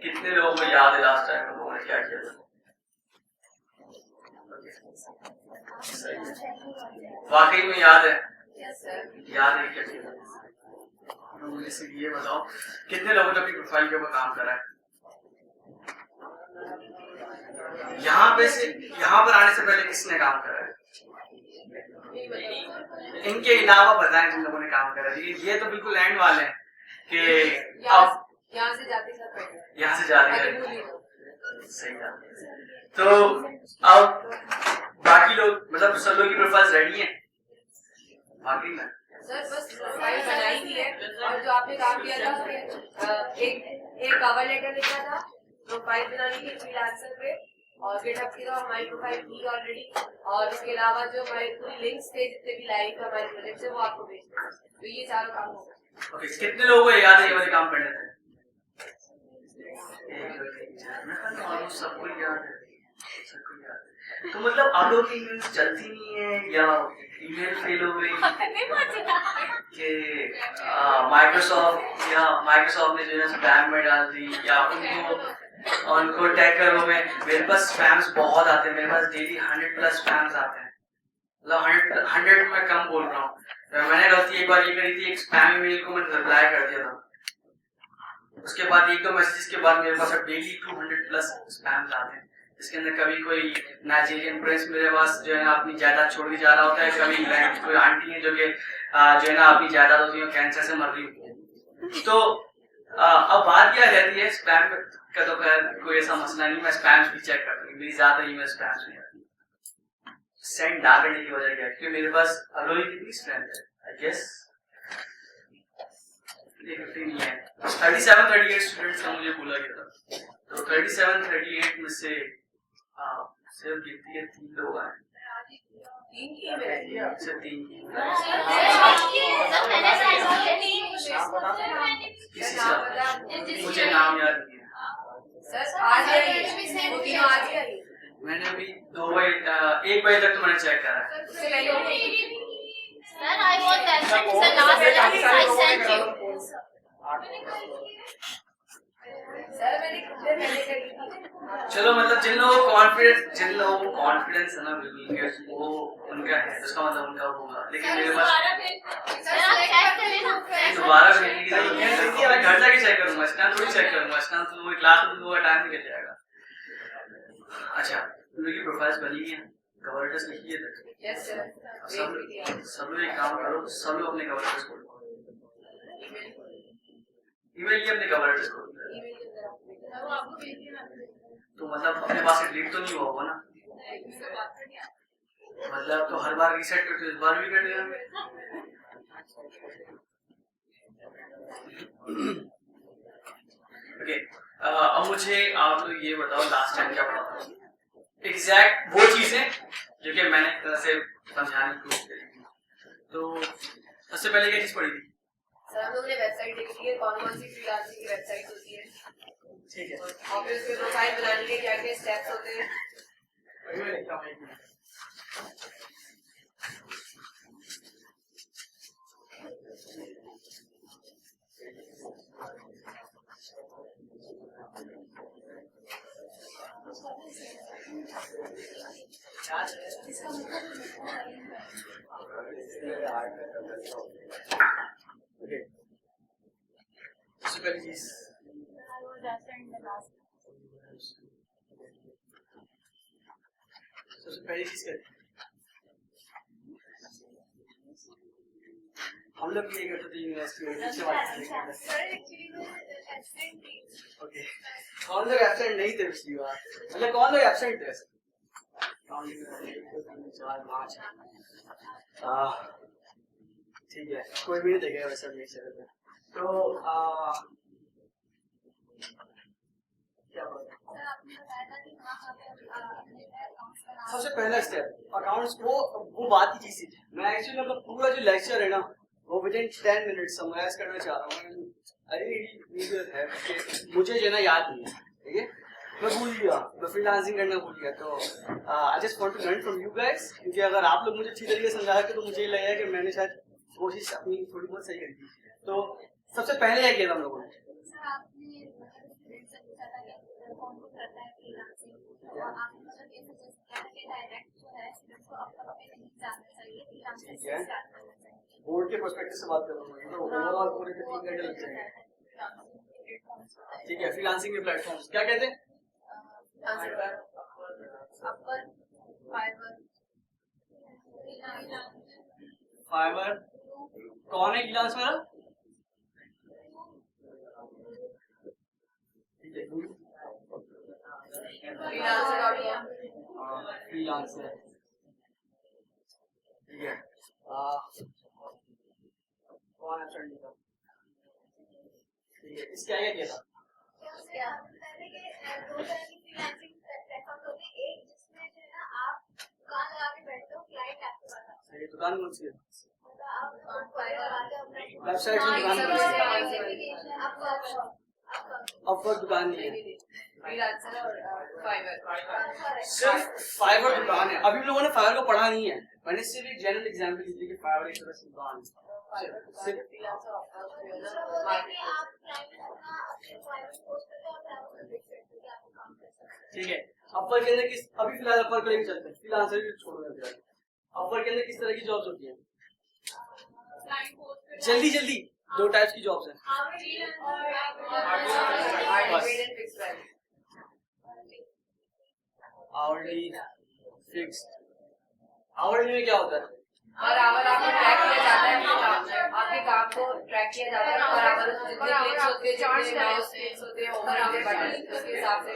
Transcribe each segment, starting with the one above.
कितने लोगों को याद है लास्ट टाइम हम लोगों ने क्या किया था? वाकई में याद है? याद है क्या किया? मुझे सिर्फ ये बताओ कितने लोगों ने अपनी प्रोफाइल के ऊपर काम करा है? यहाँ पर आने से पहले किसने काम करा है? इनके अलावा बताएं जिन लोगों ने काम करा है। ये तो बिल्कुल एंड वाले हैं कि अब यहाँ से जाते सही बात। तो अब बाकी लोग मतलब सब लोग की प्रोफाइल रेडी है? बाकी ना सर बस प्रोफाइल बनाई थी है और जो आपने काम किया था एक कवर लेटर लिखा था, प्रोफाइल बनानी थी फ्रीलांसर पे और गिटहब की तो हमारी प्रोफाइल थी ऑलरेडी, और उसके अलावा जो हमारे पूरी लिंक्स थे जितने भी लाइव हमारे प्रोजेक्ट से वो आपको भेजते हैं। तो ये चारों काम हो गए। ओके, कितने लोगों को याद है ये वाले काम करने थे? सबको याद है। तो मतलब आप लोग की ईमेल चलती नहीं है या ईमेल फेल हो गई कि माइक्रोसॉफ्ट ने जो है स्पैम में डाल दी या उनको टैग करो में? मेरे पास स्पैम्स बहुत आते हैं, मेरे पास डेली 100+ स्पैम्स आते हैं, मतलब 100 में कम बोल रहा हूँ। मैंने गलती एक बार ये करी थी, एक स्पैम ईमेल को मैंने रिप्लाई कर दिया था, उसके बाद 1-2 मैसेजेस के बाद मेरे पास अब डेली 200+ स्पैम्स आते हैं, इसके अंदर कभी कोई नाइजीरियन प्रिंस मेरे पास जो है ना अपनी जायदाद छोड़ के जा रहा होता है, कभी इंग्लैंड की कोई आंटी है जो कि जो है ना अपनी जायदाद होती है कैंसर से मर रही होती है। तो अब बात क्या रहती है स्पैम का, तो कोई ऐसा मसला नहीं, मैं स्पैम्स भी चेक करता हूँ, मेरी ज्यादा ईमेल स्पैम्स नहीं आती। सेंड ना करने की वजह क्या है? क्योंकि मेरे पास अलोई कितनी स्ट्रेंथ है, आई गेस 37-38 स्टूडेंट्स का मुझे बोला गया था, तो 37-38 में से सिर्फ गिनती है 3 लोग आए। मुझे नाम याद नहीं है। मैंने अभी 2 बजे 1 बजे तक तो मैंने चेक करा है। चलो मतलब जिन लोगों को कॉन्फिडेंस है ना बिल्कुल वो उनका है, उसका मतलब उनका होगा, लेकिन मेरे पास दोबारा भेजने की जरूरत नहीं है। मैं घर जाके चेक करूंगा, स्कैन थोड़ी चेक करूंगा, स्कैन तो वो क्लास में वो टाइम निकल जाएगा। अच्छा, तुम लोग की प्रोफाइल्स बनी है, कवर लेटर्स लिखी है? Yes sir. सब लोग एक काम करो, सब लोग अपने कवर लेटर्स खोलो, ईमेल की अपने कवर लेटर्स खोलो। तो मतलब अपने पास से डिलीट तो नहीं हुआ होगा ना? मतलब तो हर बार रीसेट करते हो, इस बार भी कर देना। ओके, अब मुझे आप लोग ये बताओ लास्ट टाइम क्या पढ़ा था? एग्जैक्ट वो चीजें जो कि मैंने एक तरह से समझाने की कोशिश करी थी। तो सबसे पहले क्या चीज पढ़ी थी? सर हम लोगों ने वेबसाइट देखी है, कौन कौन सी फ्रीलांसिंग की वेबसाइट होती है, ठीक है, और फिर उसके प्रोफाइल बनाने के क्या क्या स्टेप्स होते हैं। सबसे पहली चीज क्या हम लोग ये करते थे यूनिवर्सिटी में? ओके, कौन लोग एब्सेंट नहीं थे पिछली बार? मतलब कौन लोग एब्सेंट थे? ठीक है, कोई भी नहीं देखेगा वैसे नहीं चल। तो सबसे पहला स्टेप अकाउंट्स, वो बात की चीज थी। मैं एक्चुअली मतलब पूरा जो लेक्चर है ना वो विदिन 10 मिनट समराइज करना चाह रहा हूँ। मुझे जो है ना याद नहीं है, ठीक है, मैं भूल गया, मैं फ्रीलांसिंग करना भूल गया। तो I just want to learn from you guys, क्योंकि अगर आप लोग मुझे अच्छी तरीके से समझाया तो मुझे ये लगेगा कि मैंने शायद कोशिश अपनी थोड़ी बहुत सही करी थी। तो सबसे पहले क्या किया था हम लोगों ने? आपने स्टूडेंट से पूछा था कि कौन कौन करता है फ्रीलांसिंग, और आपने मतलब ये सजेस्ट किया था कि डायरेक्ट जो है स्टूडेंट को अपना पे नहीं जाना चाहिए, फ्रीलांसिंग से स्टार्ट करना चाहिए। बोर्ड के पर्सपेक्टिव से बात कर रहा हूँ, तो ओवरऑल पूरे के 3 घंटे लग जाएंगे। ठीक है, फ्रीलांसिंग के प्लेटफॉर्म्स क्या कहते हैं? अपर, फाइवर, कौन है फ्रीलांस वाला? ठीक है, फ्रीलांस है। ठीक है, कौन है चंडी का? ठीक है, इसका क्या किया था? पहले के दो तरह की फ्रीलांसिंग प्लेटफॉर्म होते हैं, एक जिसमें जो है ना आप दुकान लगा के बैठते हो, क्लाइंट आपके पास आता ये दुकान कौन सी है? है, आप दुकान लगाते हो अपना वेबसाइट में दुकान कौन सी है? एप्लीकेशन, आपका अपवर्क दुकान नहीं है, फ्रीलांसर और फाइवर। सिर्फ फाइवर दुकान है। अभी लोगों ने फाइवर को पढ़ा नहीं है, मैंने सिर्फ एक जनरल एग्जांपल दी कि फाइवर एक तरह से दुकान है। दूसरा बोलते हैं कि आप क्लाइंट अपना अपने रिक्वायरमेंट पोस्ट करके और आप देख सकते हो कि आपको काम कर सकते हैं। ठीक है, अपवर्क के अंदर किस, अभी फिलहाल अपवर्क को लेकर चलते हैं, फ्रीलांसर भी छोड़ो अभी। अपवर्क के अंदर किस तरह की जॉब्स होती हैं? क्लाइंट पोस्ट करके जल्दी जल्दी दो टाइप्स की जॉब्स हैं। Hourly, fixed. आवरली में क्या होता है? और आवर आपको ट्रैक किया जाता है, आपके काम को ट्रैक किया जाता है, और आवर जितने क्लिक्स होते हैं, जितने माउस क्लिक्स होते हैं, ओवरऑल बटन उसके हिसाब से।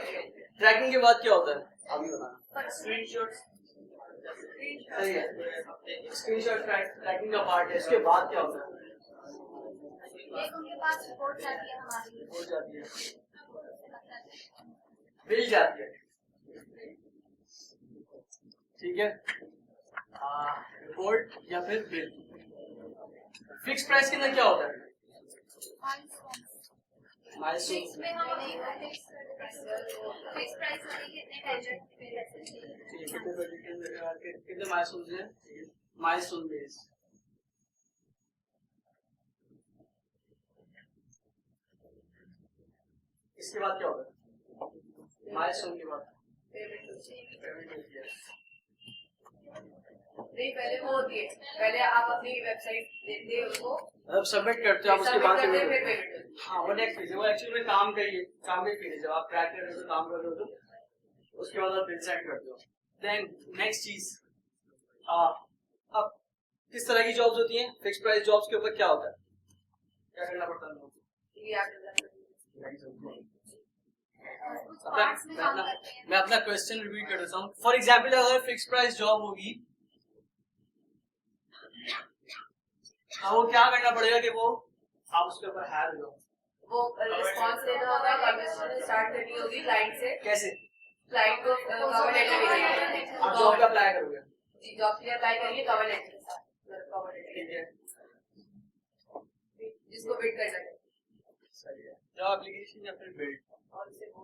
ट्रैकिंग के बाद क्या होता है? अभी बताना। स्क्रीनशॉट्स, सही है, स्क्रीनशॉट ट्रैकिंग का पार्ट है। इसके बाद क्या होता है? एक उनके पास रिपोर्ट जाती है हमारी, हो जाती है, मिल जाती है। ठीक है, रिपोर्ट या फिर बिल। फिक्स प्राइस के अंदर क्या होता है? फिक्स में हम नहीं करते, फिक्स प्राइस होती है कितने टेंशन पे रहते हैं। कितने माइलस्टोन्स हैं? Milestone base. इसके बाद क्या होता है? माइलस्टोन के बाद पेमेंट होती है। नहीं, पहले वो होती है, पहले आप अपनी वेबसाइट देते हो उसको, मतलब सबमिट करते हो आप, उसके बाद फिर पेमेंट। पेमेंट। हाँ, वो नेक्स्ट फेज है, वो एक्चुअली में काम का ही है, काम का फेज है। जब आप ट्रैक कर रहे हो, काम कर रहे हो, तो उसके बाद आप बिल सेंड करते हो। देन नेक्स्ट चीज, अब किस तरह की जॉब्स होती हैं? फिक्स प्राइस जॉब्स के ऊपर क्या होता है? क्या करना पड़ता है लोगों को? मैं अपना क्वेश्चन रिपीट कर देता हूँ। फॉर एग्जाम्पल, अगर फिक्स प्राइस जॉब होगी, वो क्या करना पड़ेगा कि वो आप उसके ऊपर हायर हो, वो रिस्पॉन्स देना होगा, कन्वर्सेशन स्टार्ट करनी होगी क्लाइंट से, कैसे? क्लाइंट को कवर लेटर भेजेंगे, आप जॉब पे अप्लाई करोगे। जी जॉब के लिए अप्लाई करिए कवर लेटर के साथ, कवर लेटर ठीक है, जिसको बिड कर सके। सही है। जॉब एप्लीकेशन या फिर बिल्ड और इसे वो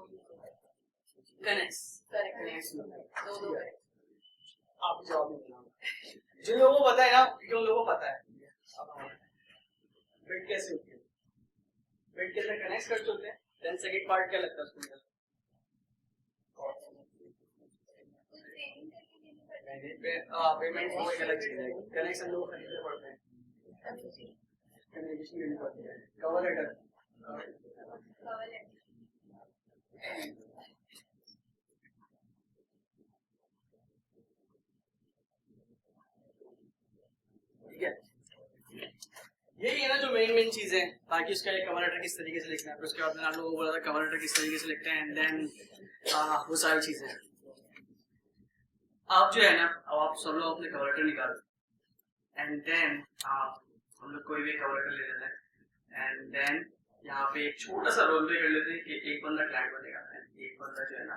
कनेक्ट करेक्ट दो करेक्ट। आप जॉब नहीं बनाओ। जिन लोगों को पता है ना, जो लोगों को पता है बिल्ड कैसे होती है, बिल्ड के अंदर कनेक्ट कर चुके हैं। देन सेकंड पार्ट क्या लगता है उसको? पेमेंट वो एक अलग चीज है, कनेक्शन लोग खरीदने पड़ते हैं, कम्युनिकेशन करनी पड़ती है, कवर लेटर। ठीक है, यही है ना जो मेन चीजें। बाकी उसका एक कवर लेटर किस तरीके से लिखना है, फिर उसके बाद मैंने आप लोगों को बोला था कवर लेटर किस तरीके से लिखते हैं, एंड देन वो सारी चीजें। आप जो है ना, अब आप सब लोग अपने कवर लेटर निकालो, एंड देन हम लोग कोई भी कवर लेटर ले लेते हैं, एंड देन यहाँ पे एक छोटा सा रोल प्ले कर लेते हैं कि एक बंदा क्लाइंट बनेगा, एक बंदा जो है ना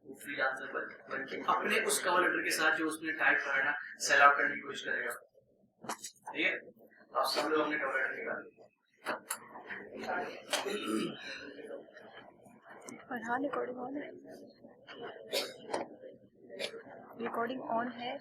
वो फ्रीलांसर बन के अपने उस कवर लेटर के साथ जो उसने टाइप करा ना सेल आउट करने की कोशिश करेगा। ठीक है, आप सब लोग अपने कवर लेटर निकालो। फरहान रिकॉर्डिंग ऑन है, रिकॉर्डिंग ऑन है।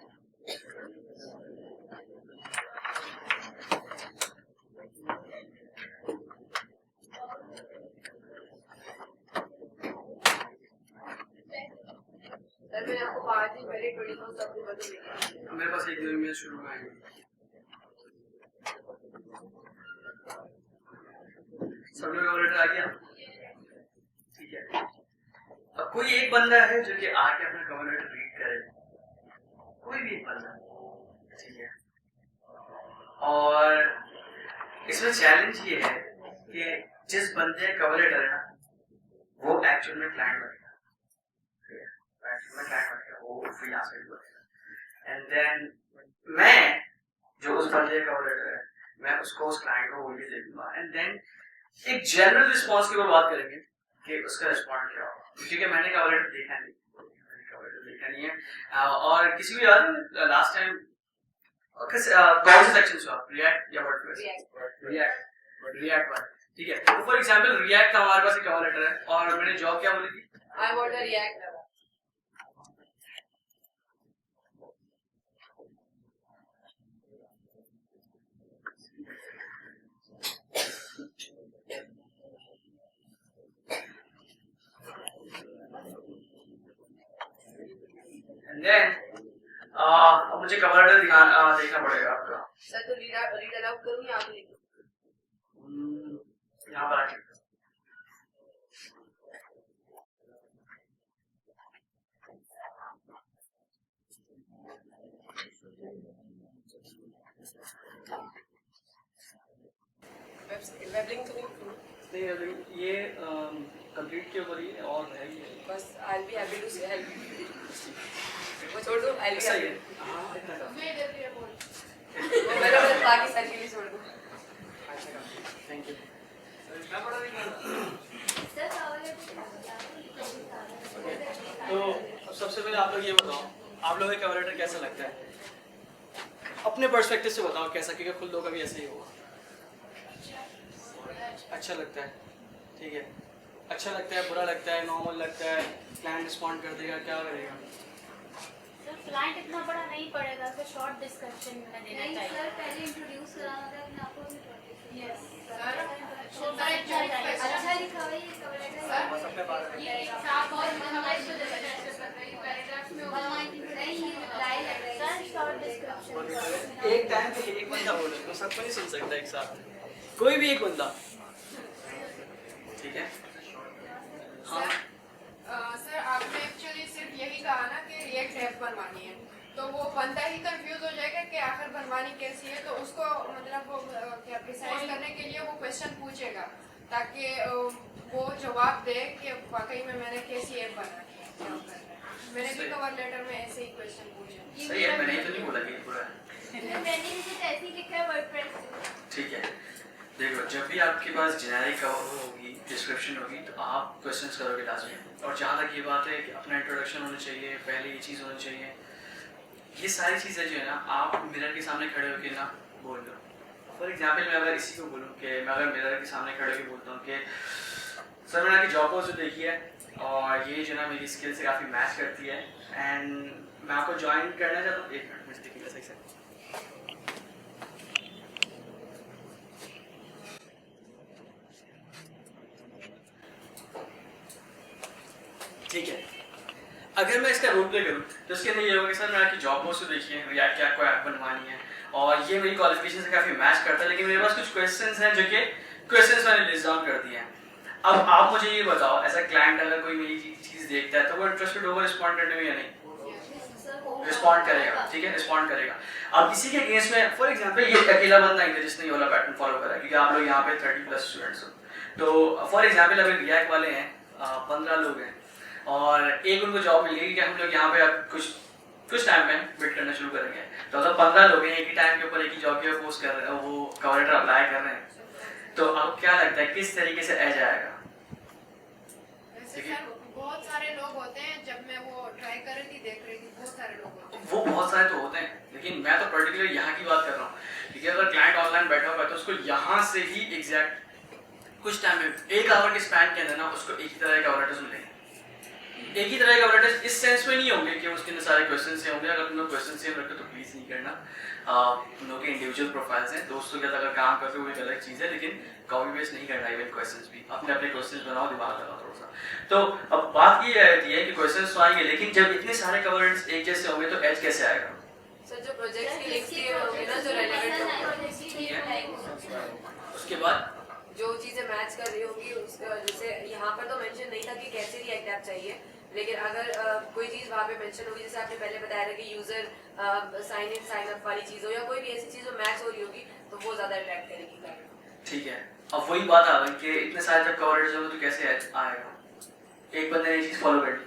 सर मैंने आपको 5 दिन पहले 21 अक्टूबर को लिखा। मेरे पास एक ईमेल शुरू में आएंगे। सब लोग कवर लेटर आ गया, ठीक है। अब कोई एक बंदा है जो कि आके अपना कवर लेटर रीड करे, कोई भी एक बंदा, ठीक है। और इसमें चैलेंज ये है कि जिस बंदे का कवर लेटर है ना वो एक्चुअल में क्लाइंट बनेगा, ठीक है, एक्चुअल में क्लाइंट बनेगा, वो फ्रीलांसर बनेगा। एंड देन मैं जो उस बंदे का कवर लेटर है मैं उसको उस क्लाइंट को बोल के दे दूंगा। एंड देन एक जनरल रिस्पॉन्स की ओर बात करेंगे कि उसका रिस्पॉन्ड क्या होगा, क्योंकि मैंने कवर लेटर देखा नहीं है। और किसी को याद है लास्ट टाइम कौन से सेक्शन से आप रिएक्ट या वर्डप्रेस? रिएक्ट वाला, ठीक है। तो फॉर एग्जांपल रिएक्ट का हमारे पास एक कवर लेटर है और मैंने जॉब क्या बोली थी? I want a react. And then अब मुझे कवर लेटर देखना पड़ेगा आपका। सर तो रीड अलाउड करूं या आप लिखो? यहाँ पर आके वेब लिंक तो नहीं नहीं, ये कंप्लीट के ऊपर ही है और है ये बस आई बी हैप्पी टू हेल्प। वो छोड़ दो, आई बी सही है। मेरा बस बाकी सर के लिए छोड़ दो। Thank you. तो अब सबसे पहले आप लोग ये बताओ, आप लोगों का कवर लेटर कैसा लगता है? अपने पर्सपेक्टिव से बताओ कैसा, क्योंकि खुद लोग का भी ऐसे ही होगा। अच्छा लगता है, ठीक है। अच्छा लगता है, बुरा लगता है, नॉर्मल लगता है, क्लाइंट रिस्पॉन्ड कर देगा, क्या करेगा? सर क्लाइंट इतना बड़ा नहीं पड़ेगा, तो शॉर्ट डिस्क्रिप्शन में देना चाहिए। सर पहले इंट्रोड्यूस कराना था अपने आप को। यस सर, अच्छा लिखा हुआ है ये कवर लेटर। ये एक साफ और हमारे को पैराग्राफ में सर शॉर्ट डिस्क्रिप्शन। एक टाइम पे एक बंदा बोले तो सबको नहीं सुन सकता एक साथ, कोई भी एक बंदा, ठीक है। हाँ सर आपने एक्चुअली सिर्फ यही कहा ना कि रिएक्ट ऐप बनवानी है, तो वो बंदा ही कंफ्यूज हो जाएगा कि आखिर बनवानी कैसी है, तो उसको मतलब वो क्या प्रिसाइज करने के लिए वो क्वेश्चन पूछेगा ताकि वो जवाब दे कि वाकई में मैंने कैसी ऐप बनानी है, क्या करना है। मैंने भी कवर लेटर में ऐसे ही क्वेश्चन पूछे। सही है, मैंने तो नहीं बोला कि पूरा है। मैंने भी कुछ ऐसे ही लिखा है वर्डप्रेस। ठीक है, देखो जब भी आपके पास जेनेरिक होगी, डिस्क्रिप्शन होगी, तो आप क्वेश्चंस करोगे लाजमी। और जहाँ तक ये बात है कि अपना इंट्रोडक्शन होना चाहिए, पहले ये चीज़ होनी चाहिए, ये सारी चीज़ें जो है ना आप मिरर के सामने खड़े होकर ना बोल लो। फॉर एग्जाम्पल मैं अगर इसी को बोलूँ कि मैं अगर मिरर के सामने खड़े होकर बोलता हूँ कि सर मैंने आपकी जॉब पोस्ट देखी है और ये जो ना मेरी स्किल से काफ़ी मैच करती है एंड मैं आपको ज्वाइन करना चाहता हूँ। 1 मिनट मुझे देखिएगा सही से। ठीक है, अगर मैं इसका रोल प्ले करूँ तो इसके अंदर ये होगा कि सर मैंने आपकी जॉब पोस्ट देखी है, रिएक्ट क्या कोई ऐप बनवानी है और ये मेरी क्वालिफिकेशन से काफ़ी मैच करता है, लेकिन मेरे पास कुछ क्वेश्चंस हैं जो कि क्वेश्चंस मैंने लिस्ट डाउन कर दिए हैं। अब आप मुझे ये बताओ, ऐसा क्लाइंट अगर कोई मेरी चीज़ देखता है तो वो इंटरेस्टेड होगा रिस्पॉन्ड करने में या नहीं? रिस्पॉन्ड करेगा, ठीक है, रिस्पॉन्ड करेगा। अब इसी के अगेंस्ट में फॉर एग्जांपल ये अकेला बंदा नहीं था जिसने ये वाला पैटर्न फॉलो करा, क्योंकि आप लोग यहाँ पे 30+ स्टूडेंट्स हो। तो फॉर एग्जांपल अगर रिएक्ट वाले हैं 15 लोग हैं और एक उनको जॉब मिल गई कि हम लोग यहाँ पे अब कुछ टाइम में वेट करना शुरू करेंगे, तो अगर 15 लोग हैं एक ही टाइम के ऊपर एक ही जॉब के पोस्ट कर रहे हैं, वो कवर लेटर अप्लाई कर रहे हैं, तो अब क्या लगता है किस तरीके से एज आएगा? वैसे सर बहुत सारे लोग होते हैं, जब मैं वो ट्राई कर रही थी देख रही थी, बहुत सारे लोग होते हैं। वो बहुत सारे तो होते हैं, लेकिन मैं तो पर्टिकुलर यहाँ की बात कर रहा हूँ, क्योंकि अगर क्लाइंट ऑनलाइन बैठा हुआ है तो उसको यहाँ से ही एग्जैक्ट कुछ टाइम में 1 आवर के स्पैन के अंदर ना उसको एक ही तरह के कवर लेटर्स मिलेंगे। एक ही तरह के कवर लेटर्स इस सेंस में नहीं होंगे कि उसके अंदर सारे क्वेश्चन से होंगे। अगर तुम लोग क्वेश्चन सेम रखते हो तो प्लीज़ नहीं करना, तुम लोग के इंडिविजुअल प्रोफाइल्स हैं, दोस्तों के साथ अगर काम करते हो वो एक अलग चीज़ है, लेकिन कॉपी पेस्ट नहीं करना इवन क्वेश्चंस भी, अपने अपने क्वेश्चंस बनाओ, दिमाग लगाओ थोड़ा सा। तो अब बात ये रहती है कि क्वेश्चंस तो आएंगे, लेकिन जब इतने सारे कवर्स एक जैसे होंगे तो एज कैसे आएगा? सर जो प्रोजेक्ट्स की लिंक्स दिए होंगे ना, जो रेलेवेंट होंगे, उसके बाद जो चीजें मैच कर रही होंगी उसका, जैसे यहाँ पर तो मेंशन नहीं था कि कैसे रिएक्ट ऐप चाहिए, लेकिन अगर कोई चीज वहाँ पे मेंशन होगी, जैसे आपने पहले बताया था कि user sign in sign up वाली चीज हो या कोई भी ऐसी चीज जो मैच हो रही होगी, तो वो ज्यादा अट्रैक्ट करेगी। ठीक है, अब वही बात आ गई कि इतने सारे जब कवर्स होंगे तो कैसे आएगा? एक बंदे ने ये चीज फॉलो कर ली,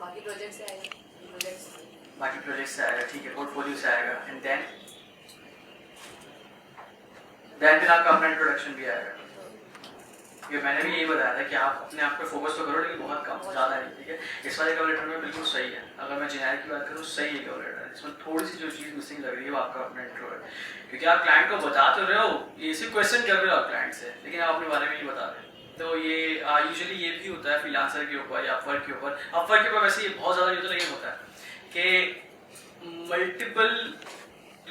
बाकी प्रोजेक्ट से आएगा, बाकी प्रोजेक्ट से आएगा, ठीक है, पोर्टफोलियो से आएगा, एंड देन फिर आपका अपना इंट्रोडक्शन भी आएगा। ये मैंने भी यही बताया था कि आप अपने आप पे फोकस तो करो, लेकिन बहुत कम, ज़्यादा नहीं, ठीक है। इस वाले कवर लेटर में बिल्कुल सही है, अगर मैं जेनेरिक की बात करूँ सही है कवर लेटर, इसमें थोड़ी सी जो चीज़ मिसिंग लग रही है वो आपका अपना इंट्रो है, क्योंकि आप क्लाइंट को बता तो रहे हो, ये सिर्फ क्वेश्चन कर रहे हो आप क्लाइंट से, लेकिन आप अपने बारे में नहीं बता रहे। तो ये यूजुअली ये भी होता है फ्रीलांसर के ऊपर या अपवर्क के ऊपर। अपवर्क के ऊपर वैसे ये बहुत ज़्यादा नहीं होता, लेकिन होता है कि मल्टीपल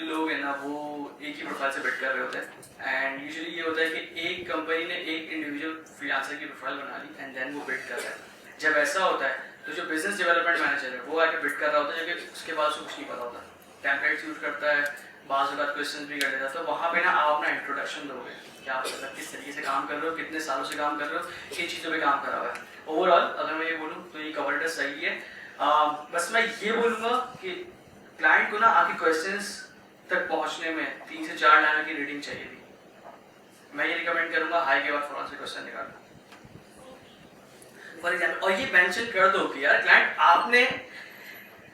लोग हैं ना वो एक ही प्रोफाइल से बिल्ड कर रहे होते हैं, एंड यूजुअली ये होता है कि एक कंपनी ने एक इंडिविजुअल फ्रीलांसर की प्रोफाइल बना ली एंड देन वो बिल्ड कर रहा है। जब ऐसा होता है तो जो बिजनेस डेवलपमेंट मैनेजर है वो आके बिल्ड कर रहा होता है, जबकि उसके बाद उसको कुछ नहीं पता होता, टेम्पलेट्स यूज करता है, बाज़ बात क्वेश्चन भी कर देता है। तो वहाँ पे ना आप अपना इंट्रोडक्शन दोगे कि आप मतलब किस तरीके से काम कर रहे हो, कितने सालों से काम कर रहे हो, किन चीज़ों पे काम करा हुआ है। ओवरऑल अगर मैं ये बोलूँ तो ये कवर लेटर सही है। बस मैं ये बोलूँगा कि क्लाइंट को ना आपके क्वेश्चंस तक पहुँचने में 3 से 4 लाइन की रीडिंग चाहिए थी। मैं ये रिकमेंड करूँगा हाई के बाद फौरन से क्वेश्चन निकालना फॉर एग्जाम्पल, और ये मेंशन कर दो कि यार क्लाइंट आपने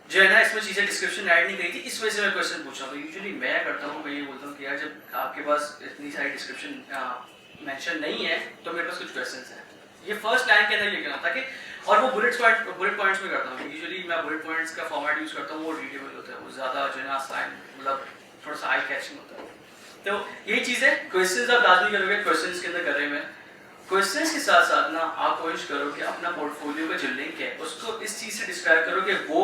जो है ना इसमें चीज़ें डिस्क्रिप्शन ऐड नहीं करी थी, इस वजह से मैं क्वेश्चन पूछ रहा हूँ। यूजुअली मैं करता हूँ, मैं ये बोलता हूँ कि यार जब आपके पास इतनी सारी डिस्क्रिप्शन मेंशन नहीं है तो मेरे पास कुछ क्वेश्चंस हैं, ये फर्स्ट लाइन के अंदर लिखना ताकि, और वो बुलेट पॉइंट्स में करता हूँ। यूजुअली मैं बुलेट पॉइंट्स का फॉर्मेट यूज़ करता हूँ, वो रीडेबल होता है, वो ज़्यादा जो है ना साइन मतलब थोड़ा सा आई कैचिंग होता है। तो ये चीज़ें क्वेश्चंस आप लाजमी करोगे, क्वेश्चंस के अंदर कर रहे हैं। क्वेश्चंस के साथ साथ ना आप कोशिश करो कि अपना पोर्टफोलियो का जो लिंक है उसको इस चीज़ से डिस्क्राइब करो कि वो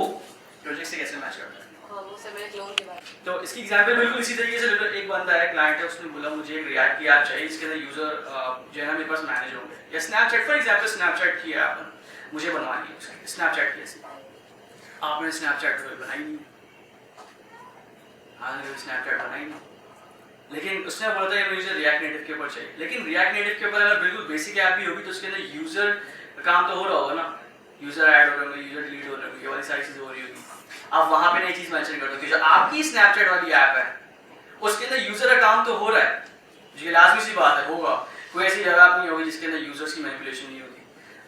प्रोजेक्ट से कैसे मैच करता है। तो इसकी एग्जांपल बिल्कुल इसी तरीके से ले लो। एक बंदा है, क्लाइंट है, उसने बोला मुझे एक रिएक्ट की ऐप चाहिए, इसके अंदर यूजर जो है ना मेरे पास मैनेज होंगे, या स्नैपचैट फॉर एग्जांपल, स्नैपचैट की ऐप मुझे बनवानी है, स्नैपचैट की ऐसी आपने स्नैपचैट बनाई नहीं, हाँ स्नैपचैट बनाई नहीं, लेकिन उसने बोला था कि मुझे रिएक्ट नेटिव के ऊपर चाहिए। लेकिन रिएक्ट नेटिव के ऊपर अगर बिल्कुल बेसिक ऐप भी होगी तो उसके अंदर यूजर काम तो हो रहा होगा ना, यूजर ऐड हो रहे होंगे, यूजर डिलीट हो रहे होंगे, ये वाली सारी चीज़ें हो रही होगी। आप वहाँ पे नई चीज़ मेंशन कर दो कि जो आपकी स्नैपचैट वाली ऐप है उसके अंदर यूजर का काम तो हो रहा है, जो लाजमी सी बात है, होगा, कोई ऐसी जगह नहीं होगी जिसके अंदर यूजर्स की मैनिपुलेशन नहीं होगी।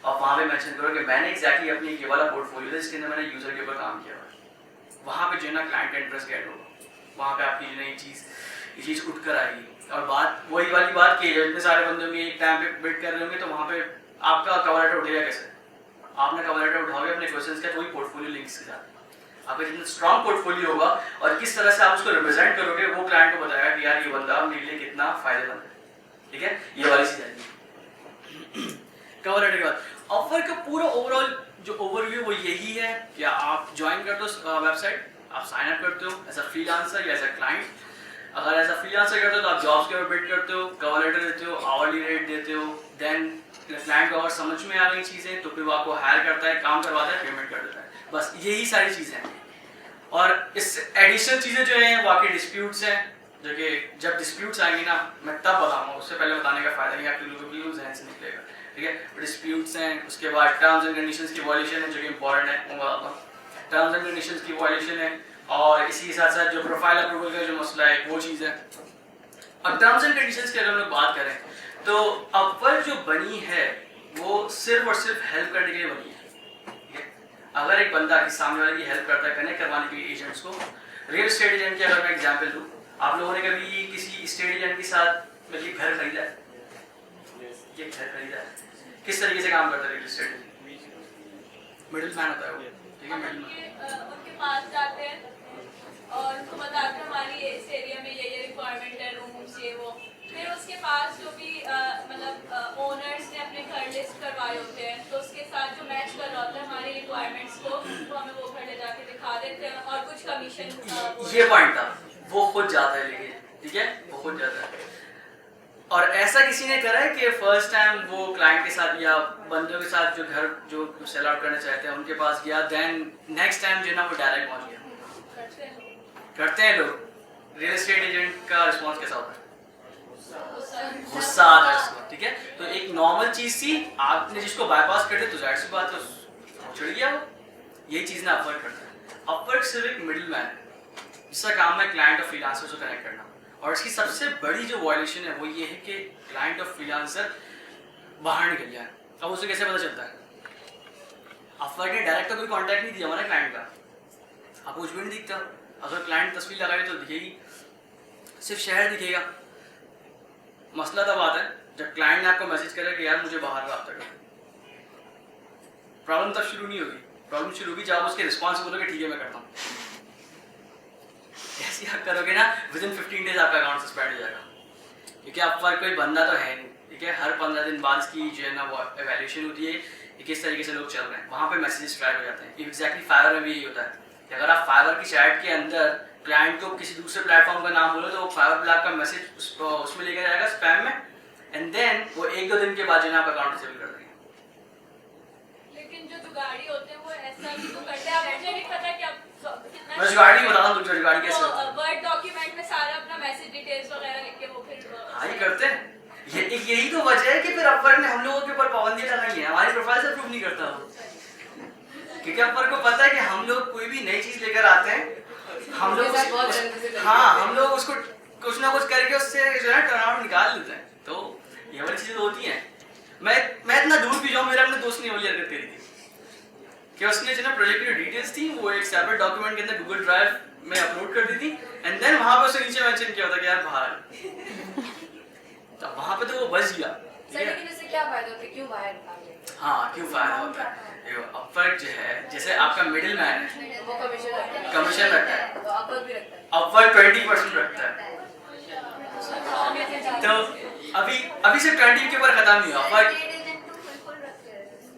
आप वहाँ पे मेंशन करो कि मैंने एक्जैक्टली अपनी ये वाला पोर्टफोलियो है जिसके अंदर मैंने यूजर के ऊपर काम किया हुआ है। वहाँ पे जो है ना क्लाइंट का इंटरेस्ट गेट होगा, वहाँ पे आपकी जो नई चीज़ उठ कर आएगी। और बात वही वाली बात की, इतने सारे बंदे में एक टाइम पे बिल्ड कर रहे होंगे तो वहाँ पे आपका कवर लेटर उठेगा कैसे? आपने कवर लेटर उठाओगे अपने क्वेश्चंस का वही पोर्टफोलियो लिंक्स के साथ। आपका जितना स्ट्रॉन्ग पोर्टफोलियो होगा और किस तरह से आप उसको रिप्रेजेंट करोगे वो क्लाइंट को बताएगा कि यार ये बंदा मेरे लिए कितना फायदेमंद है। ठीक है, ये वाली चीज़ है कवर लेटर के बाद। ऑफर का पूरा ओवरऑल जो ओवरव्यू वो यही है कि आप ज्वाइन करते हो वेबसाइट, आप साइन अप करते हो एज अ फ्रीलांसर या एज अ क्लाइंट। अगर एज अ फ्रीलांसर करते हो तो आप जॉब्स के ऊपर बिल्ड करते हो, कवर लेटर देते हो, आवरली रेट देते हो, देन क्लाइंट को अगर समझ में आ गई चीज़ें तो फिर वो आपको हायर करता है, काम करवाता है, पेमेंट कर देता है। बस यही सारी चीज़ें हैं। और इस एडिशनल चीज़ें जो हैं वो आपके डिस्प्यूट्स हैं, जो कि जब डिस्प्यूट्स आएंगी ना मैं तब बताऊँगा, उससे पहले बताने का फ़ायदा नहीं, आपके लोगों को जहन से निकलेगा। ठीक है, डिस्प्यूट्स हैं, उसके बाद टर्म्स एंड कंडीशंस की वायलेशन है जो कि इंपॉर्टेंट है, वो बताता हूँ। टर्म्स एंड कंडीशंस की वायलेशन है और इसी के साथ साथ जो प्रोफाइल अप्रूवल का जो मसला है वो चीज़ है। अब टर्म्स एंड कंडीशंस की अगर हम लोग बात करें तो अपवर्क जो बनी है वो सिर्फ और सिर्फ हेल्प करने के लिए बनी है। ठीक है, अगर एक बंदा किसी सामने वाले की हेल्प करता है कनेक्ट करवाने के लिए एजेंट्स को, रियल एस्टेट एजेंट की अगर मैं एग्जाम्पल दूँ, आप लोगों ने कभी किसी एस्टेट एजेंट के साथ मतलब घर खरीदा है? ये घर खरीदा है, किस तरीके से काम करता है रियल एस्टेट? मिडिल मैन होता है वो। ठीक है, मिडिल मैन उनके पास जाते हैं और उनको बताते हैं हमारी इस एरिया में ये रिक्वायरमेंट है, रूम्स ये वो। फिर उसके पास जो भी मतलब ओनर्स ने अपने घर लिस्ट करवाए होते हैं तो उसके साथ जो मैच कर रहा होता है हमारी रिक्वायरमेंट्स को, तो हमें वो घर ले जाके दिखा देते हैं और कुछ कमीशन ये पॉइंट था, वो खुद जाता है लेके। ठीक है, वो खुद जाता है। और ऐसा किसी ने करा है कि फर्स्ट टाइम वो क्लाइंट के साथ या बंदों के साथ जो घर जो सेल आउट करना चाहते हैं उनके पास गया, देन नेक्स्ट टाइम जो है ना वो डायरेक्ट पहुंच गया? करते हैं लोग। रियल एस्टेट एजेंट का रिस्पॉन्स कैसा होता है? गुस्सा आता है उसको, ठीक है। तो एक नॉर्मल चीज थी, आपने जिसको बाईपास कर दिया तो जाहिर सी बात है चिढ़ गया वो। यही चीज ना अपवर्क करता है। अपवर्क सिर्फ एक मिडिल मैन है जिसका काम है क्लाइंट और फ्रीलांसर को कनेक्ट करना। और इसकी सबसे बड़ी जो वायलेशन है वो ये है कि क्लाइंट और फ्रीलांसर बाहर निकल जाए। अब उसे कैसे पता चलता है? अपवर्क ने डायरेक्ट तो कोई कांटेक्ट नहीं दिया हमारे क्लाइंट का, आपको कुछ भी नहीं दिखता। अगर क्लाइंट तस्वीर लगाए तो दिखेगी, सिर्फ शहर दिखेगा। मसला तब आता है जब क्लाइंट ने आपको मैसेज करे कि यार मुझे बाहर रब्ता करो। प्रॉब्लम तब शुरू नहीं होगी, प्रॉब्लम शुरू होगी जब उसके रिस्पॉन्स बोलोगे ठीक है मैं करता हूँ। ऐसे आप करोगे ना विदिन 15 डेज आपका अकाउंट सस्पेंड हो जाएगा, क्योंकि अपवर्क कोई बंदा तो है नहीं, ठीक है। हर 15 दिन बाद इसकी जो है ना वो एवेल्यूशन होती है कि किस तरीके से लोग चल रहे हैं, वहाँ पे मैसेजेस फ्लैग हो जाते हैं। एग्जैक्टली फाइवर में भी यही होता है कि अगर आप फाइवर की चैट के अंदर क्लाइंट को किसी दूसरे प्लेटफॉर्म का नाम बोलो तो वो फाइवर ब्लॉक का मैसेज उसमें लेकर जाएगा स्पैम में, एंड देन वो 1-2 दिन के बाद जो है आपका अकाउंट डिसेबल कर देंगे। लेकिन जो जुगाड़ी होते हैं वो ऐसा भी तो करते हैं, मुझे नहीं पता कि अब कितना मैं जुगाड़ी बता रहा हूँ, जुगाड़ी कैसे होता है। वर्ड डॉक्यूमेंट में सारा अपना मैसेज डिटेल्स वगैरह लिख के वो फिर हाँ ये करते हैं। यही तो वजह है कि फिर अपवर्क ने हम लोगों के ऊपर पाबंदियां लगाई हैं, हमारी प्रोफाइल से प्रूव नहीं करता वो, क्योंकि अपवर्क को पता है कि हम लोग कोई भी नई चीज लेकर आते हैं, हम लोग हम लोग उसको कुछ ना कुछ करके उससे जो है टर्न आउट निकाल लेते हैं। तो ये वाली चीजें होती हैं। मैं इतना दूर भी जाऊँ, मेरा अपने दोस्त ने वाली हरकत करी थी कि उसने जो ना प्रोजेक्ट की डिटेल्स थी वो एक सेपरेट डॉक्यूमेंट के अंदर गूगल ड्राइव में अपलोड कर दी थी, एंड देन वहां पे उसने नीचे मेंशन किया था कि यार बाहर तो वहां पे तो वो बच गया। सर लेकिन इससे क्या फायदा होता है, क्यों बाहर निकाल? हाँ क्यों फायदा होता है? अपवर्क जो है जैसे आपका मिडिल मैन है, वो कमीशन रखता है, कमीशन रखता है, तो अपवर्क भी रखता है, अपवर्क 20% रखता है। तो अभी सिर्फ 20 के ऊपर खत्म नहीं हुआ अपवर्क।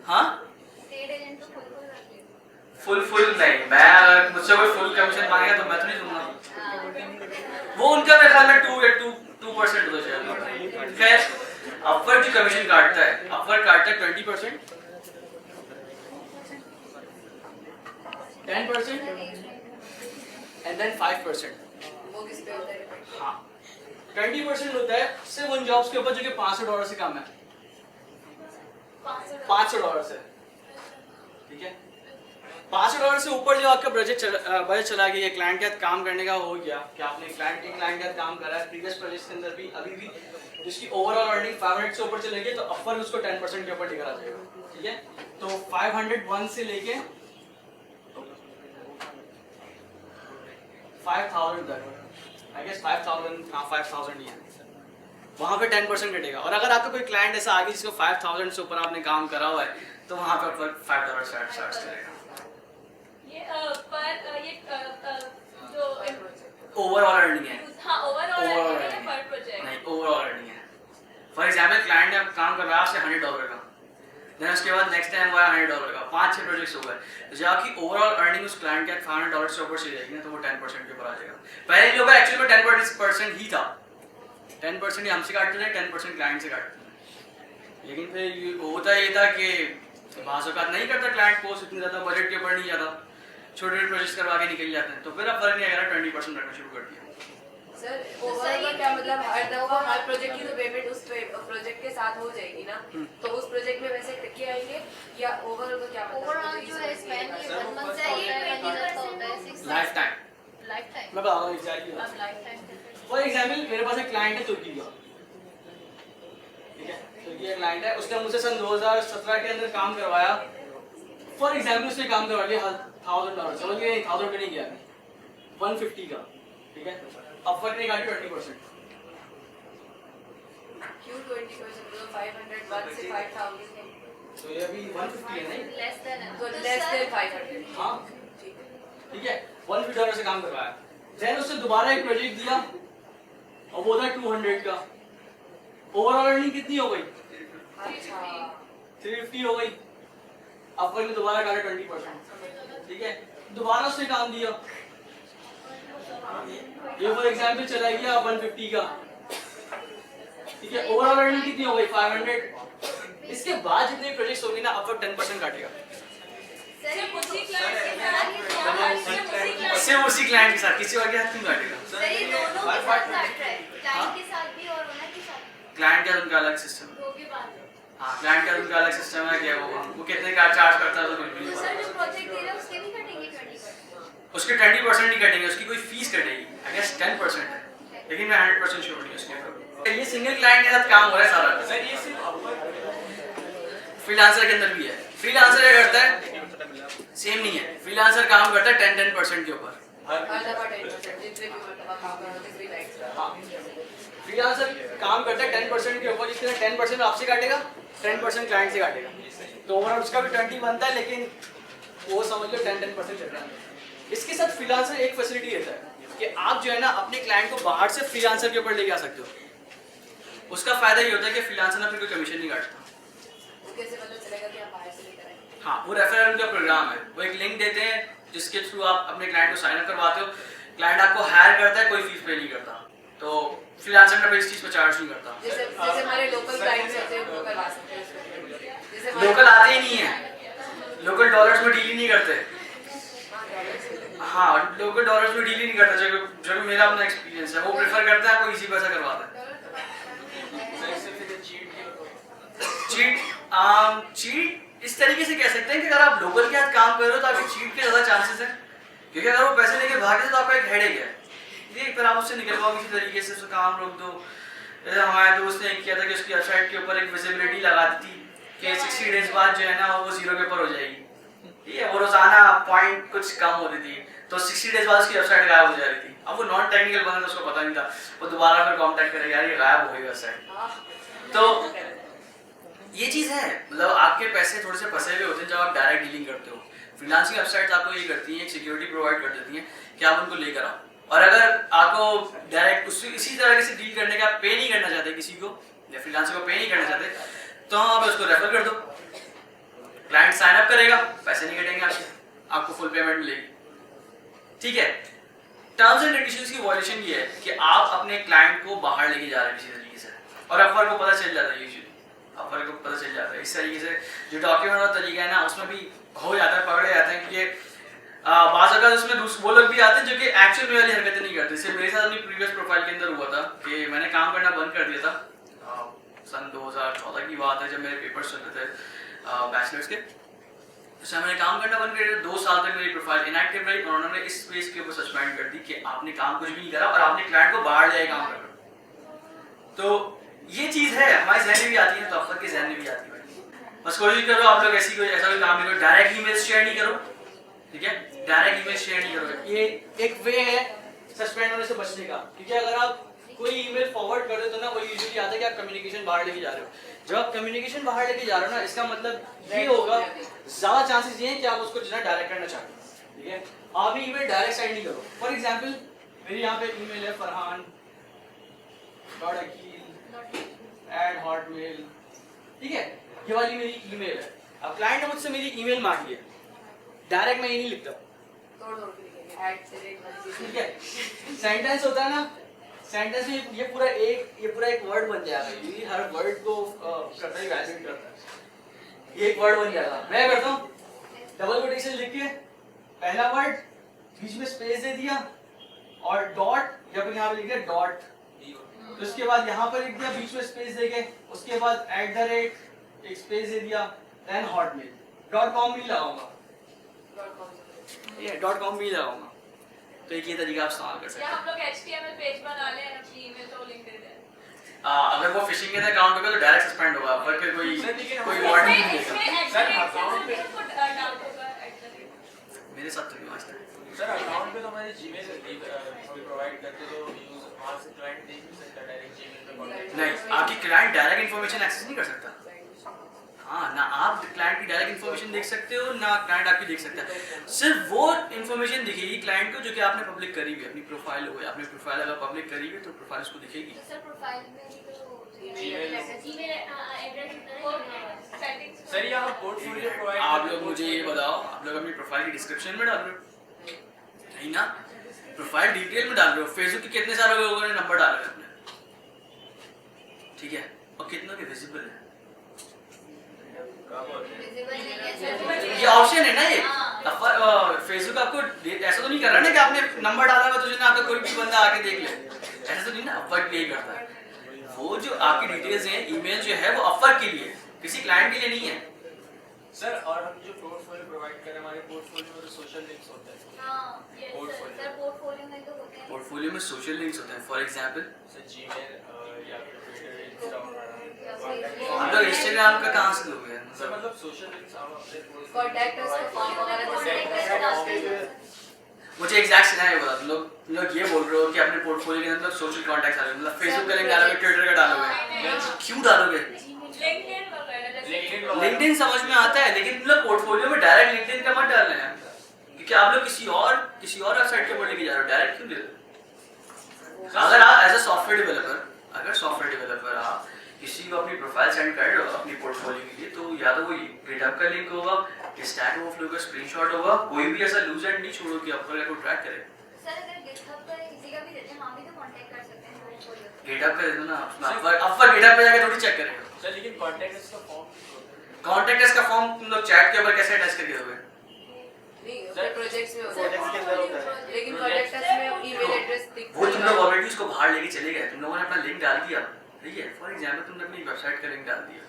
हाँ फुल नहीं, मैं अगर मुझसे कोई फुल कमीशन मांगेगा तो मैं तो नहीं दूंगा, वो उनका मेरे ख्याल में 2% होता है। खैर अपवर्क जो कमीशन काटता है, अपवर्क काटता है 20%, 10% एंड देन 5%। वो किस पे होता है? हाँ 20% होता है सिर्फ उन जॉब्स के ऊपर जो कि $500 से कम है, $500 से, ठीक है। $500 से ऊपर जो आपका बजट चला गया, क्लाइंट के साथ काम करने का हो गया कि आपने क्लाइंट के साथ काम करा है प्रीवियस प्रोजेक्ट के अंदर भी, अभी भी जिसकी ओवरऑल अर्निंग 500 से ऊपर चलेगी तो अपवर्क उसको 10% के ऊपर लेकर आ जाएगा, ठीक है। तो 501 से लेके 5000 तक, आई गेस 5000 ही है, वहाँ पे 10% कटेगा। और अगर आपका कोई क्लाइंट ऐसा आगे जिसको 5000 से ऊपर आपने काम करा हुआ है तो वहाँ पे अपवर्क $5 चार्ज करेगा। ये जो ओवरऑल अर्निंग है, हाँ ओवरऑल Overall है पर प्रोजेक्ट नहीं ओवरऑल अर्निंग है। फॉर एग्जाम्पल क्लाइंट ने काम कर रहा है आपसे $100 का, देन उसके बाद नेक्स्ट टाइम वो $100 का, 5-6 प्रोजेक्ट्स हो गए, तो जब आपकी ओवरऑल अर्निंग उस क्लाइंट के $500 से ऊपर से जाएगी ना तो वो 10% के ऊपर आ जाएगा। पहले लोग एक्चुअली में 10% ही था, 10% ही हमसे काटते थे, 10% क्लाइंट से काटते थे। लेकिन फिर होता ये था कि बाज़ औक़ात नहीं करता क्लाइंट पोस्ट, इतनी ज़्यादा बजट के ऊपर नहीं जाता, छोटे छोटे प्रोजेक्ट्स करवा के निकल जाते हैं, तो फिर अब वर्क ने अगर 20% रखना शुरू कर दिया। सर ओवरऑल का क्या मतलब, हर प्रोजेक्ट की तो पेमेंट उस प्रोजेक्ट के साथ हो जाएगी ना, तो उस प्रोजेक्ट में वैसे टिके आएंगे या ओवरऑल का क्या मतलब? ओवरऑल जो है स्पेन ये 1 मंथ का होता है, 1 ईयर का होता है, 6 लाइफ टाइम मैं बता रहा हूँ एग्जैक्टली। अब लाइफ टाइम फॉर एग्जाम्पल मेरे पास एक क्लाइंट है तुर्की का, ठीक है, तुर्की का क्लाइंट है, उसने मुझसे सन 2017 के अंदर काम करवाया। फॉर एग्जाम्पल उसने काम करवा लिया $1000, समझ गए, $1000 नहीं गया, 150 का, ठीक है। अपवर्क ने काटी 20%। क्यों 20%? तो 501 से 5000 है, तो ये अभी 150 है नहीं, लेस देन तो लेस देन 500। हाँ ठीक है, $150 से काम करवाया, देन उसने दोबारा एक प्रोजेक्ट दिया और वो था 200 का। ओवरऑल अर्निंग कितनी हो गई? अच्छा 350 हो गई। अपवर्क ने दोबारा काटा 20%, ठीक है, दोबारा उसने काम दिया, ये फॉर एग्जाम्पल चला गया 150 का, ठीक है, ओवरऑल अर्निंग कितनी हो गई 500। इसके बाद जितनी प्रोजेक्ट्स होंगी ना अपवर्ड 10% काटेगा, सिर्फ उसी क्लाइंट के साथ सिर्फ उसी क्लाइंट के साथ, किसी और के साथ क्यों काटेगा? सर ये दोनों के साथ काट रहा है, क्लाइंट के साथ भी और ओनर के साथ भी। क्लाइंट का उनका अलग सिस्टम है। दो की बात है। हाँ, क्लाइंट का उनका अलग सिस्टम है कि वो कितने का चार्ज करता है तो बिल्कुल नहीं तो पता। सर जो प्रोजेक्ट दे रहे हैं उसके भी कटेंगे 20%? उसके 20% नहीं कटेंगे, उसकी कोई फीस कटेगी, आई गेस 10% है, लेकिन मैं 100% श्योर नहीं उसके ऊपर। ये सिंगल क्लाइंट के साथ काम हो रहा है सारा। सर ये सिर्फ फ्रीलांसर के अंदर भी है। फ्रीलांसर क्या करता है? सेम नहीं है। फ्रीलांसर काम करता है 10% के ऊपर। फ्रीलांसर काम करता है 10% के ऊपर, जिसके 10% आपसे काटेगा, 10% क्लाइंट से काटेगा, तो ओवरऑल उसका भी 20 बनता है, लेकिन वो समझ लो 10% चल रहा है। इसके साथ फ्रीलांसर एक फैसिलिटी देता है कि आप जो है ना अपने क्लाइंट को बाहर से फ्रीलांसर के ऊपर लेके आ सकते हो। उसका फायदा ये होता है कि फ्रीलांसर ना फिर कोई कमीशन नहीं काटता। कैसे पता चलेगा कि आप बाहर से लेकर आए? हाँ, वो रेफरल का प्रोग्राम है, वो एक लिंक देते हैं जिसके थ्रू आप अपने क्लाइंट को साइन अप करवाते हो, क्लाइंट आपको हायर करता है, कोई फीस पे नहीं करता, तो फ्रीलांसर में इस चीज पे चार्ज नहीं करता। जैसे हमारे लोकल क्लाइंट्स होते हैं वो करवा सकते हैं उसको। जैसे लोकल आते ही नहीं है, लोकल डॉलर्स में डील ही नहीं करते। हाँ, लोकल डॉलर्स में डील ही नहीं करता, जो मेरा अपना एक्सपीरियंस है, वो प्रेफर करता है कोई इजी पैसा करवाता है। चीट इस तरीके से कह सकते हैं कि अगर आप लोकल के साथ काम कर रहे हो तो आपके चीट के ज़्यादा चांसेस हैं, क्योंकि अगर वो पैसे लेके भागे तो आपका एक हेडेक है, ये फिर आप उससे निकल पाओ किसी तरीके से, उसका काम रोक दो। जैसे हमारे दोस्त ने किया था कि उसकी वेबसाइट के ऊपर एक विजिबिलिटी लगा दी थी कि 60 डेज बाद जो है ना वो 0 के ऊपर हो जाएगी, ठीक है, वो रोजाना पॉइंट कुछ कम होती थी, तो 60 डेज बाद उसकी वेबसाइट गायब हो जा रही थी। अब वो नॉन टेक्निकल बंदा था, उसको पता नहीं था, वो दोबारा फिर कॉन्टैक्ट करेगा, यार ये गायब हो गई वेबसाइट। तो ये चीज़ है, मतलब आपके पैसे थोड़े से फंसे हुए होते हैं जब आप डायरेक्ट डीलिंग करते हो। फ्रीलांसिंग वेबसाइट्स आपको ये करती हैं, एक सिक्योरिटी प्रोवाइड कर देती हैं कि आप उनको लेकर आओ, और अगर आपको डायरेक्ट इसी तरह से डील करने का पे नहीं करना चाहते किसी को, या फ्रीलांसर को पे नहीं करना चाहते, तो आप उसको रेफर कर दो, क्लाइंट साइन अप करेगा, पैसे नहीं कटेंगे आपको फुल पेमेंट मिलेगी, ठीक है। टर्म्स एंड कंडीशंस की वॉल्यूशन ये है कि आप अपने क्लाइंट को बाहर लेके जा रहे हैं किसी तरीके से, और अपवर्क को पता चल जाता है, यूजुअली अपवर्क को पता चल जाता है। इस तरीके से जो डॉक्यूमेंट वाला तरीका है ना, उसमें भी हो जाता है, पकड़े जाते हैं, क्योंकि बाज़ अगर उसमें वो लोग भी आते हैं जो कि एक्चुअल में वाली हरकतें नहीं करते। सिर्फ मेरे साथ अपनी प्रीवियस प्रोफाइल के अंदर हुआ था कि मैंने काम करना बंद कर दिया था, सन 2014 की बात है, जब मेरे पेपर्स चल रहे थे बैचलर्स के, तो मैंने काम करना बंद कर दिया। 2 साल तक मेरी प्रोफाइल इनएक्टिव रही, और उन्होंने इस स्पेस के ऊपर सस्पेंड कर दी कि आपने काम कुछ भी नहीं करा और आपने क्लाइंट को बाहर ले काम करा। तो ये चीज़ है, हमारे जहन में भी आती है, तो अफसर के जहन में भी आती है। बस कोशिश करो आप लोग ऐसा कोई काम नहीं करो, डायरेक्ट ईमेल शेयर नहीं करो, ठीक है, डायरेक्ट ईमेल शेयर नहीं करो। ये एक वे है सस्पेंड होने से बचने का, क्योंकि अगर आप कोई ईमेल फॉरवर्ड कर दो तो ना वो यूजुअली आता है कि आप कम्युनिकेशन बाहर लेके जा रहे हो। जब आप कम्युनिकेशन बाहर लेके जा रहे हो ना, इसका मतलब ये होगा, ज़्यादा चांसेस ये हैं कि आप उसको जितना डायरेक्ट करना चाहते हो, ठीक है। आप भी ईमेल डायरेक्ट सेंड नहीं करो। फॉर एग्जांपल मेरी यहाँ पे ईमेल है farhan.akil@hotmail, ठीक है, ये वाली मेरी ईमेल है। अब क्लाइंट ने मुझसे मेरी ईमेल मांगी है, डायरेक्ट मैं ये नहीं लिखता, ठीक है, सेंटेंस होता है ना, सेंटेंस में ये पूरा एक वर्ड बन जाएगा, ये हर वर्ड को करता है, वैलिडेट करता है, ये एक वर्ड बन जाएगा। मैं करता हूँ डबल कोटेशन लिख के पहला वर्ड बीच में स्पेस दे दिया और डॉट, या फिर यहाँ पे लिख दिया डॉट, तो उसके बाद यहाँ पर लिख दिया बीच में स्पेस देके, उसके बाद @ एक स्पेस दे दिया, देन hotmail.com भी लगाऊंगा, ये .com भी लगाऊंगा। तो एक ये तरीका आप इस्तेमाल कर सकते हैं। हम लोग HTML पेज बना लें, अपनी ईमेल तो लिंक दे दें। अगर वो फिशिंग के अकाउंट होगा तो डायरेक्ट सस्पेंड होगा, पर फिर कोई वार्निंग नहीं देगा। सर अकाउंट पे डाउट होगा मेरे साथ तो नहीं आज तक। सर अकाउंट पे तो हमारे जीमेल प्रोवाइड करते तो यूज वहां से क्लाइंट देख नहीं सकता, डायरेक्ट जीमेल पे कांटेक्ट नहीं, आपकी क्लाइंट डायरेक्ट इन्फॉर्मेशन एक्सेस नहीं कर सकता। हाँ, ना आप क्लाइंट की डायरेक्ट इन्फॉर्मेशन देख सकते हो, ना क्लाइंट आपकी देख सकता है। सिर्फ वो इन्फॉर्मेशन दिखेगी क्लाइंट को जो कि आपने पब्लिक करी हुई है, अपनी प्रोफाइल हो, आपने प्रोफाइल अगर पब्लिक करी हुई तो प्रोफाइल उसको दिखेगी। सर प्रोफाइल में भी तो जीमेल एड्रेस सेटिंग्स। सर ये आप पोर्टफोलियो प्रोवाइड आप लोग मुझे ये बताओ, आप लोग अपनी प्रोफाइल की डिस्क्रिप्शन में डाल रहे हो नहीं ना, प्रोफाइल डिटेल में डाल रहे हो। फेसबुक के कितने सारे लोगों ने नंबर डाले अपने, ठीक है, और कितना भी विजिबल है, ये ऑप्शन है ना ये। फेसबुक आपको ऐसा तो नहीं कर रहा ना कि आपने नंबर डाला हुआ तो आपका कोई भी बंदा आके देख ले, ऐसा तो नहीं ना। अपवर्क यही करता है, वो जो आपकी डिटेल्स हैं, ईमेल जो है वो अपवर्क के लिए, किसी क्लाइंट के लिए नहीं है सर। और हम जो पोर्टफोलियो प्रोवाइड कर रहे हैं, हमारे पोर्टफोलियो में तो सोशल लिंक्स होते हैं। पोर्टफोलियो में सोशल लिंक्स होते हैं। फॉर एग्जांपल सर जीमेल या फिर ट्विटर, इंस्टा हम लोग इंस्टाग्राम का कहाँ से लोग हैं, सर मतलब सोशल लिंक्स हम अपने कॉन्टैक्ट अस का फॉर्म वगैरह मुझे एग्जैक्ट सुना है बोला। लोग ये बोल रहे हो कि अपने पोर्टफोलियो के अंदर सोशल कॉन्टैक्ट्स डालोगे, मतलब फेसबुक का लिंक डालोगे, ट्विटर का डालोगे, क्यों डालोगे? लिंक्डइन समझ में आता है, लेकिन मतलब पोर्टफोलियो में डायरेक्ट लिंक्डइन का मत डालना है, क्योंकि आप लोग किसी और वेबसाइट के ऊपर लेके जा रहे हो, डायरेक्ट क्यों ले रहे हो? अगर आप एज अ सॉफ्टवेयर डेवलपर आप किसी को अपनी प्रोफाइल सेंड कर रहे हो अपनी पोर्टफोलियो के लिए, तो या तो वो गिटहब का लिंक होगा, स्टैक ओवरफ्लो का स्क्रीनशॉट होगा, कोई भी ऐसा लूज एंड नहीं छोड़ो कि अपवर्क को ट्रैक करे। सर अगर गिटहब पर किसी का भी देते हैं, हम भी तो कांटेक्ट कर सकते हैं पोर्टफोलियो। गिटहब का दे दो ना, अपवर्क गिटहब पे जाके थोड़ी चेक करेगा। सर लेकिन कॉन्टैक्ट अस का फॉर्म कॉन्टैक्ट अस का फॉर्म तुम लोग चैट के ऊपर कैसे अटैच करके दोगे? नहीं, प्रोजेक्ट्स में होता है, प्रोजेक्ट्स के अंदर होता है, लेकिन कॉन्टैक्ट अस में ईमेल एड्रेस दिखता वो तुम लोग ऑलरेडी उसको बाहर लेके चले गए, तुम लोगों ने अपना लिंक डाल दिया, ठीक है। फॉर एग्जांपल तुमने अपनी वेबसाइट का लिंक डाल दिया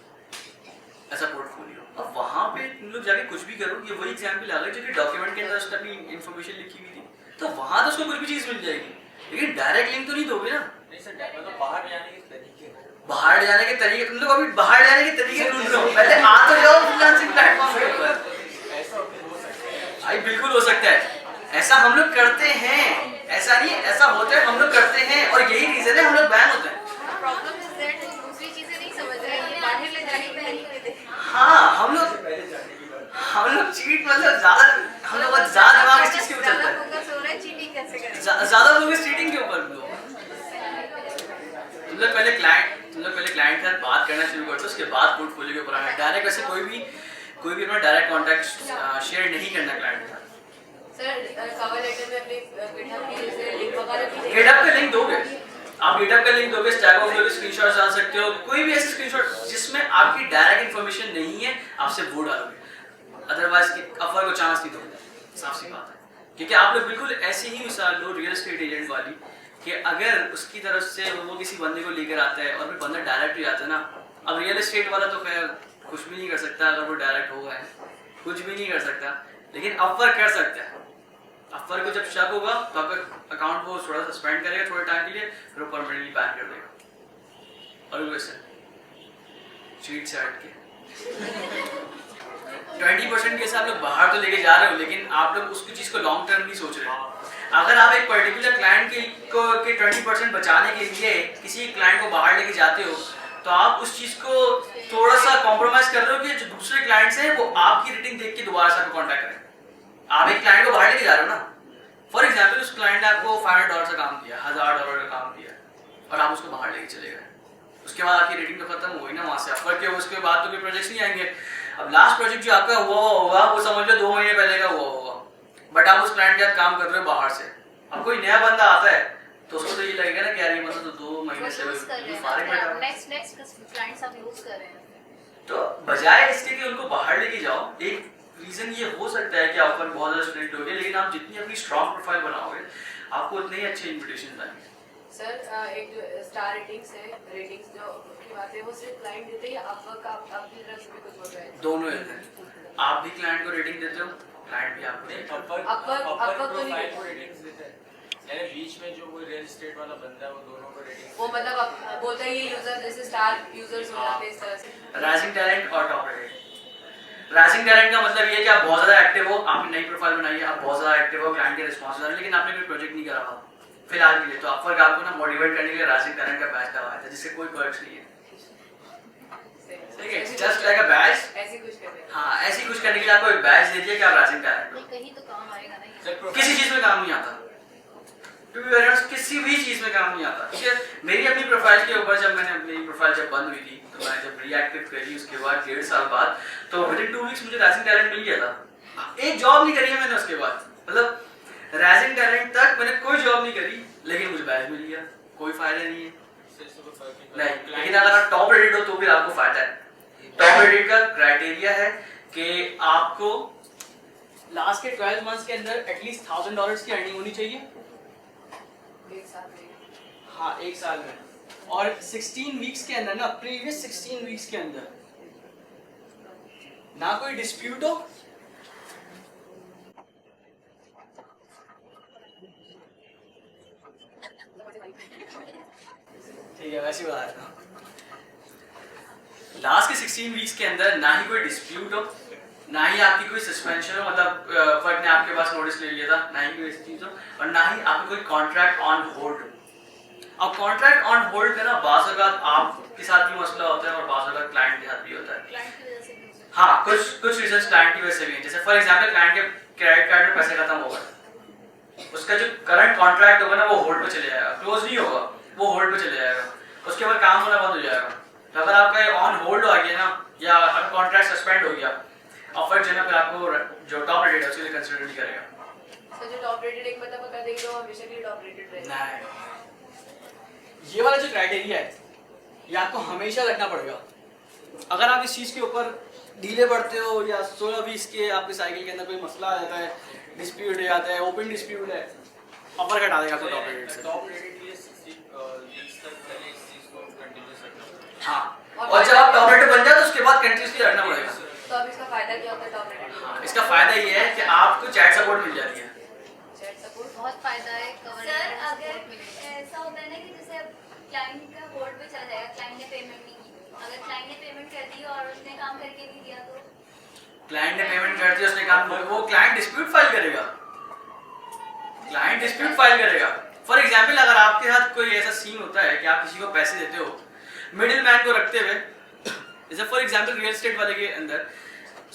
ऐसा पोर्टफोलियो, अब वहां पे तुम लोग जाके कुछ भी करो, ये वही एग्जांपल आ गई जो कि डॉक्यूमेंट के अंदर उसने अपनी इंफॉर्मेशन लिखी हुई थी, तो वहां तो उसको कुछ भी चीज मिल जाएगी, लेकिन डायरेक्ट लिंक तो नहीं दोगे ना। नहीं सर, मतलब बाहर जाने के तरीके, बाहर जाने के तरीके, तुम लोग अभी बाहर जाने के तरीके ढूंढ रहे हो, पहले आ तो जाओ फ्रीलांसिंग प्लेटफॉर्म पे ऊपर। ऐसा हो सकता है भाई बिल्कुल हो सकता है, ऐसा हम लोग करते हैं, ऐसा नहीं ऐसा होता है, हम लोग करते हैं, और यही रीजन है हम लोग बैन होते हैं। प्रॉब्लम इज दैट दूसरी चीजें नहीं समझ रहे हैं, बाहर ले जाने के तरीके देखें। हाँ हम लोग चीट, मतलब ज्यादा हम लोग ज्यादा दिमाग इस चीज के ऊपर चलता है, फोकस हो रहा है चीटिंग कैसे करें। ज्यादा लोग चीटिंग के ऊपर। तुम लोग पहले क्लाइंट के साथ बात करना शुरू करते हो, उसके बाद पोर्टफोलियो के ऊपर आना। डायरेक्ट वैसे कोई भी अपना डायरेक्ट कॉन्टैक्ट शेयर नहीं करना क्लाइंट के साथ। सर कवर लेटर में अपने गिटहब की जैसे लिंक वगैरह भी दें। गिटहब का लिंक दोगे, आप गिटहब का लिंक दोगे, स्टैक ओवरफ्लो के स्क्रीनशॉट्स डाल सकते हो, कोई भी ऐसे स्क्रीनशॉट जिसमें आपकी डायरेक्ट इन्फॉर्मेशन नहीं है, आपसे वो डालोगे, अदरवाइज अपवर्क को चांस नहीं दोगे, साफ सी बात है। क्योंकि आप लोग बिल्कुल ऐसी ही मिसाल लो रियल एस्टेट एजेंट वाली, कि अगर उसकी तरफ से वो किसी बंदे को लेकर आता है और फिर बंदा डायरेक्ट हो जाता है ना, अब रियल एस्टेट वाला तो खैर कुछ भी नहीं कर सकता, अगर वो डायरेक्ट होगा कुछ भी नहीं कर सकता, लेकिन अपवर्क कर सकता है। अपवर्क को जब शक होगा तो आपका अकाउंट वो थोड़ा सस्पेंड करेगा थोड़े टाइम के लिए, फिर वो परमानेंटली बैन कर देगा। और वैसे चीट से हट के 20% के आप लोग बाहर तो लेके जा रहे हो, लेकिन आप लोग उसकी चीज को लॉन्ग टर्म नहीं सोच रहे। अगर आप एक पर्टिकुलर क्लाइंट के 20% बचाने के लिए किसी क्लाइंट को बाहर लेके जाते हो, तो आप उस चीज को थोड़ा सा कॉम्प्रोमाइज कर रहे हो कि जो दूसरे क्लाइंट्स हैं वो आपकी रेटिंग देख के दोबारा से आपको कॉन्टैक्ट करें। आप एक क्लाइंट को बाहर लेके जा रहे हो ना, फॉर एग्जाम्पल उस क्लाइंट ने आपको $500 का काम किया, $1000 का काम किया, और आप उसको बाहर लेके चले गए, उसके बाद आपकी रेटिंग तो खत्म हो गई ना वहां से अपवर्क के, उसके बाद तो कोई प्रोजेक्ट्स नहीं आएंगे। अब लास्ट प्रोजेक्ट जो आपका हुआ होगा वो समझ लो 2 महीने पहले का हुआ होगा, बट आप उस क्लाइंट के साथ काम कर रहे हो बाहर से। अब कोई नया बंदा आता है तो उसको तो ये लगेगा ना कि यार ये मतलब तो 2 महीने से फारिग बैठा है। नेक्स्ट क्लाइंट्स आप यूज कर रहे हैं, तो बजाय इसके कि उनको बाहर लेके जाओ, एक रीजन ये हो सकता है कि ऑफर बहुत ज्यादा स्ट्रिक्ट हो गए, लेकिन आप जितनी अपनी स्ट्रॉन्ग प्रोफाइल बनाओगे आपको उतने ही अच्छे इन्विटेशन आएंगे। सर एक जो स्टार रेटिंग्स है, रेटिंग्स जो की बात है वो सिर्फ क्लाइंट देते हैं या अपवर्क आप अपनी तरफ से भी कुछ बोल रहे हैं? दोनों हैं, आप भी क्लाइंट को रेटिंग देते हो, क्लाइंट भी आपको देता है। अपवर्क तो नहीं प्रोफाइल को रेटिंग्स देता है, यानी बीच में जो वो रियल एस्टेट वाला बंदा है वो दोनों को रेटिंग, वो मतलब बोलता है ये यूजर जैसे स्टार यूजर्स हो जाते हैं इस तरह से। राइजिंग टैलेंट और टॉप रेटेड। राइजिंग टैलेंट का मतलब ये है कि आप बहुत ज्यादा एक्टिव हो, आपने नई प्रोफाइल बनाई है, आप बहुत ज्यादा एक्टिव हो, क्लाइंट के रिस्पॉन्स आ रहे हैं, लेकिन आपने कोई प्रोजेक्ट नहीं करा हुआ फिलहाल के लिए, तो अपवर्क आपको ना मोटिवेट करने के लिए राइजिंग टैलेंट का बैच करवाया था, जिससे कोई पर्क्स नहीं है, ठीक है, जस्ट लाइक अ बैच। ऐसी कुछ करते हैं। हाँ, ऐसी कुछ करने के लिए आपको एक बैच दे दिया कि आप राइजिंग टैलेंट हो। कहीं तो काम आएगा नहीं, किसी चीज में काम नहीं आता, टू बी वेरी ऑनेस्ट किसी भी चीज में काम नहीं आता। ठीक है, मेरी अपनी प्रोफाइल के ऊपर जब मेरी प्रोफाइल जब बंद हुई थी, तो मैंने जब रीएक्टिव करी उसके बाद 1.5 साल बाद, तो विदिन 2 वीक्स मुझे राइजिंग टैलेंट मिल गया था। एक जॉब नहीं करी है मैंने उसके बाद, मतलब राइजिंग टैलेंट तक मैंने कोई जॉब नहीं करी, लेकिन मुझे बैच मिल गया, कोई फायदा नहीं है। नहीं, लेकिन अगर आप टॉप रेटेड हो तो भी आपको फायदा है। टॉप रेटेड का क्राइटेरिया है कि आपको लास्ट के 12 मंथ्स के अंदर एटलीस्ट $1000 की अर्निंग होनी चाहिए। एक साथ में हाँ, एक साल में, और 16 वीक्स के अंदर ना, प्रीवियस 16 वीक्स के अंदर ना कोई डिस्प्यूट हो, ठीक है, वैसे बता रहा हूँ। लास्ट के 16 वीक्स के अंदर ना ही कोई डिस्प्यूट हो, ना ही आपकी कोई सस्पेंशन हो, मतलब फर्क ने आपके पास नोटिस ले लिया था, ना ही कोई ऐसी चीज हो, और ना ही आपका कोई कॉन्ट्रैक्ट ऑन होल्ड हो। अब कॉन्ट्रैक्ट ऑन होल्ड का ना बाज़ औक़ात आपके साथ भी मसला होता है और बाज़ औक़ात क्लाइंट के साथ भी होता है। हाँ, कुछ रीजंस क्लाइंट की वजह से भी हैं। जैसे फॉर एग्जांपल क्लाइंट के क्रेडिट कार्ड में पैसे खत्म हो गए, उसका जो करंट कॉन्ट्रैक्ट होगा ना वो होल्ड पे चले जाएगा, क्लोज नहीं होगा, वो होल्ड पे चले जाएगा, उसके बाद काम होना बंद हो जाएगा। तो अगर आपका ऑन होल्ड आ गया ना, या अगर कॉन्ट्रैक्ट सस्पेंड हो गया, ऑफर जो है ना फिर आपको जो टॉप रेटेड है उसके लिए कंसीडर नहीं करेगा। तो जो टॉप रेटेड एक मतलब कर देंगे तो हमेशा के लिए टॉप रेटेड रहेगा। नहीं, ये वाला जो क्राइटेरिया है ये आपको हमेशा रखना पड़ेगा। अगर आप इस चीज़ के ऊपर ढीले पड़ते हो या 16-20 के आपके साइकिल के अंदर कोई मसला आ जाता है, डिस्प्यूट हो जाता है, ओपन डिस्प्यूट है, ऑफर हटा देगा आपको टॉप रेटेड से। टॉप रेटेड के लिए 60 वीक्स तक पहले इस चीज को कंटिन्यूअस रखना। हाँ, और जब आप टॉप रेटेड बन जाए तो उसके बाद कंटिन्यूसली रखना पड़ेगा। तो अब इसका फायदा क्या होता है टॉप रेटेड? हाँ, इसका फायदा ये है कि आपको चैट सपोर्ट मिल जाती है। चैट सपोर्ट बहुत फायदा है। सर अगर ऐसा होता है ना कि जैसे अब क्लाइंट का होल्ड पे चला जाएगा, क्लाइंट ने पेमेंट नहीं की, अगर क्लाइंट ने पेमेंट कर दी और उसने काम करके नहीं दिया तो क्लाइंट ने पेमेंट कर दी, उसने काम, वो क्लाइंट डिस्प्यूट फाइल करेगा। क्लाइंट डिस्प्यूट फाइल करेगा। फॉर एग्जांपल अगर आपके साथ कोई ऐसा सीन होता है कि आप किसी को पैसे देते हो मिडिल मैन को रखते हुए, जैसे फॉर एग्जांपल रियल एस्टेट वाले के अंदर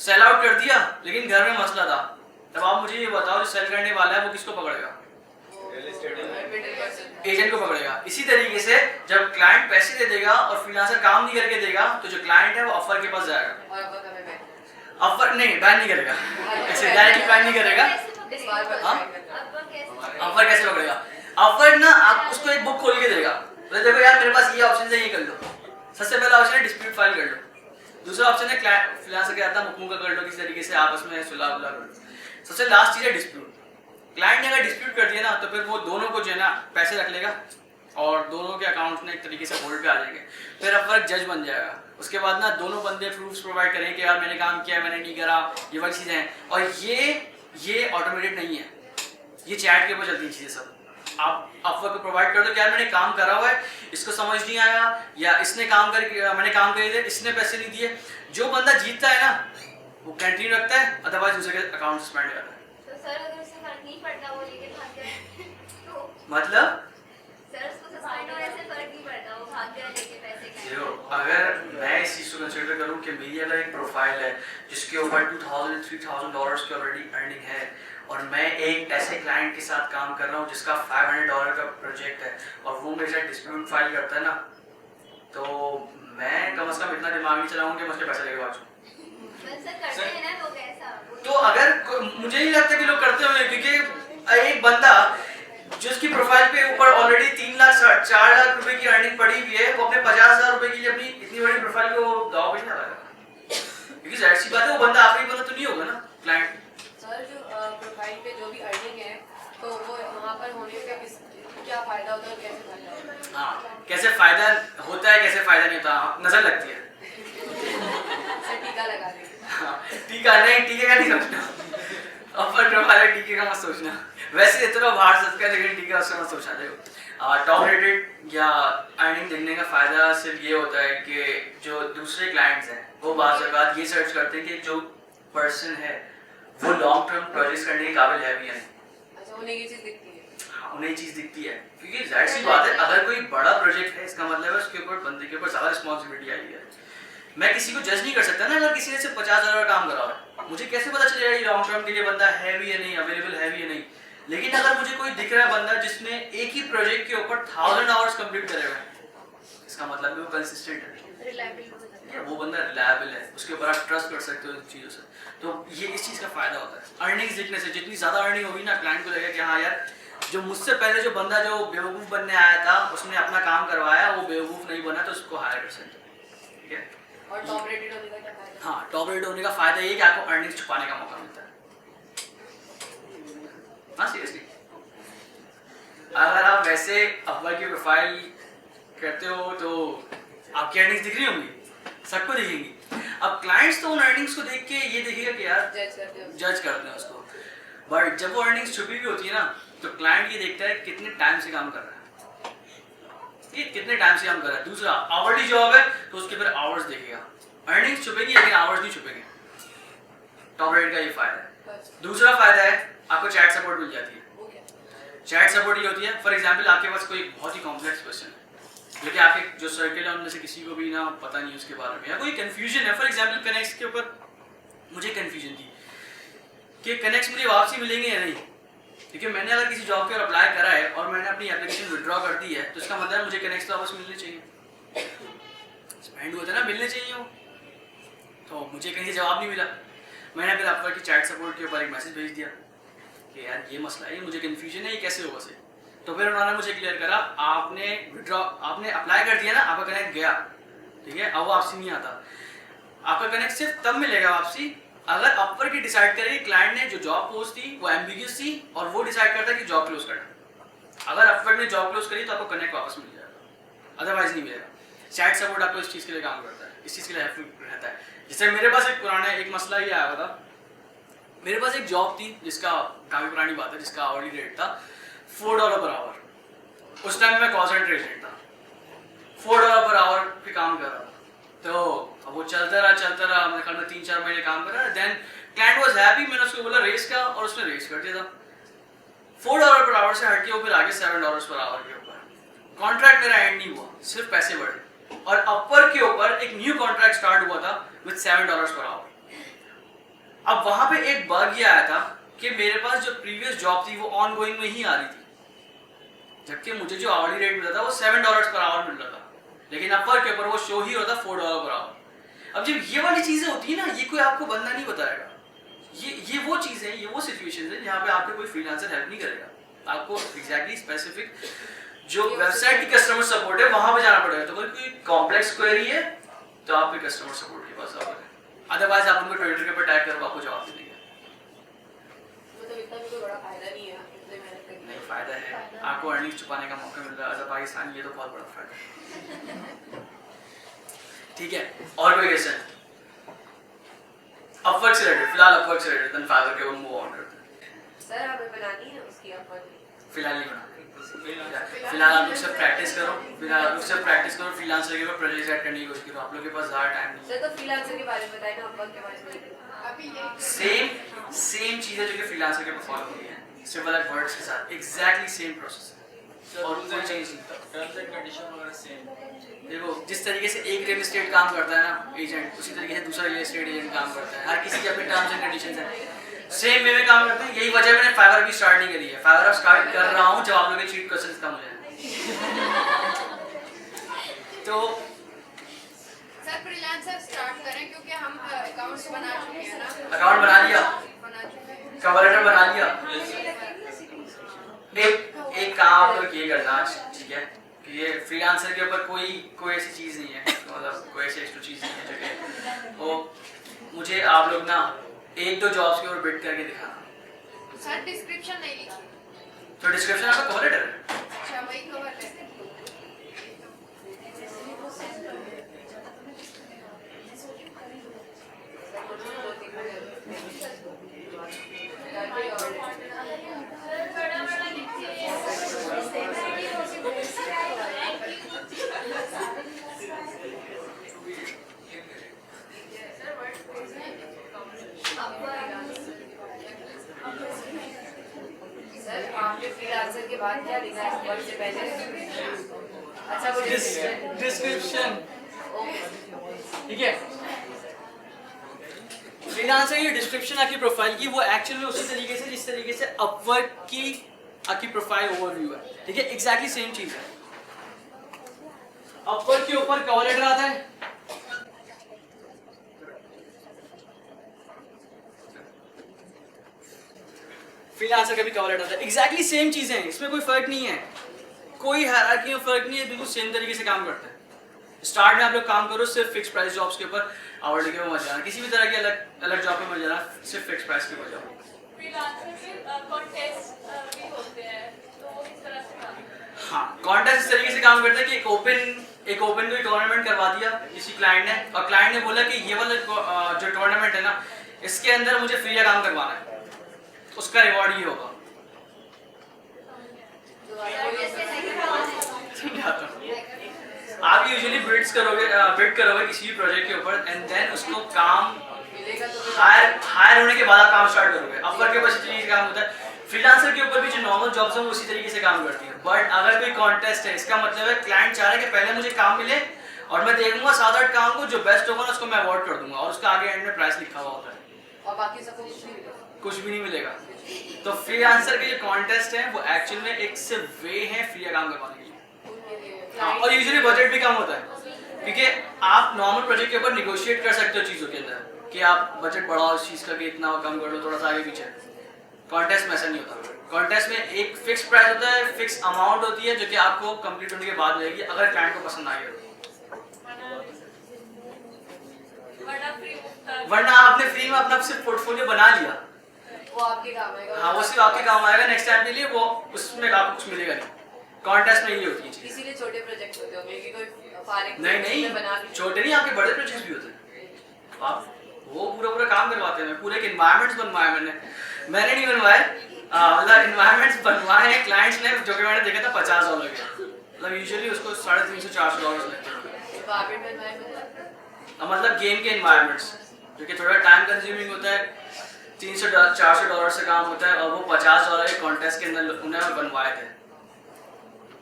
सेल आउट कर दिया लेकिन घर में मसला था, तब आप मुझे ये बताओ जो सेल करने वाला है वो किसको पकड़ेगा? एजेंट को पकड़ेगा। इसी तरीके से जब क्लाइंट पैसे दे देगा और फ्रीलांसर काम नहीं करके देगा तो जो क्लाइंट है वो ऑफर के पास जाएगा। ऑफर नहीं, बैन नहीं करेगा, ऐसे डायरेक्टली बैन नहीं करेगा। ऑफर कैसे पकड़ेगा? ऑफर ना आप उसको एक बुक खोल के देगा, तो देखो यार मेरे पास ये ऑप्शन है, ये कर लो। सबसे पहला ऑप्शन है डिस्प्यूट फाइल कर लो, दूसरा ऑप्शन है फ्रीलांसर के आता मुकूम का कर लो, किसी तरीके से आपस में सुलह कर लो। सबसे लास्ट चीज है डिस्प्यूट। क्लाइंट ने अगर डिस्प्यूट कर दिया ना तो फिर वो दोनों को जो है ना पैसे रख लेगा और दोनों के अकाउंट में एक तरीके से होल्ड पे आ जाएंगे, फिर अपवर्क जज बन जाएगा। उसके बाद ना दोनों बंदे प्रूफ्स प्रोवाइड करेंगे कि यार मैंने काम किया, मैंने नहीं करा, ये वाली चीज़ें हैं। और ये ऑटोमेटेड नहीं है, ये चैट के ऊपर चलती चीज़ें सब। आप अपवर्क को प्रोवाइड कर दो कि यार मैंने काम करा हुआ है, इसको समझ नहीं आया, या इसने काम करके मैंने काम करे थे, इसने पैसे नहीं दिए। जो बंदा जीतता है ना वो कंटिन्यू रखता है, अदरवाइज दूसरे के अकाउंट सस्पेंड करता है। तो सर अगर उससे फर्क नहीं पड़ता वो लेके भाग गया तो मतलब सर उसको सस्पेंड होने से फर्क नहीं पड़ता, वो भाग गया लेके पैसे देखो, अगर मैं इस चीज़ को कंसिडर करूँ कि मेरी अगर एक प्रोफाइल है जिसके ऊपर $2,000-3,000 की ऑलरेडी अर्निंग है और मैं एक ऐसे क्लाइंट के साथ काम कर रहा हूँ जिसका $500 का प्रोजेक्ट है और वो मेरे साथ डिस्प्यूट फाइल करता है ना, तो मैं कम से कम इतना दिमाग नहीं चलाऊंगा कि मैं उसके पैसे लेके भाग जाऊँ। सर करते हैं ना लोग ऐसा। तो अगर मुझे नहीं लगता कि लोग करते होंगे, क्योंकि एक बंदा जिसकी प्रोफाइल पे ऊपर ऑलरेडी 3 लाख रुपए की अर्निंग पड़ी हुई है, वो अपने 50,000 रुपए की अपनी इतनी बड़ी प्रोफाइल को दाव पे नहीं लगाएगा, क्योंकि जाहिर सी बात है वो बंदा आखिरी बंदा तो नहीं होगा ना क्लाइंट। सर जो प्रोफाइल पे जो भी अर्निंग है तो वो वहाँ पर होने से क्या फायदा होता है, कैसे फायदा होता है? हाँ, कैसे फायदा होता है, कैसे फायदा नहीं होता, नजर लगती है। टीका लगा देंगे। हाँ, टीका नहीं, टीके का नहीं सोचना, ऑफर वाले टीके का मत सोचना। वैसे इतना बाहर सकता है लेकिन टीका उसका मत सोचना। देखो टॉप रेटेड या अर्निंग देखने का फायदा सिर्फ ये होता है कि जो दूसरे क्लाइंट्स हैं वो बाज़ औक़ात ये सर्च करते हैं कि जो पर्सन है वो लॉन्ग टर्म प्रोजेक्ट्स करने के काबिल है भी या नहीं। अच्छा, उन्हें ये चीज़ दिखती है। हाँ, उन्हें चीज़ दिखती है, क्योंकि जाहिर सी बात है अगर कोई बड़ा प्रोजेक्ट है इसका मतलब है उसके ऊपर बंदे के ऊपर ज़्यादा रिस्पॉन्सिबिलिटी आई है। मैं किसी को जज नहीं कर सकता ना, अगर किसी ने सिर्फ 50,000 काम करा है, मुझे कैसे पता चलेगा ये लॉन्ग टर्म के लिए बंदा है भी या नहीं, अवेलेबल है भी या नहीं। लेकिन अगर मुझे कोई दिख रहा है बंदा जिसने एक ही प्रोजेक्ट के ऊपर 1000 आवर्स कंप्लीट करे हुए हैं, इसका मतलब वो कंसिस्टेंट है, वो बंदा रिलायबल है, उसके ऊपर आप ट्रस्ट कर सकते हो इन चीज़ों से। तो ये इस चीज़ का फायदा होता है अर्निंग्स दिखने से। जितनी ज़्यादा अर्निंग होगी ना, क्लाइंट को लगेगा कि हाँ यार जो मुझसे पहले जो बंदा जो बेवकूफ़ बनने आया था उसने अपना काम करवाया, वो बेवकूफ़ नहीं बना तो उसको हायर कर सकते हैं, ठीक है। और टॉप रेटेड होने का क्या फायदा? हाँ, टॉप रेट होने का फायदा ये है कि आपको अर्निंग्स छुपाने का मौका मिलता है। हाँ सीरियसली, अगर आप वैसे अपवर्क की प्रोफाइल करते हो तो आपकी अर्निंग्स दिख रही होंगी, सबको दिखेंगी। अब क्लाइंट्स तो उन अर्निंग्स को देख के ये देखेगा कि यार जज करते हैं उसको, बट जब वो अर्निंग्स छुपी हुई होती है ना तो क्लाइंट ये देखता है कितने टाइम से काम कर रहा है, ये कितने टाइम से काम कर रहा है। दूसरा, आवरली जॉब है तो उसके फिर आवर्स देखेगा, अर्निंग्स छुपेगी लेकिन आवर्स नहीं छुपेंगे। टॉप रेट का ये फायदा है। दूसरा फायदा है आपको चैट सपोर्ट मिल जाती है। चैट सपोर्ट ये होती है, फॉर एग्जाम्पल आपके पास कोई बहुत ही कॉम्प्लेक्स क्वेश्चन है जो कि आपके जो सर्किल है उनमें से किसी को भी ना पता नहीं उसके बारे में, या कोई कंफ्यूजन है। फॉर एग्जाम्पल कनेक्ट्स के ऊपर मुझे कंफ्यूजन थी कि कनेक्ट्स मुझे वापसी मिलेंगे या नहीं, क्योंकि मैंने अगर किसी जॉब के ऊपर अप्लाई करा है और मैंने अपनी एप्लीकेशन विड्रॉ कर दी है तो इसका मतलब है मुझे कनेक्ट्स वापस मिलने चाहिए, स्पेंड हुआ था ना, मिलने चाहिए वो, तो मुझे कहीं से जवाब नहीं मिला। मैंने फिर अपवर्क की चैट सपोर्ट के ऊपर एक मैसेज भेज दिया कि यार ये मसला है, मुझे कन्फ्यूजन है, ये कैसे होगा सही। तो फिर उन्होंने मुझे क्लियर करा, आपने अप्लाई कर दिया ना, आपका कनेक्ट गया, ठीक है, अब वापसी नहीं आता। आपका कनेक्ट सिर्फ तब मिलेगा वापसी अगर अपवर्क की डिसाइड करे कि क्लाइंट ने जो जॉब पोस्ट थी वो एम्बिगियस थी और वो डिसाइड करता है कि जॉब क्लोज करना। अगर अपवर्क ने जॉब क्लोज करी तो आपको कनेक्ट वापस मिल जाएगा, अदरवाइज नहीं मिलेगा। चैट सपोर्ट आपको इस चीज़ के लिए काम करता है, इस चीज़ के लिए हेल्पफुल रहता है। जैसे मेरे पास एक पुराना एक मसला ये आया हुआ था, मेरे पास एक जॉब थी जिसका काफ़ी पुरानी बात है, जिसका आवरली रेट था $4 पर आवर। उस टाइम मैं कॉल सेंटर एजेंट था, $4 पर आवर पे काम कर रहा था। तो अब वो चलता रहा, मेरे ख्याल में 3-4 महीने काम कर रहा। देन क्लाइंट वाज हैप्पी, मैंने उसको बोला रेस का और उसने रेस कर दिया था। $4 पर आवर से हट के वो फिर आगे $7 पर आवर के ऊपर। कॉन्ट्रैक्ट मेरा एंड नहीं हुआ, सिर्फ पैसे बढ़े, और अपवर्क के ऊपर एक न्यू कॉन्ट्रैक्ट स्टार्ट हुआ था विद $7 पर आवर। अब वहां पे एक बग ये आया था कि मेरे पास जो प्रीवियस जॉब थी वो ऑन गोइंग में ही आ रही थी, जबकि मुझे जो आवरली रेट मिला था वो $7 पर आवर मिल रहा था, लेकिन अपवर्क के ऊपर वो शो ही होता $4 पर आवर। अब जब ये वाली चीजें होती है ना, ये कोई आपको बंदा नहीं बताएगा, ये वो चीजें, ये वो सिचुएशंस है जहाँ पे आपको कोई फ्रीलांसर हेल्प नहीं करेगा। आपको एग्जैक्टली स्पेसिफिक जो वेबसाइट की कस्टमर सपोर्ट है वहां पे जाना पड़ेगा। तो कोई कॉम्प्लेक्स क्वेरी है तो आप कस्टमर सपोर्ट के पास आओगे, अदरवाइज आप उनको ट्विटर के ऊपर टैग करो, आपको जवाब देंगे। मतलब इतना भी कोई बड़ा फायदा नहीं है, इतने मेहनत करने का। नहीं, फायदा है, आपको अर्निंग्स छुपाने का मौका मिल रहा है एज अ पाकिस्तानी, ये तो बहुत बड़ा फायदा है। ठीक है, और कोई क्वेश्चन अपवर्क से रिलेटेड? फिलहाल अपवर्क से रिलेटेड, देन फाइवर के वो मूव ऑन करते हैं। सर हमें बनानी है उसकी अपवर्क? फिलहाल नहीं बना, फिलहाल आप लोग सब प्रैक्टिस करो, फिलहाल आप लोग सब प्रैक्टिस करो, फ्रीलांसर के ऊपर प्रोजेक्ट सेट करने की कोशिश करो। आप लोग के पास ज़्यादा टाइम नहीं सर। तो फ्रीलांसर के बारे में बताइए ना, अपवर्क के बारे में। अभी यही सेम चीज़ें जो कि फ्रीलांसर के ऊपर फॉलो होती हैं, सिर्फ अलग वर्ड्स के साथ, एग्जैक्टली सेम प्रोसेस है और कोई चेंज नहीं होता। टर्म्स एंड कंडीशन वगैरह सेम। देखो, जिस तरीके से एक रियल एस्टेट काम करता है ना एजेंट, उसी तरीके से दूसरा रियल एस्टेट एजेंट काम करता है। हर किसी के अपने टर्म्स एंड कंडीशंस हैं, सेम वे में काम करते हैं। यही वजह मैंने फाइवर भी स्टार्ट नहीं करी है। फाइवर अब स्टार्ट कर रहा हूँ जब आप लोगों के चीट क्वेश्चंस कम हो जाए। तो सर फ्रीलांसर स्टार्ट करें क्योंकि हम अकाउंट्स बना चुके हैं ना। अकाउंट बना लिया, बना चुके हैं, कवर लेटर बना लिया। एक काम आप लोग ये करना, ठीक है, कि ये फ्रीलांसर के ऊपर कोई ऐसी चीज़ नहीं है, मतलब कोई ऐसी एक्स्ट्रा चीज़ नहीं है जो कि वो मुझे आप लोग ना 1-2 जॉब्स के ऊपर बिड करके दिखाना। सर डिस्क्रिप्शन नहीं लिखी। तो डिस्क्रिप्शन आपका कवर लेटर है। अच्छा, वही कवर लेटर। सर आपने फ्रीलांसर के बाद क्या लिखा है अपवर्क से पहले? अच्छा, वो डिस्क्रिप्शन, ठीक है। फ्रीलांसर की डिस्क्रिप्शन आपकी प्रोफाइल की वो एक्चुअली में उसी तरीके से जिस तरीके से अपवर्क की आपकी प्रोफाइल ओवरव्यू है, ठीक है, एग्जैक्टली सेम चीज है। अपवर्क के ऊपर कवर लेटर आता है, फ्रीलांसर का भी कवर लेटर आता है। एग्जैक्टली सेम चीज़ें हैं, इसमें कोई फ़र्क नहीं है, कोई हायरार्की में फ़र्क नहीं है, बिल्कुल सेम तरीके से काम करते हैं। स्टार्ट में आप लोग काम करो सिर्फ फिक्स प्राइस जॉब्स के ऊपर, आवर्ली के ऊपर मत जाना, किसी भी तरह की अलग जॉब पे मत जाना, सिर्फ फिक्स प्राइस के ऊपर जाओ। फ्रीलांसर में कॉन्टेस्ट भी होते हैं, तो इस तरह से काम करते हैं। हाँ, कॉन्टेस्ट इस तरीके से काम करता है कि एक ओपन कोई टूर्नामेंट करवा दिया किसी क्लाइंट ने, और क्लाइंट ने बोला कि ये वाला जो टूर्नामेंट है ना, इसके अंदर मुझे फ्री का काम करवाना है, उसका रिवॉर्ड ये होगा। आप यूजुअली बिड करोगे किसी भी प्रोजेक्ट के ऊपर, एंड देन उसको काम हायर होने के बाद आप काम स्टार्ट करोगे। अपवर्क के ऊपर इसी तरीके से काम होता है, फ्रीलांसर के ऊपर भी जो नॉर्मल जॉब्स हैं वो उसी तरीके से काम करती है। बट अगर कोई कॉन्टेस्ट है, इसका मतलब है क्लाइंट चाह रहा है कि पहले मुझे काम मिले और मैं देखूंगा 7-8 काम को, जो बेस्ट होगा ना उसको मैं अवार्ड कर दूंगा, और उसका आगे एंड में प्राइस लिखा हुआ होता है, और बाकी सबको कुछ भी नहीं मिलेगा। तो फ्रीलांसर के जो कॉन्टेस्ट हैं वो एक्चुअल में एक सिर्फ वे है फ्री काम करवाने के लिए। हाँ, और यूजुअली बजट भी कम होता है, क्योंकि आप नॉर्मल प्रोजेक्ट के ऊपर निगोशिएट कर सकते हो चीज़ों के अंदर कि आप बजट बढ़ाओ इस चीज़ का कि इतना कम कर लो, थोड़ा सा आगे पीछे। कॉन्टेस्ट में ऐसा नहीं होता। कॉन्टेस्ट में एक फिक्स प्राइस होता है, फिक्स अमाउंट होती है जो कि आपको कंप्लीट होने के बाद मिलेगी, अगर क्लाइंट को पसंद आ गया। वरना आपने फ्री में अपना सिर्फ पोर्टफोलियो बना लिया, वो आपके काम आएगा। हाँ, वो सिर्फ आपके काम आएगा नेक्स्ट टाइम के लिए, वो उसमें आपको कुछ मिलेगा नहीं। कॉन्टेस्ट में ये होती है चीज़। इसीलिए छोटे प्रोजेक्ट होते होंगे कि कोई फारिग नहीं, छोटे नहीं, आपके बड़े प्रोजेक्ट्स भी होते हैं। आप वो पूरा काम करवाते हैं। पूरे के इन्वायरमेंट्स बनवाए मैंने नहीं बनवाए, मतलब इन्वायरमेंट्स बनवाए हैं क्लाइंट्स ने, जो कि मैंने देखा था $50 के, मतलब यूजुअली उसको $350-400 लगते हैं। मतलब गेम के इन्वायरमेंट्स जो कि थोड़ा टाइम कंज्यूमिंग होता है, $300-400 से काम होता है, और वो $50 के कॉन्टेस्ट के अंदर उन्हें बनवाए थे,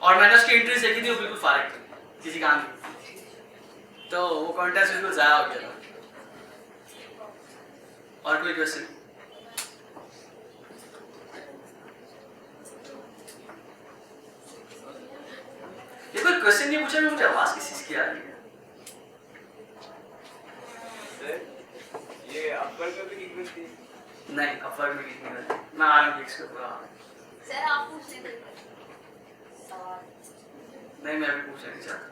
और मैंने उसकी एंट्रीज देखी थी, वो बिल्कुल फारिग थी, किसी काम की, तो वो कॉन्टेस्ट बिल्कुल ज़ाया हो गया था। और कोई क्वेश्चन? ये कोई क्वेश्चन नहीं पूछा, मुझे आवाज किस चीज की आ रही है? ये अपवर्क में भी कितनी थी? नहीं, अपवर्क में कितनी है? मैं आ रहा हूँ इसके ऊपर। सर आप पूछ लेते हैं। नहीं, मैं भी पूछना नहीं चाहता,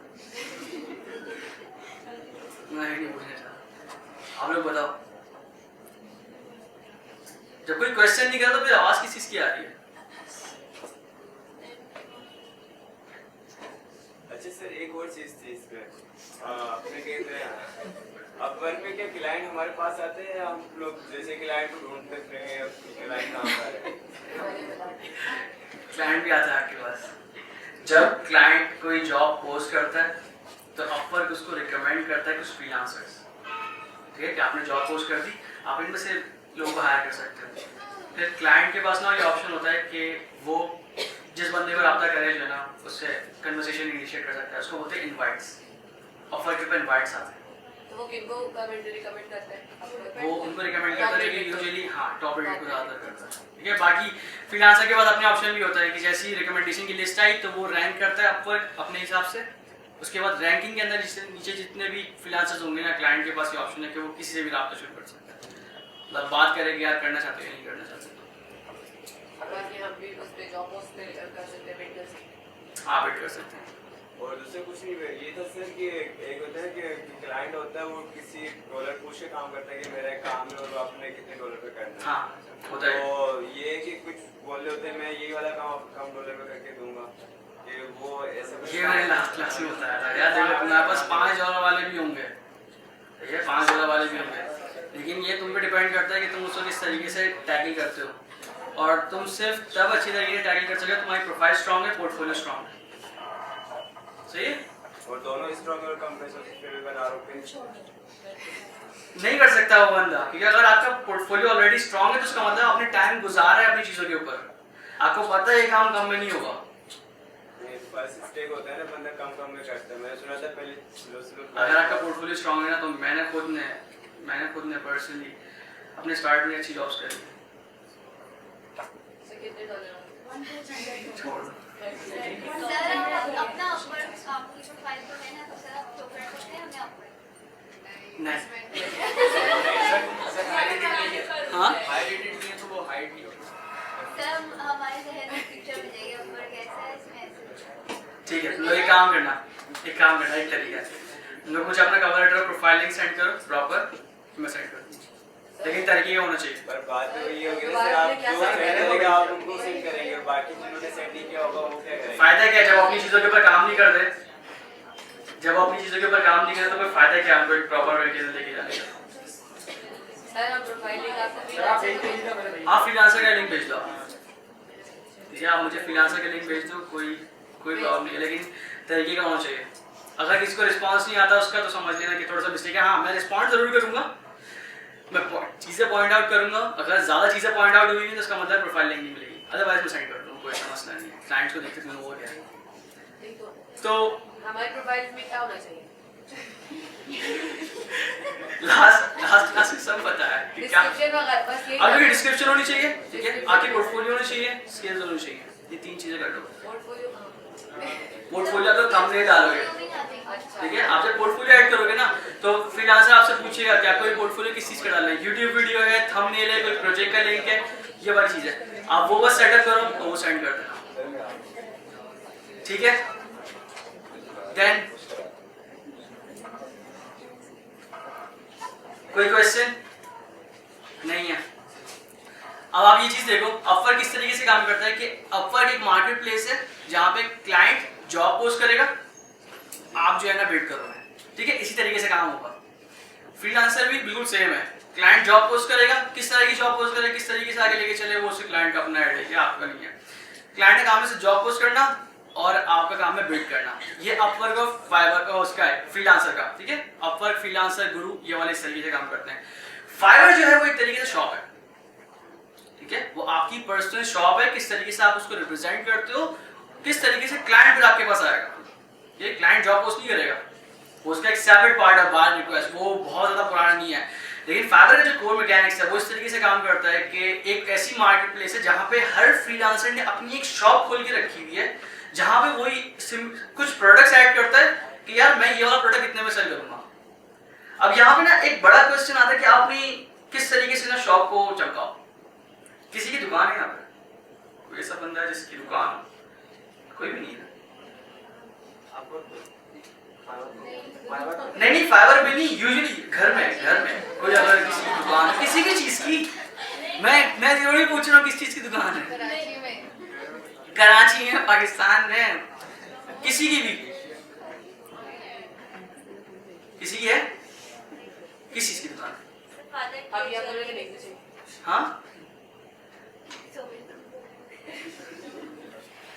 मैं नहीं पूछना चाहता। आप लोग बताओ, जब कोई क्वेश्चन नहीं करा तो फिर आवाज किस चीज की आ रही है? अच्छा सर, एक और चीज थी इसमें, अपने कहते हैं अपवर्क में क्या क्लाइंट हमारे पास आते हैं, हम लोग जैसे क्लाइंट को ढूंढते फिरेंगे क्लाइंट कहाँ पर है? क्लाइंट भी आता है आपके पास। जब क्लाइंट कोई जॉब पोस्ट करता है तो अपवर्क उसको रिकमेंड करता है कुछ फ्रीलांसर्स, ठीक है, कि आपने जॉब पोस्ट कर दी, आप इनमें से लोगों को हायर कर सकते हो। फिर क्लाइंट के पास ना ये ऑप्शन होता है कि वो जिस बंदे को रब्ता करे जो है ना, उससे कन्वर्सेशन इनिशिएट कर सकता है, उसको बोलते हैं इनवाइट्स। अपवर्क के ऊपर इनवाइट्स आते हैं, तो वो किनको रिकमेंड करते हैं? वो उनको रिकमेंड करता है कि यूजुअली हाँ टॉप रेटेड को ज़्यादातर करता है, ठीक है। बाकी फ्रीलांसर के बाद अपने ऑप्शन भी होता है कि जैसी रिकमेंडेशन की लिस्ट आई तो वो रैंक करता है अपवर्क अपने हिसाब से। उसके बाद रैंकिंग के अंदर नीचे जितने भी फ्रीलांसर्स होंगे ना, क्लाइंट के पास ये ऑप्शन है कि वो किसी से भी रब्ता शुरू कर सकता है, मतलब बात करेंगे यार करना चाहते हैं नहीं करना चाहते, बाकी हम भी उस पे जॉब पोस्ट पे कर सकते हैं, वेट कर सकते हैं। हाँ वेट कर सकते हैं। और दूसरा कुछ नहीं, ये था सर कि एक होता है कि क्लाइंट होता है वो किसी डॉलर पूछ के काम करता है कि मेरा एक काम है और वो आपने कितने डॉलर पे करना है। हाँ होता है। तो ये कि कुछ बोल रहे होते हैं मैं यही वाला काम कम डॉलर पे करके दूंगा, कि वो ऐसा ये मैंने लास्ट क्लास में बताया था यार, देखो तुम्हारे पास $5 वाले भी होंगे, ठीक है, $5 वाले भी होंगे, लेकिन ये तुम पे डिपेंड करता है कि तुम उसको किस तरीके से टैकल करते हो, और तुम सिर्फ तब अच्छी तरीके से टैकल कर सकते हो तुम्हारी प्रोफाइल स्ट्रॉन्ग है, पोर्टफोलियो स्ट्रॉन्ग है, सही है। और दोनों स्ट्रॉन्ग और कम पैसों से फिर बना नहीं कर सकता वो बंदा, क्योंकि अगर आपका पोर्टफोलियो ऑलरेडी स्ट्रॉन्ग है तो उसका मतलब आपने टाइम गुजारा है अपनी चीज़ों के ऊपर, आपको पता है ये काम कम में नहीं होगा। बस स्टेक होता है ना, बंदा कम में करता है। मैंने सुना था पहले अगर आपका पोर्टफोलियो स्ट्रॉन्ग है ना, तो मैंने खुद ने पर्सनली अपने स्टार्ट में अच्छी जॉब्स करी। छोड़ दो। सर अपना अपवर्क आपकी प्रोफाइल तो है ना, तो सर आप टॉप रेट करते हैं हमें अपवर्क नहीं, हाँ हाई रेटेड नहीं है तो वो हाइट नहीं होगा। ठीक है, तुम लोग एक काम करना, एक तरीका है, तुम लोग मुझे अपना कवर लेटर और प्रोफाइल लिंक सेंड करो प्रॉपर, मैं सेंड कर दूँ, लेकिन तरीके का होना चाहिए। पर बात तो ये होगी ना सर, आप जो सेंड करेंगे आप उनको सेंड करेंगे और बाकी जिन्होंने सेंड नहीं किया होगा वो क्या करेंगे? फायदा क्या है, जब अपनी चीज़ों के ऊपर काम नहीं करते, जब अपनी चीज़ों के ऊपर काम नहीं करते तो कोई फायदा क्या हमको एक प्रॉपर वे के लेके जाने का। सर हम प्रोफाइल लिंक आपको आप फ्रीलांसर का लिंक भेज दो, ठीक है, आप मुझे फ्रीलांसर का लिंक भेज दो, कोई प्रॉब्लम नहीं है, लेकिन तरीके का होना चाहिए। अगर किसी को रिस्पांस नहीं आता उसका तो समझ लेना कि थोड़ा सा मिस्टेक है। हाँ, मैं रिस्पॉन्ड जरूर करूंगा, मैं चीज़ें पॉइंट आउट करूंगा, अगर ज़्यादा चीज़ें पॉइंट आउट हुई तो उसका मतलब प्रोफाइल लिंक नहीं मिलेगी, अदरवाइज मैं सेंड कर दूँ, कोई समस्या नहीं है, क्लाइंट्स को देखते हुए वो क्या है। तो हमारे प्रोफाइल में क्या होना चाहिए? लास्ट सब पता है कि क्या, डिस्क्रिप्शन वगैरह बस यही अगर डिस्क्रिप्शन होनी चाहिए, ठीक है, आपकी पोर्टफोलियो होनी चाहिए, स्किल्स होनी चाहिए, ये 3 चीज़ें कर लो। पोर्टफोलियो तो थंबनेल डालोगे, अच्छा ठीक है, आप जब पोर्टफोलियो ऐड करोगे ना तो फ्रीलांसर आपसे पूछेगा क्या कोई पोर्टफोलियो किस चीज़ का डालना है, यूट्यूब वीडियो है, थंबनेल है, कोई प्रोजेक्ट का लिंक है, ये वाली चीज़ है, आप वो बस सेटअप करो तो वो सेंड कर देना, ठीक है। देन कोई क्वेश्चन नहीं है। अब आप ये चीज देखो, अपवर्क किस तरीके से काम करता है कि अपवर्क एक मार्केट प्लेस है जहां पे क्लाइंट जॉब पोस्ट करेगा, आप जो है ना बिड करोगे, ठीक है, इसी तरीके से काम होगा। फ्रीलांसर भी बिल्कुल सेम है, क्लाइंट जॉब पोस्ट करेगा, किस तरह की जॉब पोस्ट करेगा, किस तरीके से आगे लेके चले वो उससे क्लाइंट का अपना आइडिया है, आपका नहीं है। क्लाइंट का काम है जॉब पोस्ट करना और आपका काम है बिड करना। ये अपवर्क और फाइवर का उसका है, फ्रीलांसर का, ठीक है, अपवर्क, फ्रीलांसर, गुरु, ये वाले इस तरीके से काम करते हैं। फाइवर जो है वो एक तरीके से शॉप है, ठीक है, वो आपकी पर्सनल शॉप है, किस तरीके से आप उसको रिप्रेजेंट करते हो, किस तरीके से क्लाइंट फिर आपके पास आएगा। ये क्लाइंट जॉब पोस्ट नहीं करेगा, वो उसका एक सेपरेट पार्ट है, बार रिक्वेस्ट, वो बहुत ज्यादा पुराना नहीं है। लेकिन फाइवर का जो कोर मैकेनिक्स है वो इस तरीके से काम करता है कि एक ऐसी मार्केट प्लेस है जहां पे हर फ्रीलांसर ने अपनी एक शॉप खोल के रखी हुई है, जहां पे वही कुछ प्रोडक्ट्स ऐड करता है कि यार मैं ये वाला प्रोडक्ट कितने में सेल करूंगा। अब यहाँ पे ना एक बड़ा क्वेश्चन आता है कि आपने किस तरीके से ना शॉप को चमकाओ। किसी की दुकान है यहाँ पे, कोई ऐसा बंदा है जिसकी दुकान, कोई भी नहीं है। नहीं, फाइवर पे नहीं, यूजुअली घर में कोई अगर किसी की दुकान, किसी भी चीज की, मैं जरूरी पूछ रहा हूँ किस चीज की दुकान है, कराची में, पाकिस्तान में, किसी की भी, किसी की है, किस चीज की दुकान है? अब यहाँ पर देखना चाहिए। हाँ,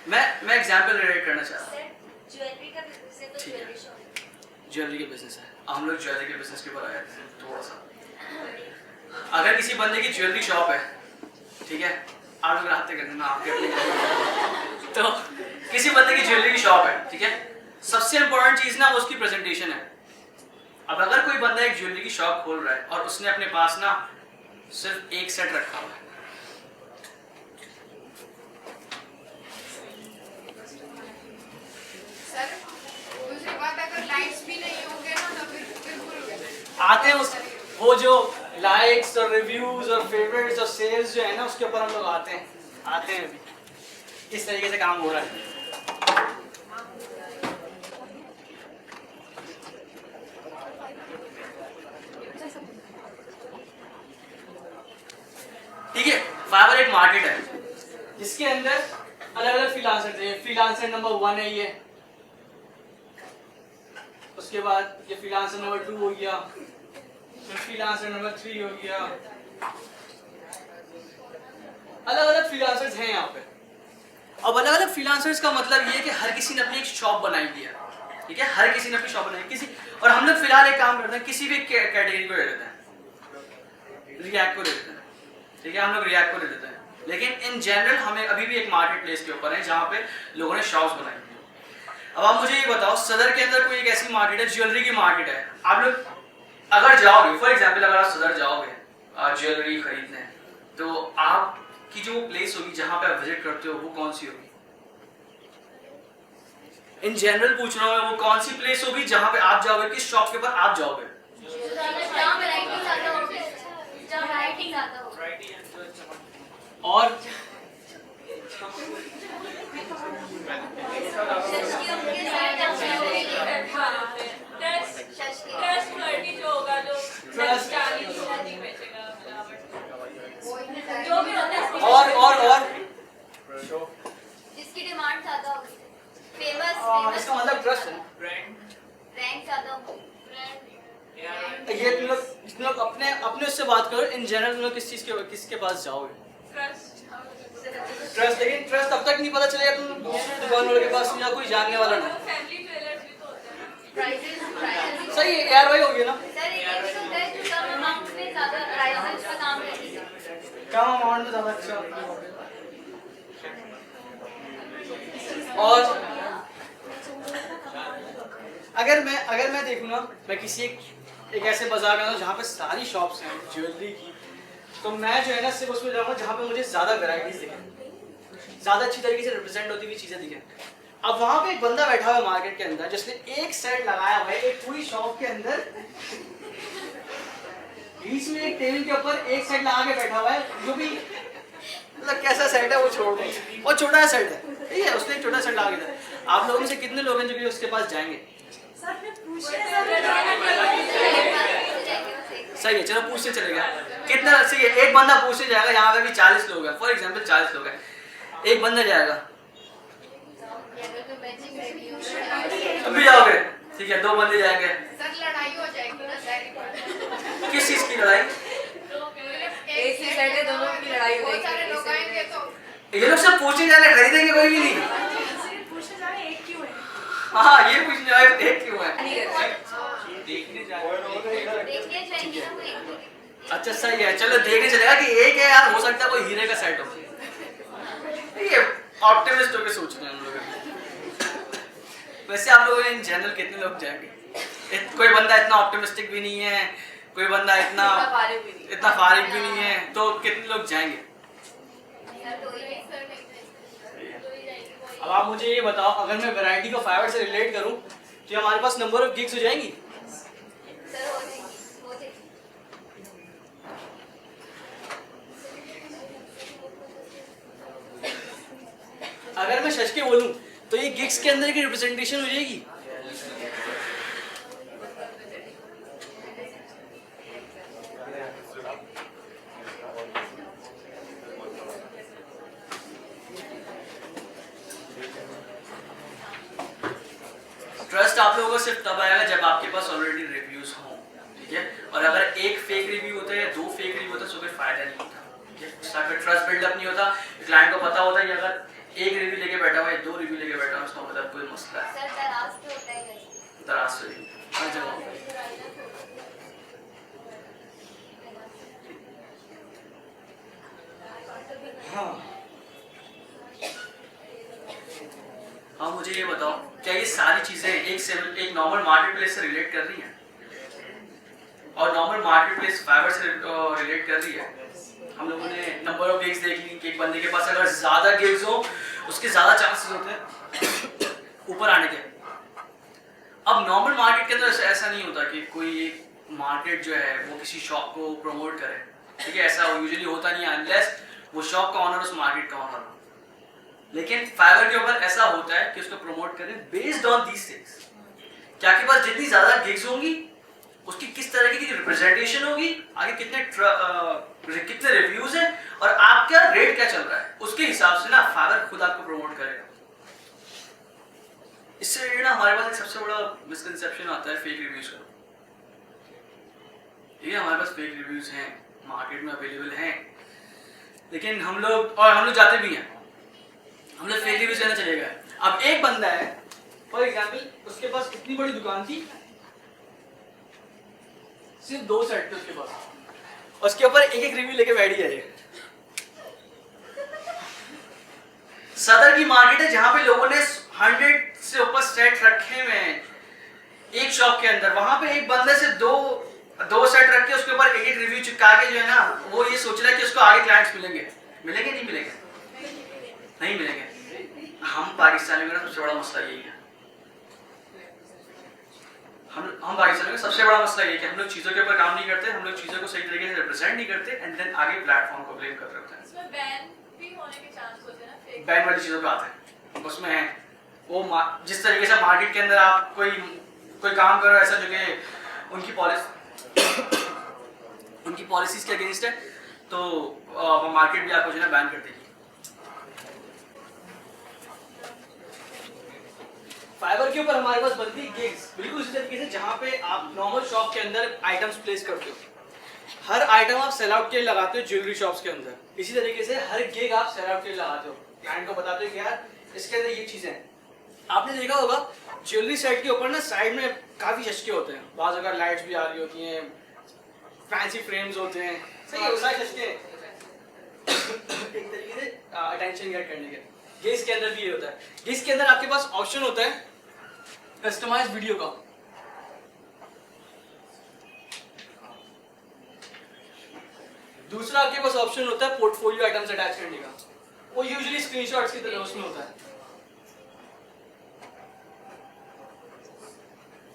मैं एग्जांपल रिलेट करना चाह रहा हूँ। ज्वेलरी का बिजनेस है तो ठीक है। ज्वेलरी शॉप, ज्वेलरी के बिजनेस है, हम लोग ज्वेलरी के बिजनेस के ऊपर आए थे थोड़ा सा। अगर किसी बंदे की ज्वेलरी शॉप है, ठीक है, आप लोग रास्ते करने ना आपके अपने तो किसी बंदे की ज्वेलरी की शॉप है, ठीक है, सबसे इंपॉर्टेंट चीज ना वो उसकी प्रेजेंटेशन है। अब अगर कोई बंदा एक ज्वेलरी की शॉप खोल रहा है और उसने अपने पास ना सिर्फ एक सेट रखा हुआ है, सर दूसरी बात, अगर लाइट्स भी नहीं होंगे ना तो फिर बिल्कुल आते हैं उस वो जो लाइक्स और रिव्यूज और फेवरेट्स और सेल्स जो है ना उसके ऊपर हम लोग आते हैं अभी इस तरीके से काम हो रहा है। ठीक है, फाइवर एक मार्केट है जिसके अंदर अलग अलग फ्रीलांसर थे। फ्रीलांसर नंबर 1 है ये, उसके बाद ये फ्रीलांसर नंबर 2 हो गया, फिर फ्रीलांसर नंबर 3 हो गया, अलग अलग फ्रीलांसर्स हैं यहाँ पे। अब अलग अलग फ्रीलांसर्स का मतलब ये है कि हर किसी ने अपनी एक शॉप बनाई हुई है, ठीक है, हर किसी ने अपनी शॉप बनाई किसी, और हम लोग फिलहाल एक काम करते हैं, किसी भी कैटेगरी को ले लेते हैं, रिएक्ट को ले लेते हैं, ठीक है, हम लोग रिएक्ट को ले लेते हैं, लेकिन इन जनरल हमें अभी भी एक मार्केट प्लेस के ऊपर है जहाँ पे लोगों ने शॉप्स बनाई हुई है। अब आप मुझे ये बताओ, सदर के अंदर कोई एक ऐसी मार्केट है, ज्वेलरी की मार्केट है, आप लोग अगर जाओगे, फॉर एग्जाम्पल अगर आप सदर जाओगे ज्वेलरी खरीदने, तो आपकी जो प्लेस होगी जहाँ पे आप विजिट करते हो वो कौन सी होगी? इन जनरल पूछ रहा हूँ, वो कौन सी प्लेस होगी जहाँ पे आप जाओगे, किस शॉप के ऊपर आप जाओगे? जहाँ वैरायटी ज़्यादा हो, जहाँ वैरायटी ज़्यादा हो। और जो भी होता है और जिसकी डिमांड ज्यादा हो, फेमस इसका मतलब ट्रस्ट है। रैंक ज्यादा हो, ये तुम लोग अपने अपने उससे बात करो। इन जनरल तुम लोग किसके पास जाओगे? ट्रस्ट। लेकिन ट्रस्ट तब तक नहीं पता चलेगा तुम दुकान वाले के पास या कोई जानने वाला ना। फैमिली ज्वेलर्स भी तो होते हैं ना। प्राइसेस सही है यार, वही हो गया ना। सर ये भी होता है जो कम अमाउंट में ज्यादा प्राइसेस का काम रहती है। कम अमाउंट में ज्यादा अच्छा। और अगर मैं देखूँ ना, मैं किसी एक ऐसे बाजार में जहाँ पे सारी शॉप्स हैं ज्वेलरी की, तो मैं जो है ना सिर्फ उसमें जाऊँगा जहाँ पे मुझे ज़्यादा वैरायटीज दिखें, ज़्यादा अच्छी तरीके से रिप्रेजेंट होती हुई चीज़ें दिखें। अब वहाँ पे एक बंदा बैठा हुआ है मार्केट के अंदर जिसने एक सेट लगाया हुआ है एक पूरी शॉप के अंदर, बीच में एक टेबल के ऊपर एक सेट लगा के बैठा हुआ है, जो भी मतलब कैसा सेट है वो छोड़ दो, और छोटा सा सेट है, ठीक है, उसने एक छोटा सेट लगा के दिया। आप लोगों में से कितने लोग हैं जो कि उसके पास जाएंगे? सही है, चलो पूछते चलेगा कितना। सही है, एक बंदा पूछते जाएगा। यहाँ पे भी 40 लोग हैं, फॉर एग्जांपल 40 लोग हैं, एक बंदा जाएगा। अभी जाओगे? ठीक है, 2 बंदे जाएंगे। सर लड़ाई हो जाएगी ना सर। किस चीज की लड़ाई? एक ही सेट है, दोनों की लड़ाई हो बहुत सारे जाएगी। लोग आएंगे तो ये लोग सब पूछने जा रहे हैं, खरीदेंगे कोई भी नहीं। पूछने जा रहे हैं एक क्यों है? हाँ, ये पूछने जा रहे हैं एक क्यों है। देखने जाएंगे ना वो एक। अच्छा सही है, चलो देखने चलेगा कि एक है यार, हो सकता है कोई हीरे का सेट हो। ये ऑप्टिमिस्ट होकर सोच रहे हैं हम लोग। वैसे आप लोगों इन जनरल कितने लोग जाएंगे? कोई बंदा इतना ऑप्टिमिस्टिक भी नहीं है, कोई बंदा इतना फारिग भी नहीं है, तो कितने लोग जाएंगे? अब आप मुझे ये बताओ, अगर मैं वैरायटी को 5 से रिलेट करूं तो हमारे पास नंबर ऑफ गिग्स हो जाएंगी? सर हो जाएगी। अगर मैं सच के बोलूं तो ये गिग्स के अंदर की रिप्रेजेंटेशन हो जाएगी। ट्रस्ट आप लोगों को सिर्फ तब आएगा जब आपके पास ऑलरेडी रिव्यूज हों, ठीक है। और अगर एक फेक रिव्यू होता है या 2 फेक रिव्यू होता है तो कोई फायदा नहीं होता, ठीक है। उसका फिर ट्रस्ट बिल्डअप नहीं होता। क्लाइंट को पता होता है कि अगर एक रिव्यू लेके बैठा हुआ है, 2 रिव्यू लेके बैठा हुआ है, उसका मतलब कोई मसला है। सर दराज तो होता है वैसे। दराज से भी हर जगह। हाँ, मुझे ये बताओ, क्या ये सारी चीजें एक नॉर्मल मार्केट प्लेस से रिलेट कर रही हैं? और नॉर्मल मार्केट प्लेस फाइवर से रिलेट कर रही है? हम लोगों ने नंबर ऑफ गिग्स देख ली कि एक बंदे के पास अगर ज्यादा गिग्स हो उसके ज्यादा चांसेस होते हैं ऊपर आने के। अब नॉर्मल मार्केट के अंदर ऐसा नहीं होता कि कोई एक मार्केट जो है वो किसी शॉप को प्रमोट करे, ठीक है। ऐसा यूजुअली होता नहीं है अनलेस वो शॉप का ऑनर उस मार्केट का ऑनर हो। लेकिन फाइवर के ऊपर ऐसा होता है कि उसको प्रमोट करें बेस्ड ऑन दीस थिंग्स। क्या आपके पास जितनी ज्यादा गिग्स होंगी उसकी किस तरह की रिप्रेजेंटेशन होगी, आगे कितने रिव्यूज हैं और आपका रेट क्या चल रहा है, उसके हिसाब से ना फाइवर खुद आपको प्रमोट करेगा। इससे ना हमारे पास एक सबसे बड़ा मिसकंसेप्शन आता है फेक रिव्यूज का। ठीक है, हमारे पास फेक रिव्यूज हैं, मार्केट में अवेलेबल हैं, लेकिन हम लोग जाते भी हैं, हम लोग फेक रिव्यूज करना चलेगा। अब एक बंदा है फॉर एग्जाम्पल, उसके पास इतनी बड़ी दुकान थी, सिर्फ 2 सेट थे उसके पास, उसके ऊपर एक रिव्यू लेके बैठ गया। सदर की मार्केट है जहां पे लोगों ने 100 से ऊपर सेट रखे हुए हैं एक शॉप के अंदर, वहां पे एक बंदे से दो सेट रख के उसके ऊपर एक रिव्यू चिपका के जो है ना, वो ये सोच रहा है कि उसको आगे क्लाइंट्स मिलेंगे। नहीं मिलेंगे, नहीं मिलेंगे। हम पाकिस्तानी में सबसे बड़ा मसला यही है, हम पाकिस्तान में सबसे बड़ा मसला ये कि हम लोग चीज़ों के ऊपर काम नहीं करते, हम लोग चीज़ों को सही तरीके से रिप्रेजेंट नहीं करते, एंड देन आगे प्लेटफॉर्म को ब्लेम कर रहे होते हैं। इसमें बैन भी होने के चांस होते हैं ना फेक बैन वाली चीज़ों पे आते हैं। उसमें वो जिस तरीके से मार्केट के अंदर आप कोई काम कर रहे हो ऐसा जो कि उनकी पॉलिसीज के अगेंस्ट है, तो मार्केट भी आपको जो है बैन कर देगी। फाइवर के ऊपर हमारे पास बनती है गिग्स, बिल्कुल इसी तरीके से जहाँ पे आप नॉर्मल शॉप के अंदर आइटम्स प्लेस करते हो, हर आइटम आप सेल आउट के लिए लगाते हो ज्वेलरी शॉप्स के अंदर, इसी तरीके से हर गिग आप सेल आउट के लिए लगाते हो। क्लाइंट को बताते हो कि यार इसके अंदर ये चीज़ें हैं। आपने देखा होगा ज्वेलरी सेट के ऊपर ना साइड में काफ़ी चश्के होते हैं, बाज़ अगर लाइट्स भी आ रही होती हैं, फैंसी फ्रेम्स होते हैं, सही है, सारे चश्के एक तरीके से अटेंशन गेट करने के। गिग्स के अंदर भी ये होता है। गिग्स के अंदर आपके पास ऑप्शन होता है कस्टमाइज वीडियो का। दूसरा आपके पास ऑप्शन होता है पोर्टफोलियो आइटम्स अटैच करने का, वो यूजुअली स्क्रीनशॉट्स की तरह उसमें होता है।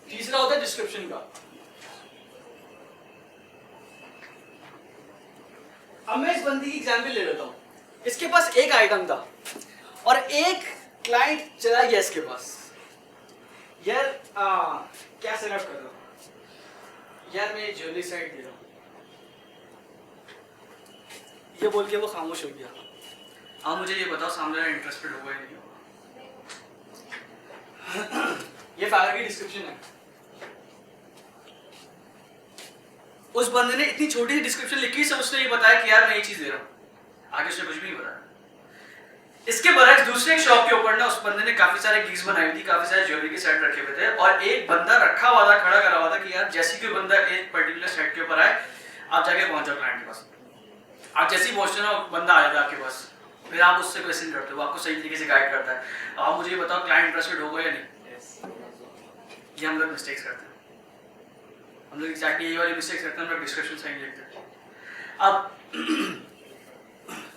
तीसरा होता है डिस्क्रिप्शन का। अब मैं इस बंदी की एग्जाम्पल ले लेता हूं। इसके पास एक आइटम था और एक क्लाइंट चला गया इसके पास, यार क्या सेटअप कर रहा हूं, यार मैं ज्वेलरी सेट दे रहा हूं, ये बोल के वो खामोश हो गया। आप मुझे ये बताओ सामने वाला इंटरेस्टेड होगा या नहीं होगा। ये फाइवर की डिस्क्रिप्शन है। उस बंदे ने इतनी छोटी सी डिस्क्रिप्शन लिखी, सब उसने ये बताया कि यार मैं ये चीज दे रहा हूं, आगे उसने कुछ भी नहीं बताया। इसके बरक्स दूसरे एक शॉप के ऊपर ना उस बंदे ने काफी सारे गिग्स बनाई थी, काफी सारे ज्वेलरी के सेट रखे हुए थे, और एक बंदा रखा हुआ था, खड़ा करा हुआ था कि यार जैसे कोई बंदा एक पर्टिकुलर सेट के ऊपर आए, आप जाके पहुंच जाओ क्लाइंट के पास। आप जैसे ही पहुंचते ना बंदा आ जाता आपके पास, फिर आप उससे क्वेश्चन करते हो, आपको सही तरीके से गाइड करता है। आप मुझे ये बताओ क्लाइंट इंटरेस्टेड होगा या नहीं। ये हम लोग मिस्टेक्स करते हैं, हम लोग एग्जैक्टली यही वाली मिस्टेक्स करते हैं, हम लोग डिस्क्रिप्शन सही नहीं लिखते। अब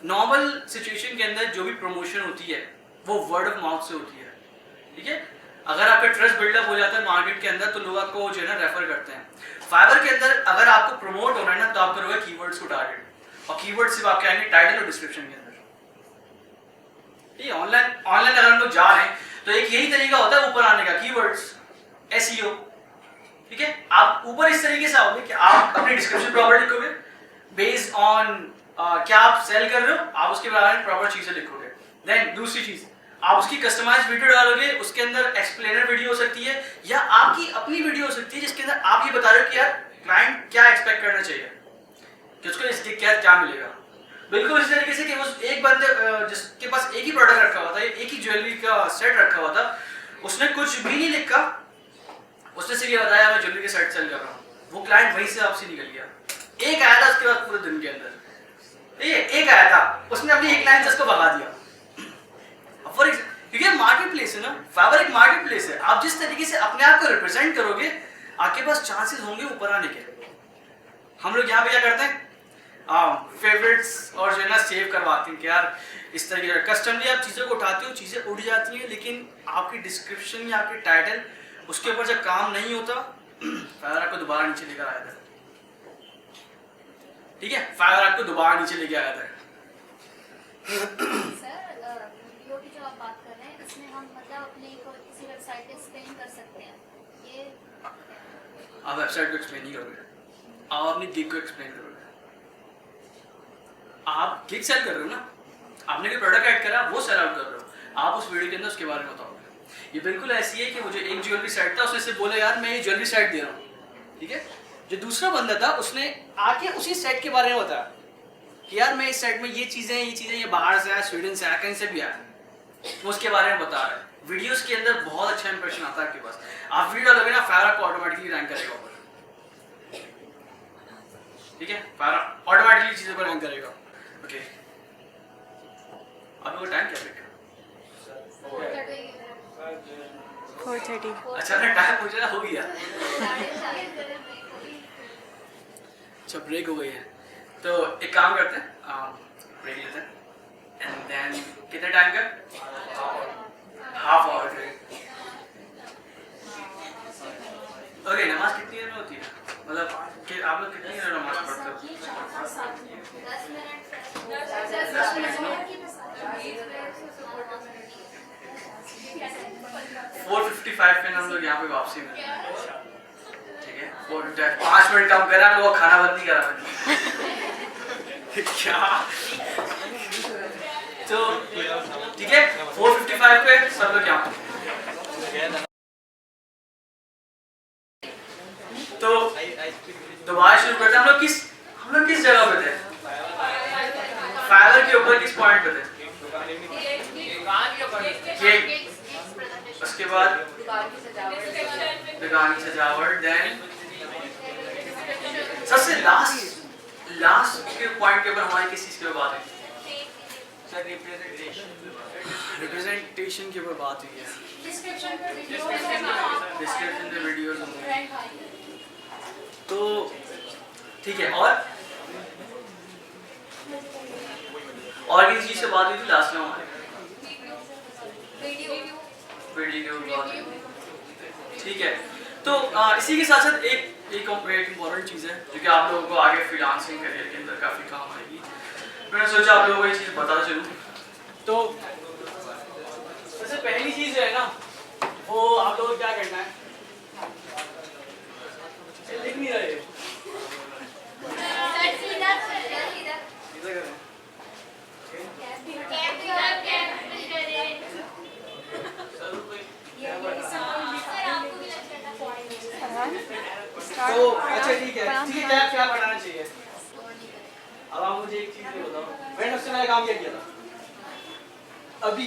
नॉर्मल सिचुएशन के अंदर जो भी प्रमोशन होती है वो वर्ड ऑफ माउथ से होती है, ठीक है। अगर आपका ट्रस्ट बिल्डअप हो जाता है मार्केट के अंदर तो लोग आपको जो है ना रेफर करते हैं। फाइवर के अंदर अगर आपको प्रमोट होना है ना तो आप करोगे कीवर्ड्स को टारगेट, और कीवर्ड सिर्फ आपके आएंगे टाइटल और डिस्क्रिप्शन के अंदर। ठीक है, ऑनलाइन अगर हम लोग जा रहे हैं तो एक यही तरीका होता है ऊपर आने का, कीवर्ड्स, एसईओ। ठीक है, आप ऊपर इस तरीके से आओगे कि आप अपनी डिस्क्रिप्शन प्रॉपर लिखोगे बेस्ड ऑन क्या आप सेल कर रहे हो, आप उसके बारे में प्रॉपर चीजें लिखोगे। देन दूसरी चीज, आप उसकी कस्टमाइज्ड वीडियो डालोगे, उसके अंदर एक्सप्लेनर वीडियो हो सकती है या आपकी अपनी वीडियो हो सकती है जिसके अंदर आप ये बता रहे हो कि यार क्लाइंट क्या एक्सपेक्ट करना चाहिए, कि उसको इसके क्या मिलेगा। बिल्कुल इस तरीके से कि उस एक बंदे जिसके पास एक ही प्रोडक्ट रखा हुआ था, एक ही ज्वेलरी का सेट रखा हुआ था, उसने कुछ भी नहीं लिखा, उसने सिर्फ ये बताया मैं ज्वेलरी के सेट सेल कर रहा हूँ। वो क्लाइंट वहीं से आपसे निकल गया। एक आया था उसके बाद पूरे दिन के अंदर, एक आया था, उसने अपनी एक लाइन से उसको भगा दिया। क्योंकि मार्केट प्लेस है ना, फाइवर एक मार्केट प्लेस है। आप जिस तरीके से अपने आप को रिप्रेजेंट करोगे आपके पास चांसेस होंगे ऊपर आने के। हम लोग यहाँ पे क्या करते हैं, फेवरेट्स और जो है ना सेव करवाते हैं कि यार इस तरीके का कस्टमली आप चीज़ों को उठाते हो, चीज़ें उड़ जाती हैं, लेकिन आपकी डिस्क्रिप्शन या आपकी टाइटल उसके ऊपर जब काम नहीं होता फाइवर आपको दोबारा नीचे लेकर आया था। ठीक है, फाइवर आपको दोबारा नीचे लेके आया था। सर वीडियो की जो आप बात कर रहे हैं इसमें हम मतलब अपने किसी वेबसाइट पे एक्सप्लेन कर सकते हैं, ये आप वेबसाइट को एक्सप्लेन नहीं करोगे, आप अपनी गिग को एक्सप्लेन करोगे। आप गिग सेल कर रहे हो ना, आपने कोई प्रोडक्ट ऐड करा, वो सेल आउट कर रहे हो, आप उस वीडियो के अंदर उसके बारे में बताओगे। ये बिल्कुल ऐसी है कि मुझे एक ज्वेलरी सेट था, उसने से बोला यार मैं ये ज्वेलरी सेट दे रहा हूँ। ठीक है, जो दूसरा बंदा था उसने आके उसी सेट के बारे में बताया कि यार मैं इस सेट में ये चीज़ें ये बाहर से आया, स्वीडन से आया, कहीं से भी आया, वो उसके बारे में बता रहा है। वीडियोस के अंदर बहुत अच्छा इंप्रेशन आता है आपके पास। आप वीडियो डालोगे ना, फाइवर आपको ऑटोमेटिकली रैंक करेगा ऊपर। ठीक है, फाइवर ऑटोमेटिकली चीज़ों पर रैंक करेगा। ओके, आपको टाइम क्या लगेगा? 4:30। अच्छा ना, टाइम हो जाए, हो गया। अच्छा ब्रेक हो गई है, तो एक काम करते हैं, ब्रेक लेते हैं एंड देन कितने टाइम का? Half hour break. ओके, नमाज कितनी देर में होती है, मतलब कि आप लोग कितनी देर नमाज पढ़ते हो? 10 मिनट 10 मिनट में 4:55 पे हम लोग यहाँ पे वापसी में, ठीक है। 5 मिनट कम करा, हम लोग खाना बंद नहीं करा मैंने। क्या तो ठीक है, 4:55 पे सब लोग यहाँ। तो दोबारा शुरू करते हैं। हम लोग किस जगह पे थे? फाइबर के ऊपर किस पॉइंट पे थे? उसके बाद दुकान की सजावट, देन सबसे लास्ट के पॉइंट के ऊपर हमारी किस चीज के ऊपर बात है? रिप्रेजेंटेशन के ऊपर बात हुई है। डिस्क्रिप्शन में वीडियोस होंगे। तो ठीक है, और किसी चीज से बात हुई थी लास्ट में हमारे? वीडियो बात हुई। ठीक है, तो इसी के साथ साथ एक इम्पोर्टेंट चीज़ है जो कि आप लोगों को आगे फ्रीलांसिंग करियर के अंदर काफ़ी काम आएगी। मैंने सोचा आप लोगों को ये चीज़ बताता चलूँ। तो सबसे पहली चीज़ जो है ना, वो आप लोगों को क्या करना है, लिख नहीं रहे तो अच्छा ठीक है, क्या पढ़ाना चाहिए? अब आप मुझे एक चीज बताओ, मैंने सबसे पहले काम क्या किया था अभी?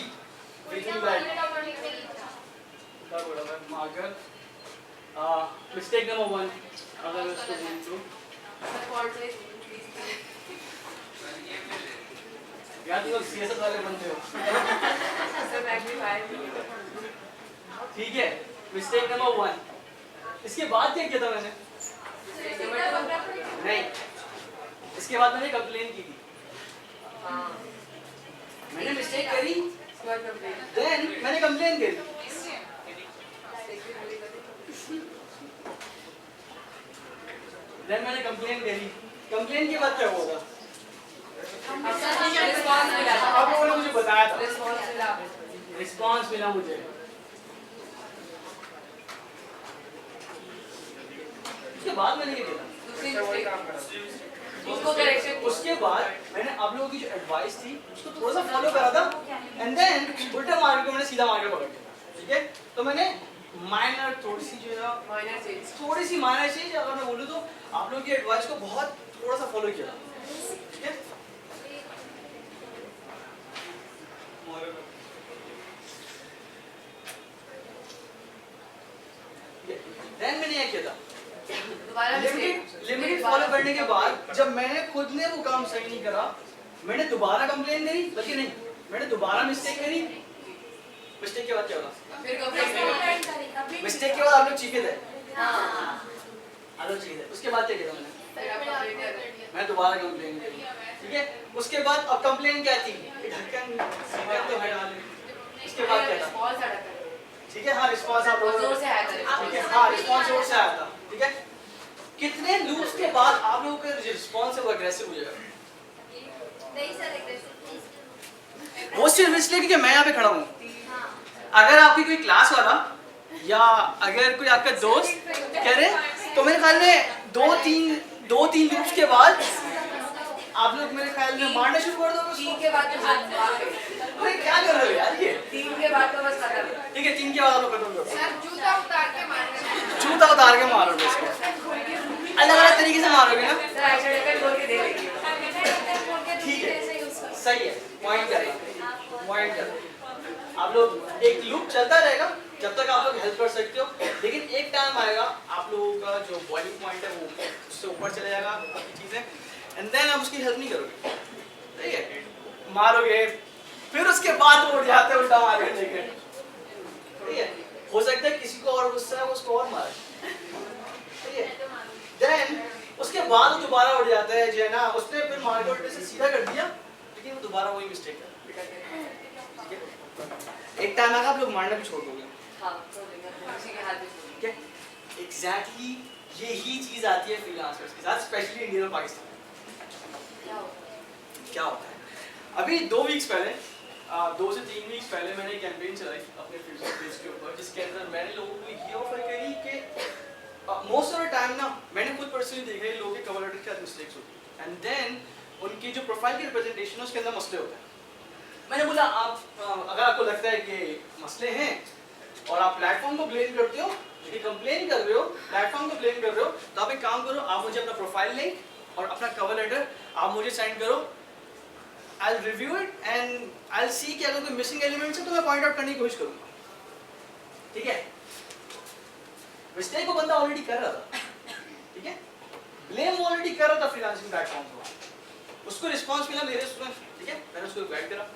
मार्कर मिस्टेक नंबर 1, अगर मैं उसको बोलूं यार तुम सीएसएस वाले बनते हो। ठीक है, मिस्टेक नंबर 1। इसके बाद क्या किया था मैंने? नहीं, इसके बाद मैंने कंप्लेन की थी। मैंने मिस्टेक करी, देन मैंने कंप्लेन करी। कंप्लेन के बाद क्या होगा? आप लोगों ने मुझे बताया था, रिस्पॉन्स मिला मुझे। उसके बाद मैंने क्या किया? उसके बाद मैंने आप लोगों की जो एडवाइस थी उसको थोड़ा सा फॉलो करा था, एंड देन उल्टा मार्केट को मैंने सीधा मार्केट पकड़ लिया। ठीक है, तो मैंने थोड़ी सी माइनर चीज अगर मैं बोलूँ तो आप लोगों की एडवाइस को बहुत थोड़ा सा फॉलो किया। ठीक है, देन मैंने क्या किया था? लिमिट फॉलो करने के बाद जब मैंने खुद ने वो काम सही नहीं करा, मैंने दोबारा कंप्लेन करी, बल्कि नहीं, मैंने दोबारा मिस्टेक करी। मिस्टेक के बाद क्या होगा? मिस्टेक के बाद आप लोग चीखे थे, उसके बाद क्या किया मैंने? मैं दोबारा कंप्लेन करी। ठीक है, उसके बाद अब कंप्लेन क्या थी? ढक्कन तो हटा ले। उसके बाद क्या था? ठीक है, हाँ रिस्पॉन्स आप लोगों को, ठीक है, हाँ रिस्पॉन्स जोर से आया था। ठीक है, कितने लूप्स के बाद आप लोगों का रिस्पॉन्स है वो अग्रेसिव हो जाएगा? वो सिर्फ इसलिए क्योंकि मैं यहाँ पे खड़ा हूँ। अगर आपकी कोई क्लास वाला या अगर कोई आपका दोस्त कह रहे तो मेरे ख्याल में दो तीन लूप्स के बाद आप लोग मेरे ख्याल में मारना शुरू कर दोगे। 3 के बाद क्या कर रहे हो यार ये? 3 के बाद तो बस खत्म। ठीक है, 3 के बाद आप लोग खत्म करो। जूता उतार के मारोगे इसको, अलग-अलग तरीके से मारोगे ना। ठीक है, सही है, पॉइंट करना। आप लोग एक लूप चलता रहेगा जब तक आप लोग हेल्प कर सकते हो, लेकिन एक टाइम आएगा आप लोगों का जो बॉइलिंग पॉइंट है वो उससे ऊपर चले जाएगा बाकी चीजें, एंड देन आप उसकी हेल्प नहीं करोगे। ठीक है, मारोगे, फिर उसके बाद वो उठ जाते हैं उल्टा मार के लेके। ठीक है, हो सकता है किसी को और गुस्सा है वो उसको और मारे। ठीक है, देन उसके बाद वो दोबारा उठ जाता है जो है ना, उसने फिर मार के उल्टे से सीधा कर दिया, लेकिन वो दोबारा वही मिस्टेक कर। एक टाइम आएगा आप लोग मारना भी छोड़ दोगे। एग्जैक्टली यही चीज आती है फ्रीलांसर्स के साथ, स्पेशली इंडिया और पाकिस्तान में। क्या होता है, अभी 2 वीक्स पहले 2 से 3 वीक पहले मैंने एक कैंपेन चलाई अपने फेसबुक पेज के ऊपर, जिसके अंदर मैंने लोगों को ये ऑफर करी कि मोस्ट ऑफ द टाइम ना मैंने खुद पर्सनली देखा है लोगों के कवर लेटर के साथ मिस्टेक्स होती है, एंड देन उनकी जो प्रोफाइल की रिप्रेजेंटेशन है उसके अंदर मसले होते हैं। मैंने बोला आप अगर आपको लगता है कि मसले हैं और आप प्लेटफॉर्म को ब्लेम करते हो, कि कंप्लेन कर रहे हो, प्लेटफॉर्म को ब्लेम कर रहे हो, तो आप एक काम करो, आप मुझे अपना प्रोफाइल लिंक और अपना कवर लेटर आप मुझे सेंड करो, I'll review it and I'll see कि अगर कोई मिसिंग एलिमेंट्स है तो मैं पॉइंट आउट करने की कोशिश करूंगा, ठीक है। मिस्टेक को बंदा ऑलरेडी कर रहा था, ठीक है, ब्लेम ऑलरेडी कर रहा था फ्रीलांसिंग प्लेटफॉर्म को, उसको रिस्पांस मिला मेरे स्टूडेंट, ठीक है, मैंने उसको गाइड करा,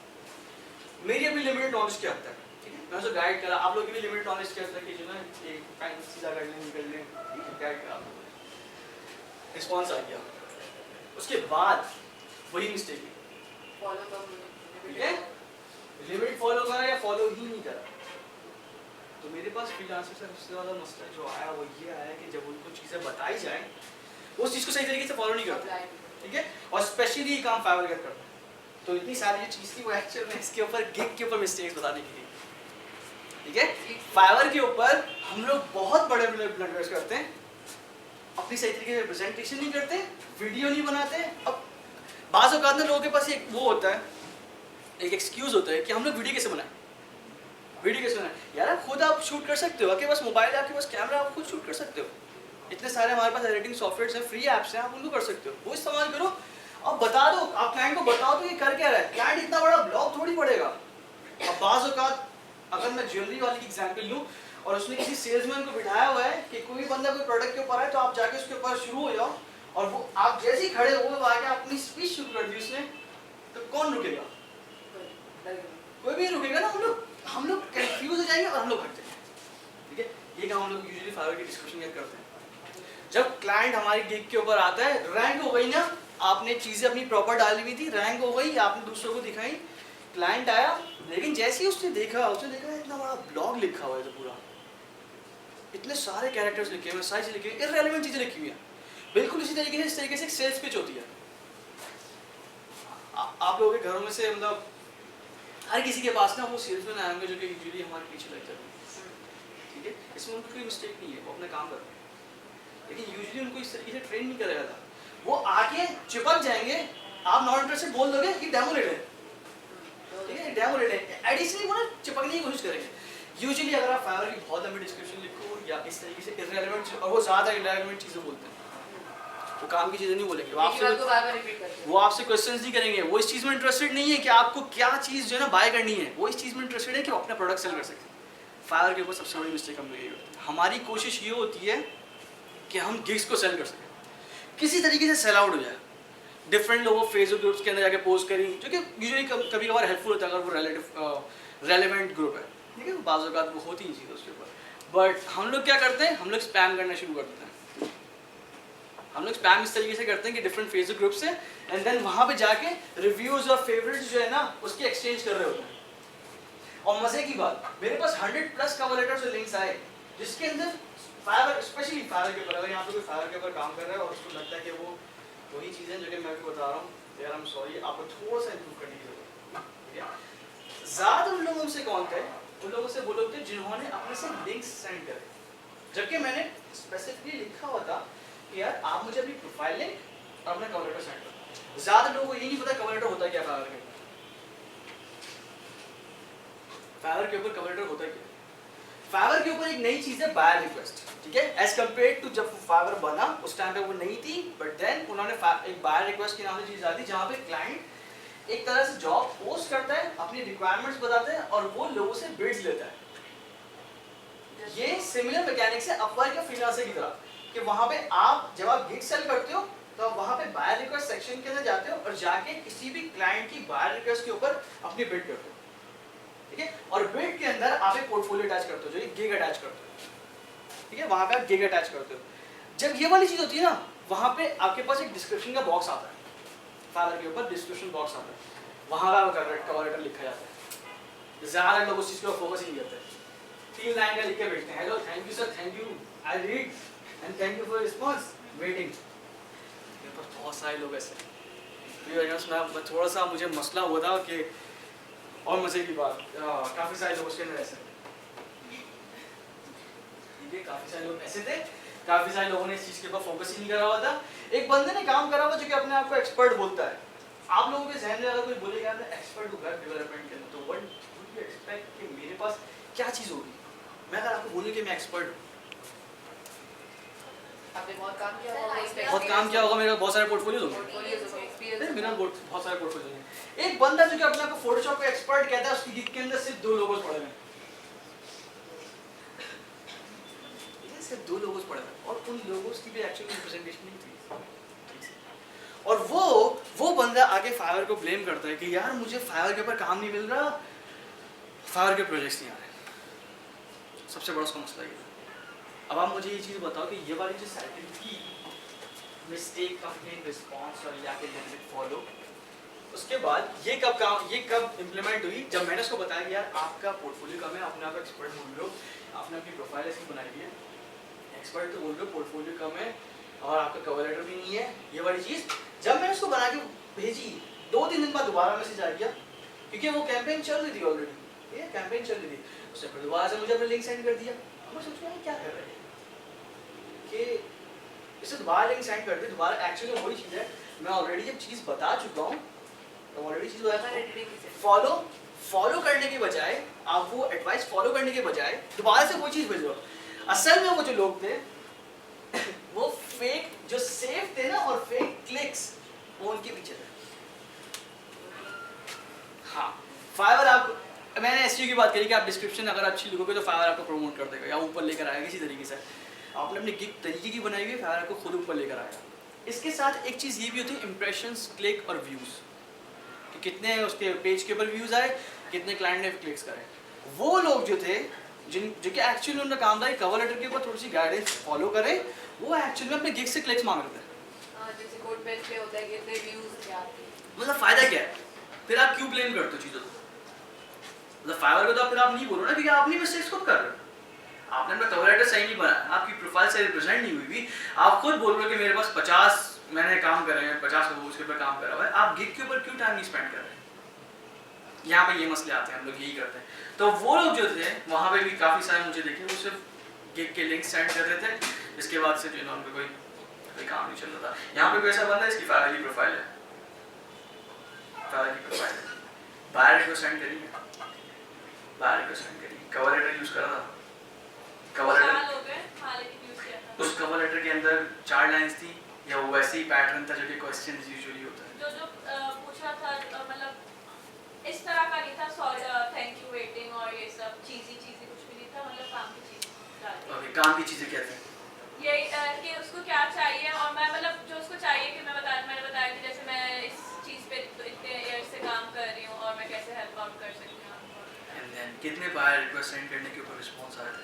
मेरी अपनी लिमिटेड नॉलेज के हद तक, ठीक है, मैंने उसको गाइड करा, आप लोगों की भी लिमिटेड नॉलेज के हद तक कि जो ना एक टाइम सीधा कर लें निकल लें, ठीक है, गाइड करा, रिस्पांस आ गया, उसके बाद वही मिस्टेक ठीक है, लिमिट फॉलो करा या फॉलो ही नहीं करा। तो मेरे पास फ्रीलांसर से सबसे ज़्यादा मसला जो आया वो ये आया कि जब उनको चीज़ें बताई जाए वो उस चीज़ को सही तरीके से फॉलो नहीं करते, ठीक है, और स्पेशली ये काम फाइवर करता है। तो इतनी सारी जो चीज़ थी वो एक्चुअल में इसके ऊपर गिग के ऊपर मिस्टेक्स बताने की थी, ठीक है। फाइवर के ऊपर हम लोग बहुत बड़े बड़े ब्लंडर्स करते हैं, अपनी सही तरीके से प्रेजेंटेशन नहीं करते, वीडियो नहीं बनाते। अब बाज़ औक़ात में लोगों के पास एक वो होता है, एक एक्सक्यूज़ होता है कि हम लोग वीडियो कैसे बनाएं, वीडियो कैसे बनाएं। यार खुद आप शूट कर सकते हो, आपके पास मोबाइल है, आपके पास कैमरा, आप खुद शूट कर सकते हो, इतने सारे हमारे पास एडिटिंग सॉफ्टवेयर्स हैं, फ्री ऐप्स हैं, आप उनको कर सकते हो, वो इस्तेमाल करो। अब बता दो, आप क्लाइंट को बताओ तो ये कर क्या रहा है, क्लाइंट इतना बड़ा ब्लॉग थोड़ी पड़ेगा। अब बाज़ औक़ात अगर मैं ज्वेलरी वाले की एग्जाम्पल लूँ और उसने किसी सेल्समैन को बिठाया हुआ है कि कोई बंदा कोई प्रोडक्ट के ऊपर आए तो आप जाके उसके ऊपर शुरू हो जाओ, और वो आप जैसे ही खड़े हो आके अपनी स्पीच शुरू कर दी उसने, तो कौन रुकेगा? कोई भी रुकेगा ना। हम लोग कंफ्यूज हो जाएंगे और हम लोग हट जाएंगे, ठीक है। ये काम हम लोग यूजुअली फाइवर की डिस्कशन में करते हैं। जब क्लाइंट हमारी गिग के ऊपर आता है, रैंक हो गई ना, आपने चीज़ें अपनी प्रॉपर डाली हुई थी, रैंक हो गई, आपने दूसरों को दिखाई, क्लाइंट आया, लेकिन जैसे ही उसने देखा इतना बड़ा ब्लॉग लिखा हुआ है, तो पूरा इतने सारे कैरेक्टर्स लिखे हुए, सारी चीज़ें लिखी हुई, इररिलेवेंट चीज़ें लिखी हुई हैं, बिल्कुल इसी तरीके से, इस तरीके से एक सेल्स पिच होती है। आप लोगों के घरों में से मतलब हर किसी के पास ना वो सेल्समैन आएंगे जो कि यूजुअली हमारे पीछे लग जाते हैं, ठीक है, इसमें उनको कोई मिस्टेक नहीं है, वो अपना काम करते हैं, लेकिन यूजुअली उनको इस तरीके से ट्रेन नहीं करा जाता। वो आके चिपक जाएंगे, आप नॉन इंटरेस्टेड बोल दोगे कि डेमो रेट है, ठीक है, डेमो रेट है, एडिशनली वो ना चिपकने की कोशिश करेंगे। यूजुअली अगर आप फाइवर की बहुत लंबी डिस्क्रिप्शन लिखो या इस तरीके से इररिलेवेंट, और वो ज़्यादा इररिलेवेंट चीज़ें बोलते हैं, वो काम की चीज़ें नहीं बोलेंगे, वो आपसे क्वेश्चंस नहीं करेंगे, वो इस चीज़ में इंटरेस्टेड नहीं है कि आपको क्या चीज़ जो है ना बाय करनी है, वो इस चीज़ में इंटरेस्टेड है कि वो अपना प्रोडक्ट सेल कर सकें। फाइवर के ऊपर सबसे बड़ी मिस्टेक हम लोग ये होती है, हमारी कोशिश ये होती है कि हम गिग्स को सेल कर सकें, किसी तरीके से सेल आउट हो जाए। डिफरेंट लोगों फेसबुक ग्रुप्स के अंदर जाके पोस्ट करी, जो कि यूजुअली कभी कभार हेल्पफुल होता है अगर वो रेलेवेंट ग्रुप है, ठीक है, बाज़ औक़ात वो होती ही चीज़ उसके ऊपर। बट हम लोग क्या करते हैं, हम लोग स्पैम करना शुरू कर देते हैं। हम लोग स्पैम इस तरीके से करते हैं कि डिफरेंट फेसबुक ग्रुप से, एंड देन वहाँ पे जाके रिव्यूज़ और फेवरेट्स जो है ना उसके एक्सचेंज कर रहे होते हैं। और मज़े की बात, मेरे पास 100+ कवर लेटर्स और लिंक्स आए जिसके अंदर फाइवर, स्पेशली फाइवर के ऊपर, अगर यहाँ पे कोई फाइवर के ऊपर काम कर रहा है और उसको लगता है कि वो वही चीज़ें जो कि मैं आपको बता रहा हूँ, यार आई एम सॉरी, आपको थोड़ा सा इंप्रूव करने की जरूरत है, ठीक है। ज़्यादा उन लोगों से कौन थे, उन लोगों से वो लोग थे जिन्होंने अपने से लिंक्स सेंड करे, जबकि मैंने स्पेसिफिकली लिखा हुआ था कि यार आप मुझे अपनी प्रोफाइल लिंक और अपना कवर लेटर सेंड करो। ज़्यादा लोगों को ये नहीं पता कवर लेटर होता है क्या, फाइवर के ऊपर कवर लेटर होता है क्या। फाइवर के ऊपर एक नई चीज़ है बायर रिक्वेस्ट, ठीक है, एज कम्पेयर टू जब फाइवर बना उस टाइम पे वो नहीं थी, बट देन उन्होंने एक बायर रिक्वेस्ट की नाम से चीज़ आती जहाँ पे क्लाइंट एक तरह से जॉब पोस्ट करता है, अपनी रिक्वायरमेंट्स बताते हैं और वो लोगों से बिड्स लेता है। ये सिमिलर मैकेनिक्स है अपवर्क या फ्रीलांसर की तरह, कि वहाँ पे आप जब आप गिग सेल करते हो तो आप वहाँ पे बायर रिक्वेस्ट सेक्शन के अंदर जाते हो और जाके किसी भी क्लाइंट की बायर रिक्वेस्ट के ऊपर अपनी बिड करते हो, ठीक है, और बिड के अंदर आप एक पोर्टफोलियो अटैच करते हो, जो एक गिग अटैच करते हो, ठीक है, वहाँ पे आप गिग अटैच करते हो। जब ये वाली चीज़ होती है ना, वहाँ पे आपके पास एक डिस्क्रिप्शन का बॉक्स आता है, फाइवर के ऊपर डिस्क्रिप्शन बॉक्स आता है, वहाँ का कवर लेटर लिखा जाता है। ज़्यादा लोग उस चीज़ को फोकस नहीं करते, 3 लाइन का लिख के भेजते हैं, hello thank you sir, thank you, I read and thank you for response, waiting. मेरे पास बहुत सारे लोग ऐसे, मैं थोड़ा सा मुझे मसला हुआ था कि और मजे की बात, काफी सारे लोग उसके अंदर ऐसे थे, ठीक है, काफी सारे लोग ऐसे थे, काफी सारे लोगों ने इस चीज के ऊपर फोकस ही नहीं करा हुआ था। एक बंदे ने काम करा हुआ जो कि अपने आप को एक्सपर्ट बोलता है। आप लोगों के जहन में अगर कोई बोलेगा मैं एक्सपर्ट हूँ वेब डेवलपमेंट के अंदर, तो व्हाट वुड यू एक्सपेक्ट कि मेरे पास क्या चीज होगी? मैं अगर आपको बोलूँ कि मैं एक्सपर्ट हूँ, आपने बहुत काम किया होगा, बहुत काम किया होगा, मेरे बहुत सारे पोर्टफोलियोज होंगे, मेरा बहुत सारे पोर्टफोलियो हैं। एक बंदा जो कि अपने आप को फोटोशॉप का एक्सपर्ट कहता है, उसकी गिग के अंदर सिर्फ 2 लोगोस पड़े हैं, सिर्फ 2 लोगोस पड़े हैं, और उन लोगोस की भी एक्चुअली रिप्रेजेंटेशन नहीं थी। और वो बंदा आगे फाइवर को ब्लेम करता है कि यार मुझे फाइवर के ऊपर काम नहीं मिल रहा, फाइवर के प्रोजेक्ट्स नहीं आ रहे। सबसे बड़ा उसका मसला ये है। अब आप मुझे ये चीज़ बताओ कि ये वाली जो साइकिल थी, मिस्टेक, कंप्लेन, रिस्पॉन्स और या के फॉलो, उसके बाद ये कब इम्प्लीमेंट हुई? जब मैंने उसको बताया कि यार आपका पोर्टफोलियो कम है, अपने आप एक्सपर्ट बोल रहे हो, आपने अपनी प्रोफाइल ऐसी बनाई है, एक्सपर्ट तो बोल रहे हो, पोर्टफोलियो कम है और आपका कवर लेटर भी नहीं है, ये वाली चीज़ जब मैंने उसको बना के भेजी, 2-3 दिन बाद दोबारा मैसेज आ गया, क्योंकि वो कैंपेन चल रही थी ऑलरेडी, ये कैंपेन चल रही थी, उसने फिर दोबारा से मुझे अपना लिंक सेंड कर दिया। मैं सोच रहा हूँ क्या कर रहे हैं कि इसे दोबारा लिंक सेंड कर दे, दोबारा एक्चुअली वही चीज़ है, मैं ऑलरेडी जब चीज़ बता चुका हूँ, तो ऑलरेडी चीज़ बता फॉलो करने के बजाय, आप वो एडवाइस फॉलो करने के बजाय दोबारा से वो चीज़ भेज रहे हो। असल में वो जो लोग थे वो फेक जो सेफ थे ना और फेक क्लिक्स, वो उनके पीछे थे। हाँ, फाइवर आप, मैंने एसईओ की बात करी कि आप डिस्क्रिप्शन अगर अच्छी लिखोगे तो फाइवर आपको प्रमोट कर देगा या ऊपर लेकर आएगा किसी तरीके से। आपने अपनी गिग तरीके की बनाई हुई, फाइवर आपको खुद ऊपर लेकर आएगा। इसके साथ एक चीज़ ये भी होती है इंप्रेशंस, क्लिक और व्यूज़, कि कितने उसके पेज के ऊपर व्यूज़ आए, कितने क्लाइंट ने क्लिक्स करे। वो लोग जो थे जो कि एक्चुअली उनका काम था कि कवर लेटर के ऊपर थोड़ी सी गाइडेंस फॉलो करे, वो एक्चुअली में अपने गिग से क्लिक्स मांग रहे थे। जैसे कोड पेज पे होता है कि इतने व्यूज क्या आते हैं, मतलब फ़ायदा क्या है? फिर आप क्यों ब्लेम करते हो चीज़ों को? मतलब फाइवर को तो फिर आप नहीं बोलो ना, क्योंकि आप नहीं मिस्टेक्स खुद कर रहे हो, आपने अपना कवर लेटर सही नहीं बनाया, आपकी प्रोफाइल से रिप्रेजेंट नहीं हुई भी, आप खुद बोल रहे हो कि मेरे पास 50 मैंने काम करे हैं, 50 लोगों के ऊपर काम करा हुआ है, आप गिग के ऊपर क्यों टाइम नहीं स्पेंड कर रहे हैं? यहाँ पे ये मसले आते हैं, हम लोग यही करते हैं। तो वो लोग जो थे वहाँ पे भी काफ़ी सारे मुझे देखे, वो सिर्फ गिग के लिंक सेंड कर रहे थे, इसके बाद से जो है उनको कोई काम नहीं चल रहा था। यहाँ पे कोई ऐसा बंदा है, इसकी फाइवर की प्रोफाइल है, फाइवर की प्रोफाइल है, बायर को सेंड करिए, बायर को सेंड करिए, कवर लेटर यूज़ करा था, कवर लेटर, उस कवर लेटर के अंदर 4 लाइन्स थी, या वो वैसे ही पैटर्न था जो कि क्वेश्चन यूजुअली होता है, जो पूछा था, मतलब इस तरह का नहीं था, सॉरी, थैंक यू, वेटिंग और ये सब चीज़ी कुछ भी नहीं था, मतलब काम की चीज़। ओके, काम की चीज़ें क्या थी? ये कि उसको क्या चाहिए, और मैं मतलब जो उसको चाहिए कि मैंने बताया कि जैसे मैं इस चीज़ पे तो इतने ईयर से काम कर रही हूँ और मैं कैसे हेल्प आउट कर सकती हूँ। एंड देन कितने बार रिक्वेस्ट सेंड करने के ऊपर रिस्पॉन्स आए थे?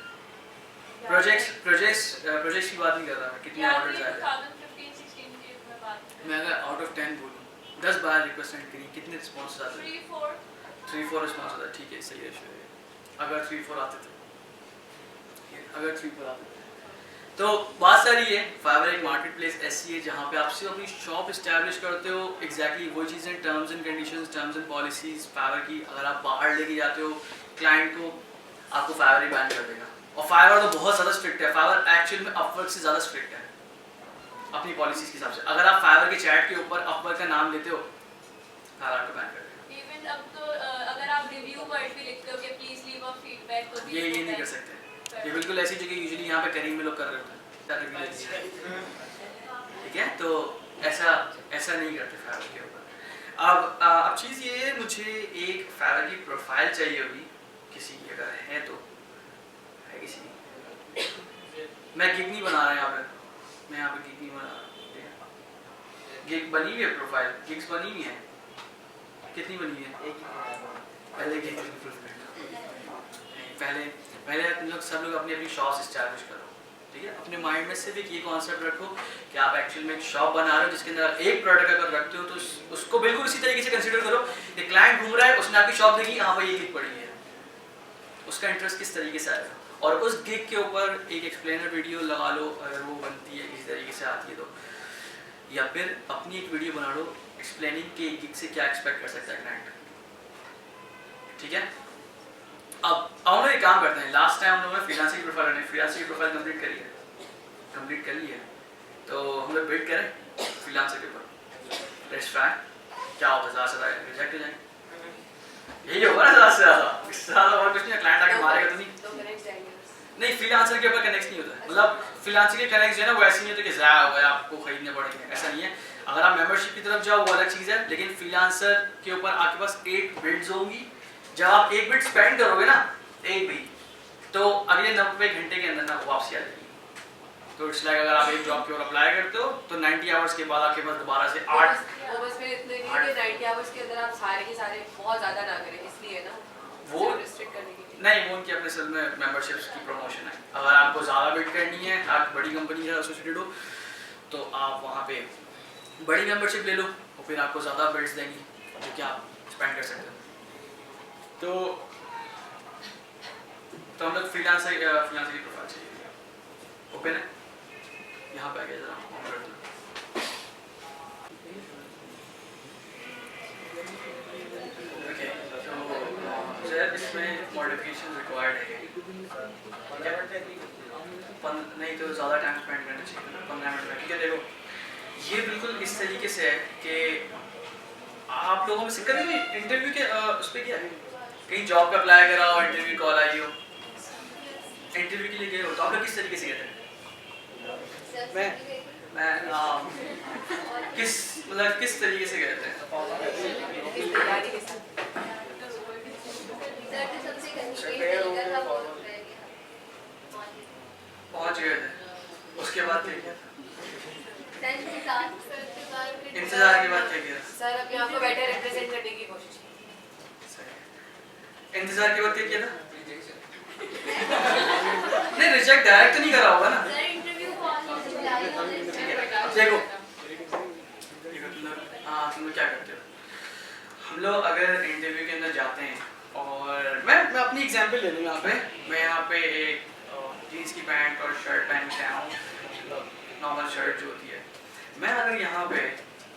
प्रोजेक्ट्स की बात नहीं कर रहा मैं, कितने ऑर्डर्स आए थे? 2015-16 की मैं बात, मैं अगर आउट ऑफ 10 बोलूँ, 10 बार रिक्वेस्ट सेंड करी, कितने रिस्पॉन्स आते थे? 3-4 रिस्पॉन्स आता है, ठीक है, सही है। अगर 3-4 आते थे, तो बात सारी है, फाइवर एक मार्केट प्लेस ऐसी है जहाँ पे आप सिर्फ अपनी शॉप इस्टेब्लिश करते हो, एग्जैक्टली वही चीज़ें, terms and conditions, terms and policies Fiverr की अगर आप बाहर लेके जाते हो क्लाइंट को, आपको फाइवर ही बैन कर देगा। और फाइवर तो बहुत ज़्यादा स्ट्रिक्ट है, फाइवर एक्चुअल में अपवर्क से ज़्यादा स्ट्रिक्ट है अपनी पॉलिसीज के हिसाब से। अगर आप फाइवर के चैट के ऊपर अपवर्क का नाम लेते हो, फाइवर आपको बैन कर देगा। इवन अब तो अगर आप रिव्यू वर्ड भी लिखते हो कि प्लीज लीव अ फीडबैक, तो ये नहीं कर सकते, ये बिल्कुल ऐसी जगह यूजुअली यहाँ पे करीम में लोग कर रहे होते हैं, ठीक है, तो ऐसा नहीं करते फाइवर के ऊपर। अब चीज़ ये है, मुझे एक फाइवर की प्रोफाइल चाहिए होगी किसी की, अगर है तो है किसी की। मैं गिग नहीं बना रहा यहाँ पे, मैं यहाँ पे गिग नहीं बना रहा, गिग बनी हुई है, प्रोफाइल गिग्स बनी हुई है, कितनी बनी है? एक ही पहले तुम लोग सब लोग अपनी अपनी शॉप्स इस्टेब्लिश करो, ठीक है। अपने माइंड में सिर्फ एक ये कॉन्सेप्ट रखो कि आप एक्चुअल में एक शॉप बना रहे हो जिसके अंदर एक प्रोडक्ट अगर रखते हो तो उसको बिल्कुल इसी तरीके से कंसीडर करो कि क्लाइंट घूम रहा है, उसने आपकी शॉप देखी, हाँ भाई ये गिग पड़ी है, उसका इंटरेस्ट किस तरीके से आएगा, और उस गिग के ऊपर एक एक्सप्लेनर वीडियो लगा लो अगर वो बनती है किसी तरीके से आती है तो, या फिर अपनी एक वीडियो बना लो एक्सप्लेनिंग कि गिग से क्या एक्सपेक्ट कर सकता है क्लाइंट, ठीक है। अब हम लोग एक काम करते हैं, लास्ट टाइम हम लोगों ने फ्रीलांसर की प्रोफाइल कंप्लीट कर ली है, तो हम लोग वेट करें फ्रीलांसर के ऊपर। लेट्स ट्राई, क्या होगा, ज़्यादा से ज़्यादा रिजेक्ट हो जाएंगे, यही होगा ना, ज़्यादा से ज़्यादा और कुछ नहीं। क्लाइंट आके मारेगा तो नहीं, फ्रीलांसर के ऊपर कनेक्ट नहीं होता है। मतलब फ्रीलांसर के कनेक्ट जो है ना वो ऐसे नहीं होते कि ज़ाया हो गया आपको खरीदने पड़ेंगे, ऐसा नहीं है। अगर आप मेंबरशिप की तरफ जाओ वो अलग चीज़ है, लेकिन फ्रीलांसर के ऊपर आपके पास 8 बिड्स होंगी। जब आप 1 बिड स्पेंड करोगे ना, एक भी, तो अगले 90 घंटे के अंदर ना वापसी आ जाएगी। तो इट्स लाइक अगर आप एक जॉब के ऊपर अप्लाई करते हो तो 90 आवर्स के बाद आपके पास दोबारा से 8 वो बस फिर इतने नहीं कि 90 आवर्स के अंदर आप सारे के सारे बहुत ज़्यादा ना करें, इसलिए ना वो रिस्ट्रिक्ट करने के लिए। नहीं, वो उनकी अपने सेल में मेंबरशिप्स की प्रमोशन है। अगर आपको ज़्यादा बिड करनी है, आप बड़ी कंपनी से एसोसिएटेड हो, तो आप वहाँ पे बड़ी मेंबरशिप ले लो और फिर आपको ज़्यादा बिड्स देंगी जो कि आप स्पेंड कर सकते हो। तो हम लोग फ्रीलांसर की प्रोफाइल चाहिए, ओपन है, यहाँ पे आ गया, जरा ऑन कर दो। ओके, तो शायद इसमें मॉडिफिकेशन रिक्वायर्ड है, नहीं तो ज़्यादा टाइम स्पेंड करना चाहिए, 15 मिनट में। ठीक है, देखो ये बिल्कुल इस तरीके से है कि आप लोगों में से कभी भी इंटरव्यू के उस पर किया है, कहीं जॉब का अप्लाई करा हो, इंटरव्यू कॉल आई हो, इंटरव्यू के लिए गए हो, तो आप लोग किस तरीके से गए थे? मैं किस तरीके से गए थे? पहुंच गए थे, उसके बाद क्या किया था? इंतजार के बाद क्या किया? सर अपने आप को बेटर रिप्रेजेंट करने की कोशिश की। इंतजार के बाद क्या किया था? नहीं, रिजेक्ट डायरेक्ट तो नहीं करा होगा ना। देखो तुम लोग क्या करते हो, हम लोग अगर इंटरव्यू के अंदर जाते हैं, और मैं अपनी एग्जांपल ले लूँ यहाँ पे। मैं यहाँ पे एक जीन्स की पैंट और शर्ट पहन के आया हूँ, नॉर्मल शर्ट जो होती है। मैं अगर यहाँ पे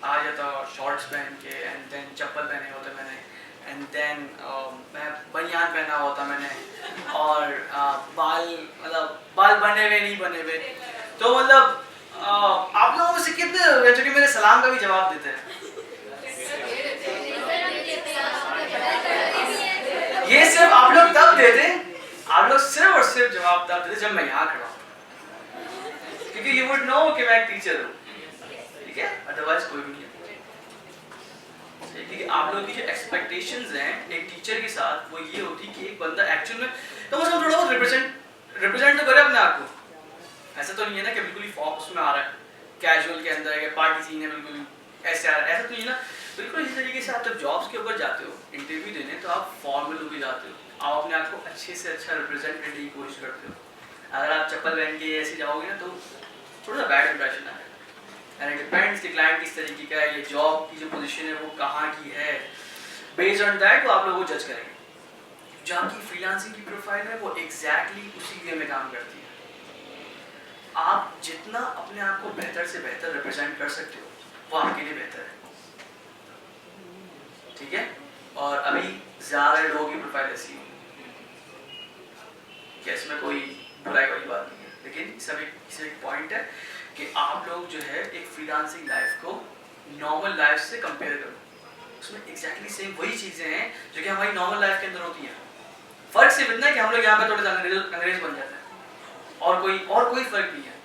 आ जाता शॉर्ट्स पहन के, एंड देन चप्पल पहने होते मैंने, एंड देन मैं बनियान पहना होता मैंने, और बाल बने हुए नहीं बने हुए, तो मतलब आप लोगों में से कितने हैं जो कि मेरे सलाम का भी जवाब देते हैं? ये सिर्फ आप लोग तब देते, आप लोग सिर्फ और सिर्फ जवाब तब देते जब मैं यहाँ खड़ा हूँ, क्योंकि यू वुड नो कि मैं एक टीचर हूँ, ठीक है, अदरवाइज कोई भी नहीं है। क्योंकि आप लोगों की जो एक्सपेक्टेशंस हैं एक टीचर के साथ, वो ये होती कि एक बंदा एक्चुअल में तो मतलब थोड़ा बहुत रिप्रेजेंट तो करे अपने आप को। ऐसा तो नहीं है ना कि बिल्कुल ही फॉक्स में आ रहा है, कैजुअल के अंदर है, पार्टी सीन है, बिल्कुल ऐसे आ रहा है, ऐसा तो नहीं है ना। बिल्कुल इसी तरीके से आप जब जॉब्स के ऊपर जाते हो इंटरव्यू देने, तो आप फॉर्मल होकर जाते हो, आप अपने आप को अच्छे से अच्छा रिप्रेजेंट करने की कोशिश करते हो। अगर आप चप्पल पहन के ऐसे जाओगे ना, तो थोड़ा सा बैड इंप्रेशन आएगा। एंड इट डिपेंड्स कि क्लाइंट किस तरीके का है, ये जॉब की जो पोजीशन है वो कहाँ की है, बेस्ड ऑन दैट वो आप लोगों को जज करेंगे। जो आपकी फ्रीलांसिंग की प्रोफाइल है वो एग्जैक्टली उसी वे में काम करती है। आप जितना अपने आप को बेहतर से बेहतर रिप्रेजेंट कर सकते हो, वो आपके लिए बेहतर है, ठीक है। और अभी ज़्यादा लोगों की प्रोफाइल ऐसी है, क्या इसमें कोई बुराई वाली बात नहीं है, लेकिन सब एक पॉइंट है कि आप लोग जो है एक फ्रीलांसिंग लाइफ को नॉर्मल लाइफ से कंपेयर करो। उसमें एग्जैक्टली सेम वही चीज़ें हैं जो कि हमारी नॉर्मल लाइफ के अंदर होती हैं। फ़र्क सिर्फ इतना है कि हम लोग यहाँ पे थोड़े अंग्रेज बन जाते हैं, और कोई फ़र्क नहीं है।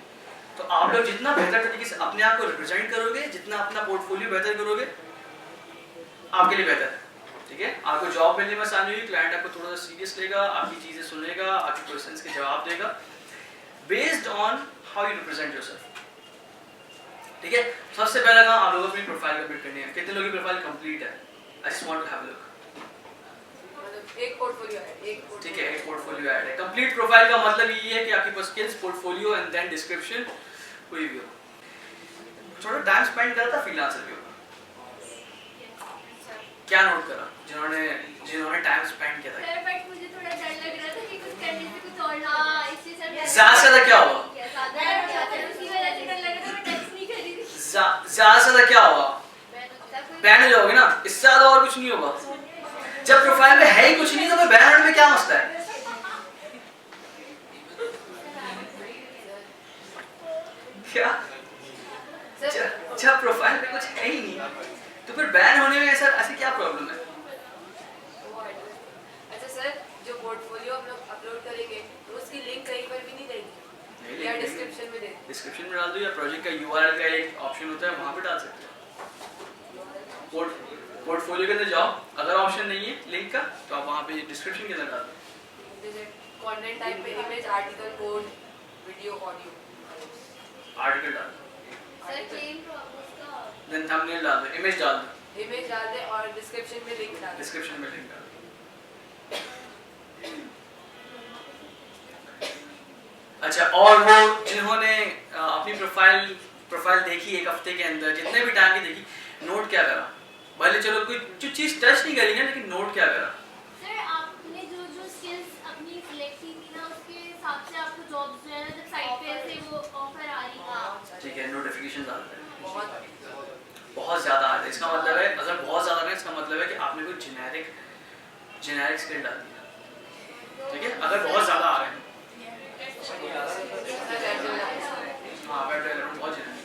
तो आप लोग जितना बेहतर तरीके से अपने आप को रिप्रेजेंट करोगे, जितना अपना पोर्टफोलियो बेहतर करोगे, आपके लिए बेहतर है, ठीक है। आपको जॉब मिलने में आसानी होगी, क्लाइंट आपको थोड़ा सा सीरियस लेगा, आपकी चीज़ें सुनेगा, आपके क्वेश्चंस के जवाब देगा based on how you represent yourself, ठीक है। सबसे पहला काम आप लोगों को अपनी प्रोफाइल कंप्लीट करनी है। कितने लोगों की प्रोफाइल कंप्लीट है? I just want to have a look. एक पोर्टफोलियो है, ठीक है, एक पोर्टफोलियो ऐड है। कंप्लीट प्रोफाइल का मतलब ये है कि आपके पास skills, portfolio and then description कोई भी हो। थोड़ा टाइम स्पेंड करा था फ्रीलांसर के ऊपर, क्या नोट करा जिन्होंने टाइम स्पेंड किया था? बट मुझे थोड़ा डर लग रहा था कि कुछ करने से कुछ और ना, इससे सर ज़्यादा से ज़्यादा क्या होगा? उसी वजह से डर लग रहा था, मैं टच नहीं कर रही थी। ज़्यादा से ज़्यादा क्या होगा? बैन हो जाओगे ना, इससे ज़्यादा और कुछ नहीं होगा। जब प्रोफाइल में है ही कुछ नहीं तो फिर बैन होने में क्या मसला है? क्या जब प्रोफाइल में कुछ है ही नहीं तो फिर बैन होने में ऐसी क्या प्रॉब्लम है? अच्छा सर, जो पोर्टफोलियो हम लोग अपलोड करेंगे तो उसकी लिंक कहीं पर भी नहीं देंगे या डिस्क्रिप्शन में देंगे? डिस्क्रिप्शन में डाल दो या प्रोजेक्ट का URL का एक ऑप्शन होता है वहां पे डाल सकते हो। पोर्टफोलियो के अंदर जाओ, अगर ऑप्शन नहीं है लिंक का तो आप वहां पे डिस्क्रिप्शन के अंदर डाल दो। जैसे कंटेंट टाइप पे image, article, code, video, audio, article डाल दो, सर क्लेम प्रोसेस का देन थंबनेल डाल दो, इमेज डाल दो, इमेज डाल दे और डिस्क्रिप्शन में लिंक डाल दे। डिस्क्रिप्शन में लिंक डाल दो। अच्छा, और वो जिन्होंने अपनी प्रोफाइल देखी एक हफ्ते के अंदर, जितने भी टाइम की देखी, नोट क्या करा? भले चलो कोई जो चीज टच नहीं करी ना, लेकिन नोट क्या करा? सर आपने जो स्किल्स अपनी सिलेक्ट की थी ना उसके हिसाब से आपको जॉब्स जो है ना जब साइट पे से वो ऑफर आ रही है। ठीक है, नोटिफिकेशन डालते हैं बहुत ज़्यादा आ रहा है। इसका मतलब है अगर बहुत ज़्यादा है, इसका मतलब है कि आपने कोई जेनेरिक स्किल डाल दिया। ठीक है, अगर बहुत ज़्यादा आ रहे हैं, हाँ वेब डेवलपमेंट बहुत जेनेरिक,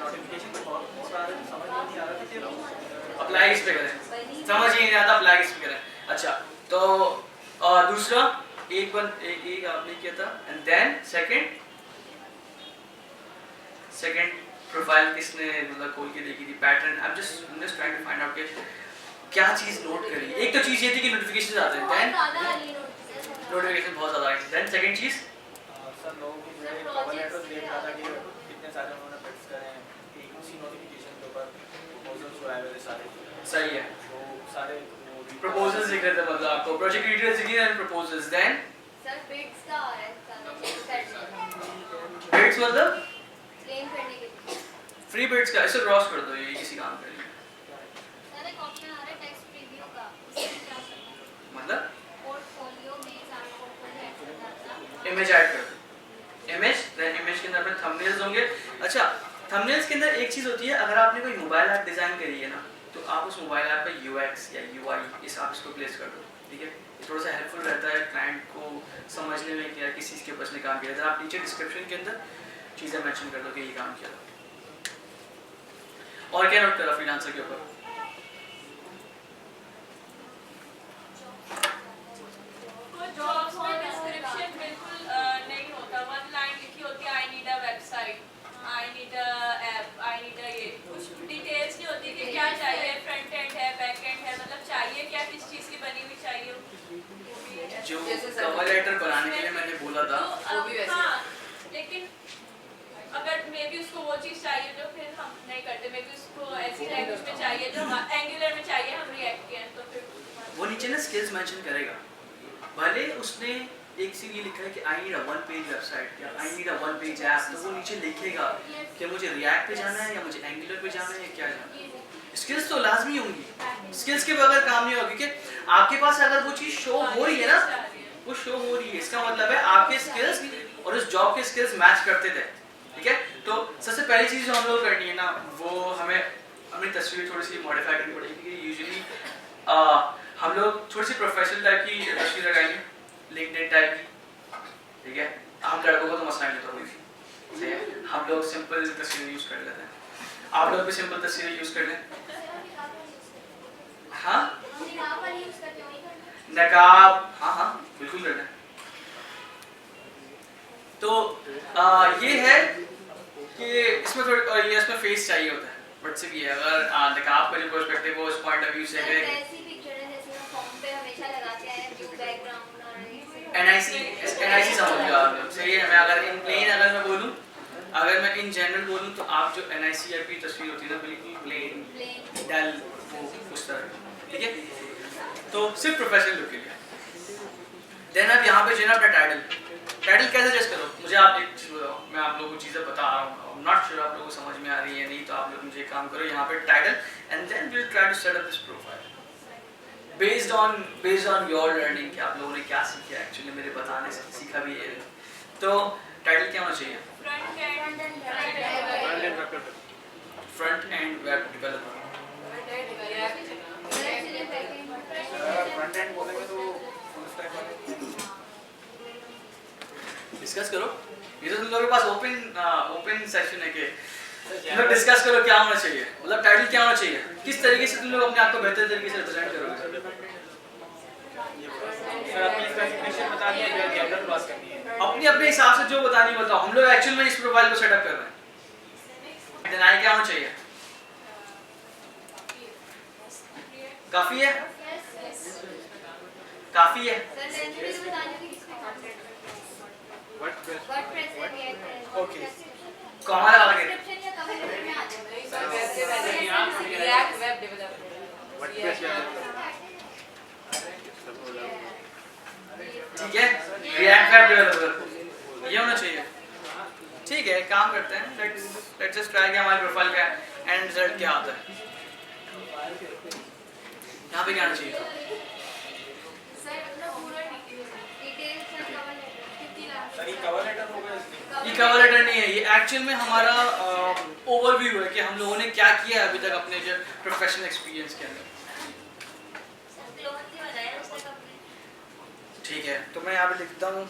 नोटिफिकेशन बहुत आ रहा है, समझ नहीं आ रहा कि अप्लाई किस पे करें, समझ ही नहीं आता अप्लाई किस पे करें। अच्छा, तो दूसरा एक आपने किया था, एंड देन सेकंड प्रोफाइल किसने मतलब खोल के देखी थी? Pattern. I am just trying to find out कि क्या चीज नोट करी। एक तो चीज ये थी कि नोटिफिकेशन आते हैं, देन नोटिफिकेशन बहुत ज्यादा आई, देन सेकंड चीज सर लोगों की जो है कवर लेटर देख रहा था कि कितने सारे उन्होंने फिक्स करे हैं, एक उसी नोटिफिकेशन के ऊपर प्रपोजल्स जो आए हुए थे सारे, सही है, वो सारे प्रपोजल्स दिख रहे थे, मतलब आपको प्रोजेक्ट डिटेल्स दिखी and proposals, then sir bids का आ रहा है बिड्स मतलब क्लेम करने के लिए फ्री बिड्स का, इसे क्रॉस कर दो, ये किसी काम का नहीं है। सर एक ऑप्शन आ रहा है टेक्स्ट प्रीव्यू का, उसमें क्या करना है? मतलब पोर्टफोलियो में आपको पोर्टफोलियो ऐड करना है, इमेज ऐड कर दो, इमेज, देन इमेज के अंदर थंबनेल्स होंगे। अच्छा, थंबनेल्स के अंदर एक चीज होती है, अगर आपने कोई मोबाइल ऐप डिजाइन करी है ना, तो आप उस मोबाइल ऐप का UX या UI इस आप इसको प्लेस कर दो। ठीक है, ये थोड़ा सा हेल्पफुल रहता है क्लाइंट को समझने में कि किस चीज़ के ऊपर इसने काम किया था। आप नीचे डिस्क्रिप्शन के अंदर चीज़ें मेंशन कर दो कि ये काम किया था। और क्या नोट करा फ्रीलांसर के ऊपर? जॉब्स में डिस्क्रिप्शन बिल्कुल नहीं होता, वन लाइन लिखी होती है, आई need a website, I need a app, I need अ ये, कुछ डिटेल्स नहीं होती कि क्या चाहिए, फ्रंट एंड है, बैक एंड है, मतलब चाहिए क्या, किस चीज़ की बनी हुई चाहिए। जो कवर लेटर बनाने के लिए मैंने बोला था, हाँ, लेकिन अगर मे बी उसको वो चीज़ चाहिए जो फिर हम नहीं करते, मे बी उसको ऐसी लैंग्वेज में चाहिए जो एंगुलर में चाहिए, हम रिएक्ट किए तो फिर वो नीचे ना स्किल्स मेंशन करेगा। भले उसने एक चीज ये लिखा है कि I need a one page website या I need a one page app, तो वो नीचे लिखेगा कि मुझे रिएक्ट पे जाना है या मुझे एंगुलर पे जाना है या क्या जाना है। स्किल्स तो लाजमी होंगी, स्किल्स के बगैर काम नहीं होगा, क्योंकि आपके पास अगर वो चीज शो हो रही है ना, वो शो हो रही है, इसका मतलब है आपके स्किल्स और उस जॉब के स्किल्स मैच करते थे। ठीक है, तो सबसे पहली चीज जो हम लोग करनी है ना, वो हमें अपनी तस्वीर थोड़ी सी मॉडिफाई करनी पड़ेगी, क्योंकि यूजुअली हम लोग थोड़ी सी प्रोफेशनल टाइप की तस्वीर लगाएंगे, लिंक्डइन टाइप की। ठीक है, हम लड़कों को तो मसला नहीं होता कोई, ठीक है, हम लोग सिंपल तस्वीरें यूज कर लेते हैं, आप लोग भी सिंपल तस्वीरें यूज कर लें। हाँ, नकाब, हाँ बिल्कुल करना है। तो ये है कि इसमें थोड़ा ये इसमें फेस चाहिए होता है, बट सिर्फ ये अगर नकाब का जो पर्सपेक्टिव वो इस पॉइंट ऑफ व्यू से है, NIC समझ लो आप लोग, सही है। मैं अगर इन प्लेन अगर मैं इन जनरल बोलूँ तो आप जो NIC की तस्वीर होती है ना, बिल्कुल प्लेन डल, वो उस तरह। ठीक है, तो सिर्फ प्रोफेशनल लुक के लिए। देन अब यहाँ पे जो है ना अपना टाइटल कैसे जज करो? मुझे आप एक चीज़ बताओ, मैं आप लोगों को चीज़ें बता रहा हूँ, नॉट श्योर आप लोगों को समझ में आ रही है नहीं, तो आप लोग मुझे काम करो, यहाँ पे title and then we will try to set up this profile based on your learning कि आप लोगों ने क्या सीखा, एक्चुअली मेरे बताने से सीखा भी है। तो टाइटल क्या होना चाहिए? Front end web developer. Discuss करो। ये तो तुम लोगों के पास ओपन सेशन है कि तुम लोग डिस्कस करो क्या होना चाहिए, मतलब टाइटल क्या होना चाहिए, किस तरीके से तुम लोग अपने आप को बेहतर तरीके से रिप्रेजेंट करोगे। सर अपनी स्पेसिफिकेशन बता दिया जो जनरल बात करनी है, अपने अपने हिसाब से जो बतानी बताओ। हम लोग एक्चुअल में इस प्रोफाइल को सेटअप कर रहे हैं। देन आई क्या होना चाहिए? काफी है, काफी है। ओके कॉमा लगा के रिएक्ट वेब डेवलपर ठीक है, रिएक्ट वेब डेवलपर ये होना चाहिए। ठीक है, काम करते हैं, लेट्स जस्ट ट्राई कि हमारी प्रोफाइल का एंड रिजल्ट क्या आता है। यहाँ पे क्या आना चाहिए? सर ये कवर लेटर होगा इसमें? ये कवर लेटर नहीं है, ये एक्चुअल में हमारा ओवरव्यू है कि हम लोगों ने क्या किया है अभी तक अपने जो प्रोफेशनल एक्सपीरियंस के अंदर। ठीक है, तो मैं यहाँ पे लिखता हूँ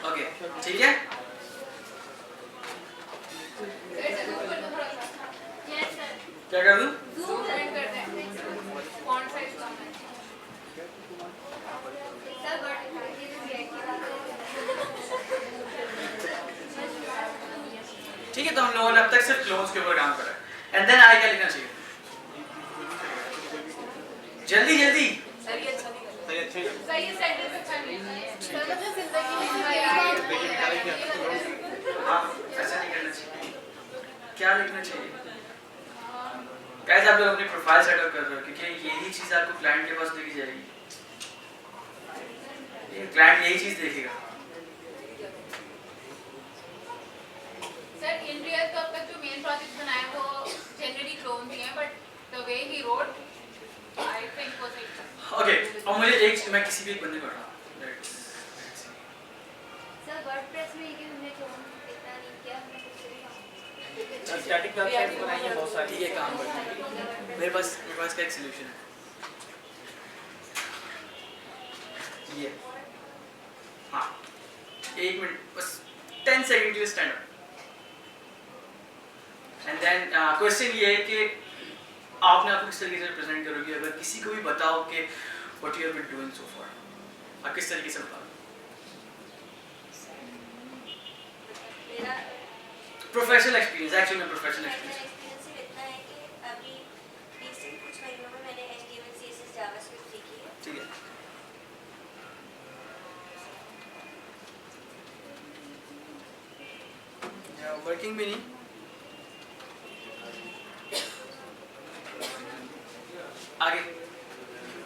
ओके, ठीक है। क्या कर दूँ? ठीक है, तो हम लोगों ने अब तक सिर्फ क्लोज के ऊपर काम करा है। एंड देन आई क्या लिखना चाहिए? जल्दी जल्दी। सर ये अच्छा नहीं सर ये सेंटेंस अच्छा नहीं है सर मतलब जिंदगी में हाँ, ऐसा नहीं करना चाहिए। क्या लिखना चाहिए? कैसे आप लोग अपनी प्रोफाइल सेटअप कर रहे हो, क्योंकि यही चीज आपको क्लाइंट के पास देखी जाएगी। क्लाइंट यही चीज देखेगा। सर इन रियल तो अब तक जो मेन प्रोजेक्ट बनाए वो जनरली क्लोन भी हैं but the way he road I think वो सही था। ओके, अब मुझे मैं किसी भी एक बंदे को पढ़ा। सर वर्डप्रेस में ये हमने क्लोन इतना नहीं किया, हमने कुछ भी काम स्टैटिक वेबसाइट बनाई है बहुत सारी। ठीक है, काम करते हैं। मेरे पास का एक सलूशन है, ये हाँ, 1 मिनट बस, 10 सेकंड के लिए stand up. And then question ये है कि आपने आपको किस तरीके से रिप्रेजेंट करोगे। अगर किसी को भी बताओ कि what you have been doing so far, आप किस तरीके से बताओ? प्रोफेशनल एक्सपीरियंस, एक्चुअली में प्रोफेशनल एक्सपीरियंस इतना है कि अभी रिसेंट कुछ महीनों में मैंने HTML CSS जावास्क्रिप्ट सीखी है। ठीक है। वर्किंग भी नहीं, आगे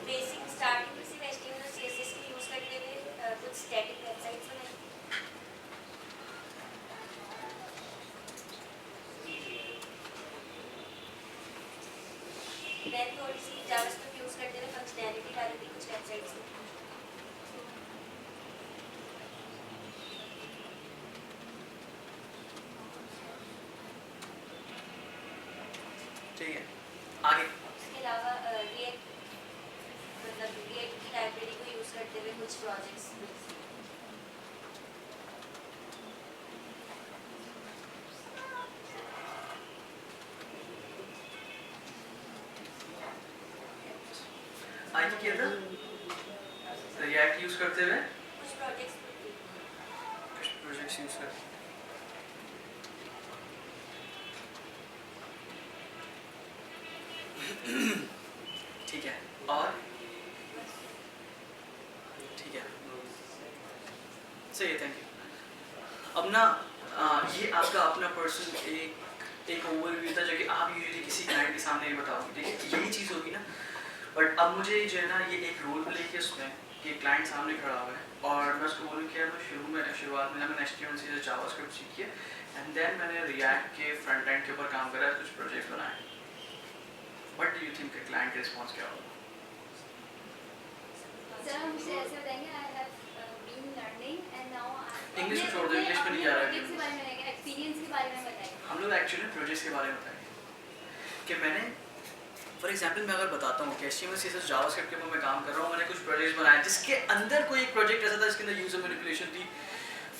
बेसिक स्टार्टिंग में सिर्फ HTML और CSS की यूज करते हुए कुछ स्टैटिक वेबसाइट्स बनाई। देन थोड़ी सी जावास्क्रिप्ट यूज करते हुए फंक्शनैलिटी डाली थी कुछ वेबसाइट्स में। ठीक है, आगे इसके अलावा रिएक्ट की लाइब्रेरी को यूज करते हुए कुछ प्रोजेक्ट्स। आगे किया था रिएक्ट यूज करते हुए कुछ प्रोजेक्ट्स यूज करते। ठीक है, और ठीक है, सही है, थैंक यू। अब ना ये आपका अपना पर्सनल एक ओवरव्यू था जो कि आप यूजुअली किसी क्लाइंट के सामने नहीं बताओगे, ठीक है, यही चीज़ होगी ना। बट अब मुझे जो है ना ये एक रोल प्ले किया उसमें कि क्लाइंट सामने खड़ा हुआ है और मैं उसको बोलूँ कि मैं शुरुआत में मैंने HTML से जावास्क्रिप्ट सीखी है एंड देन मैंने रिएक्ट के फ्रंट एंड के ऊपर काम करा, कुछ प्रोजेक्ट बनाए। व्हाट डू यू थिंक कि क्लाइंट का रिस्पॉन्स क्या होगा? सर हमसे ऐसे बताएंगे I have been learning and now English में छोड़ दो, इंग्लिश में नहीं जा रहा है। प्रोजेक्ट्स के बारे में बताएंगे, एक्सपीरियंस के बारे में बताएंगे। हम लोग एक्चुअली प्रोजेक्ट्स के बारे में बताएंगे कि मैंने फॉर एग्जाम्पल मैं अगर बताता हूँ कि HTML CSS जावास्क्रिप्ट के ऊपर मैं काम कर रहा हूँ, मैंने कुछ प्रोजेक्ट्स बनाए जिसके अंदर कोई एक प्रोजेक्ट ऐसा था जिसके अंदर यूजर मैनिपुलेशन थी,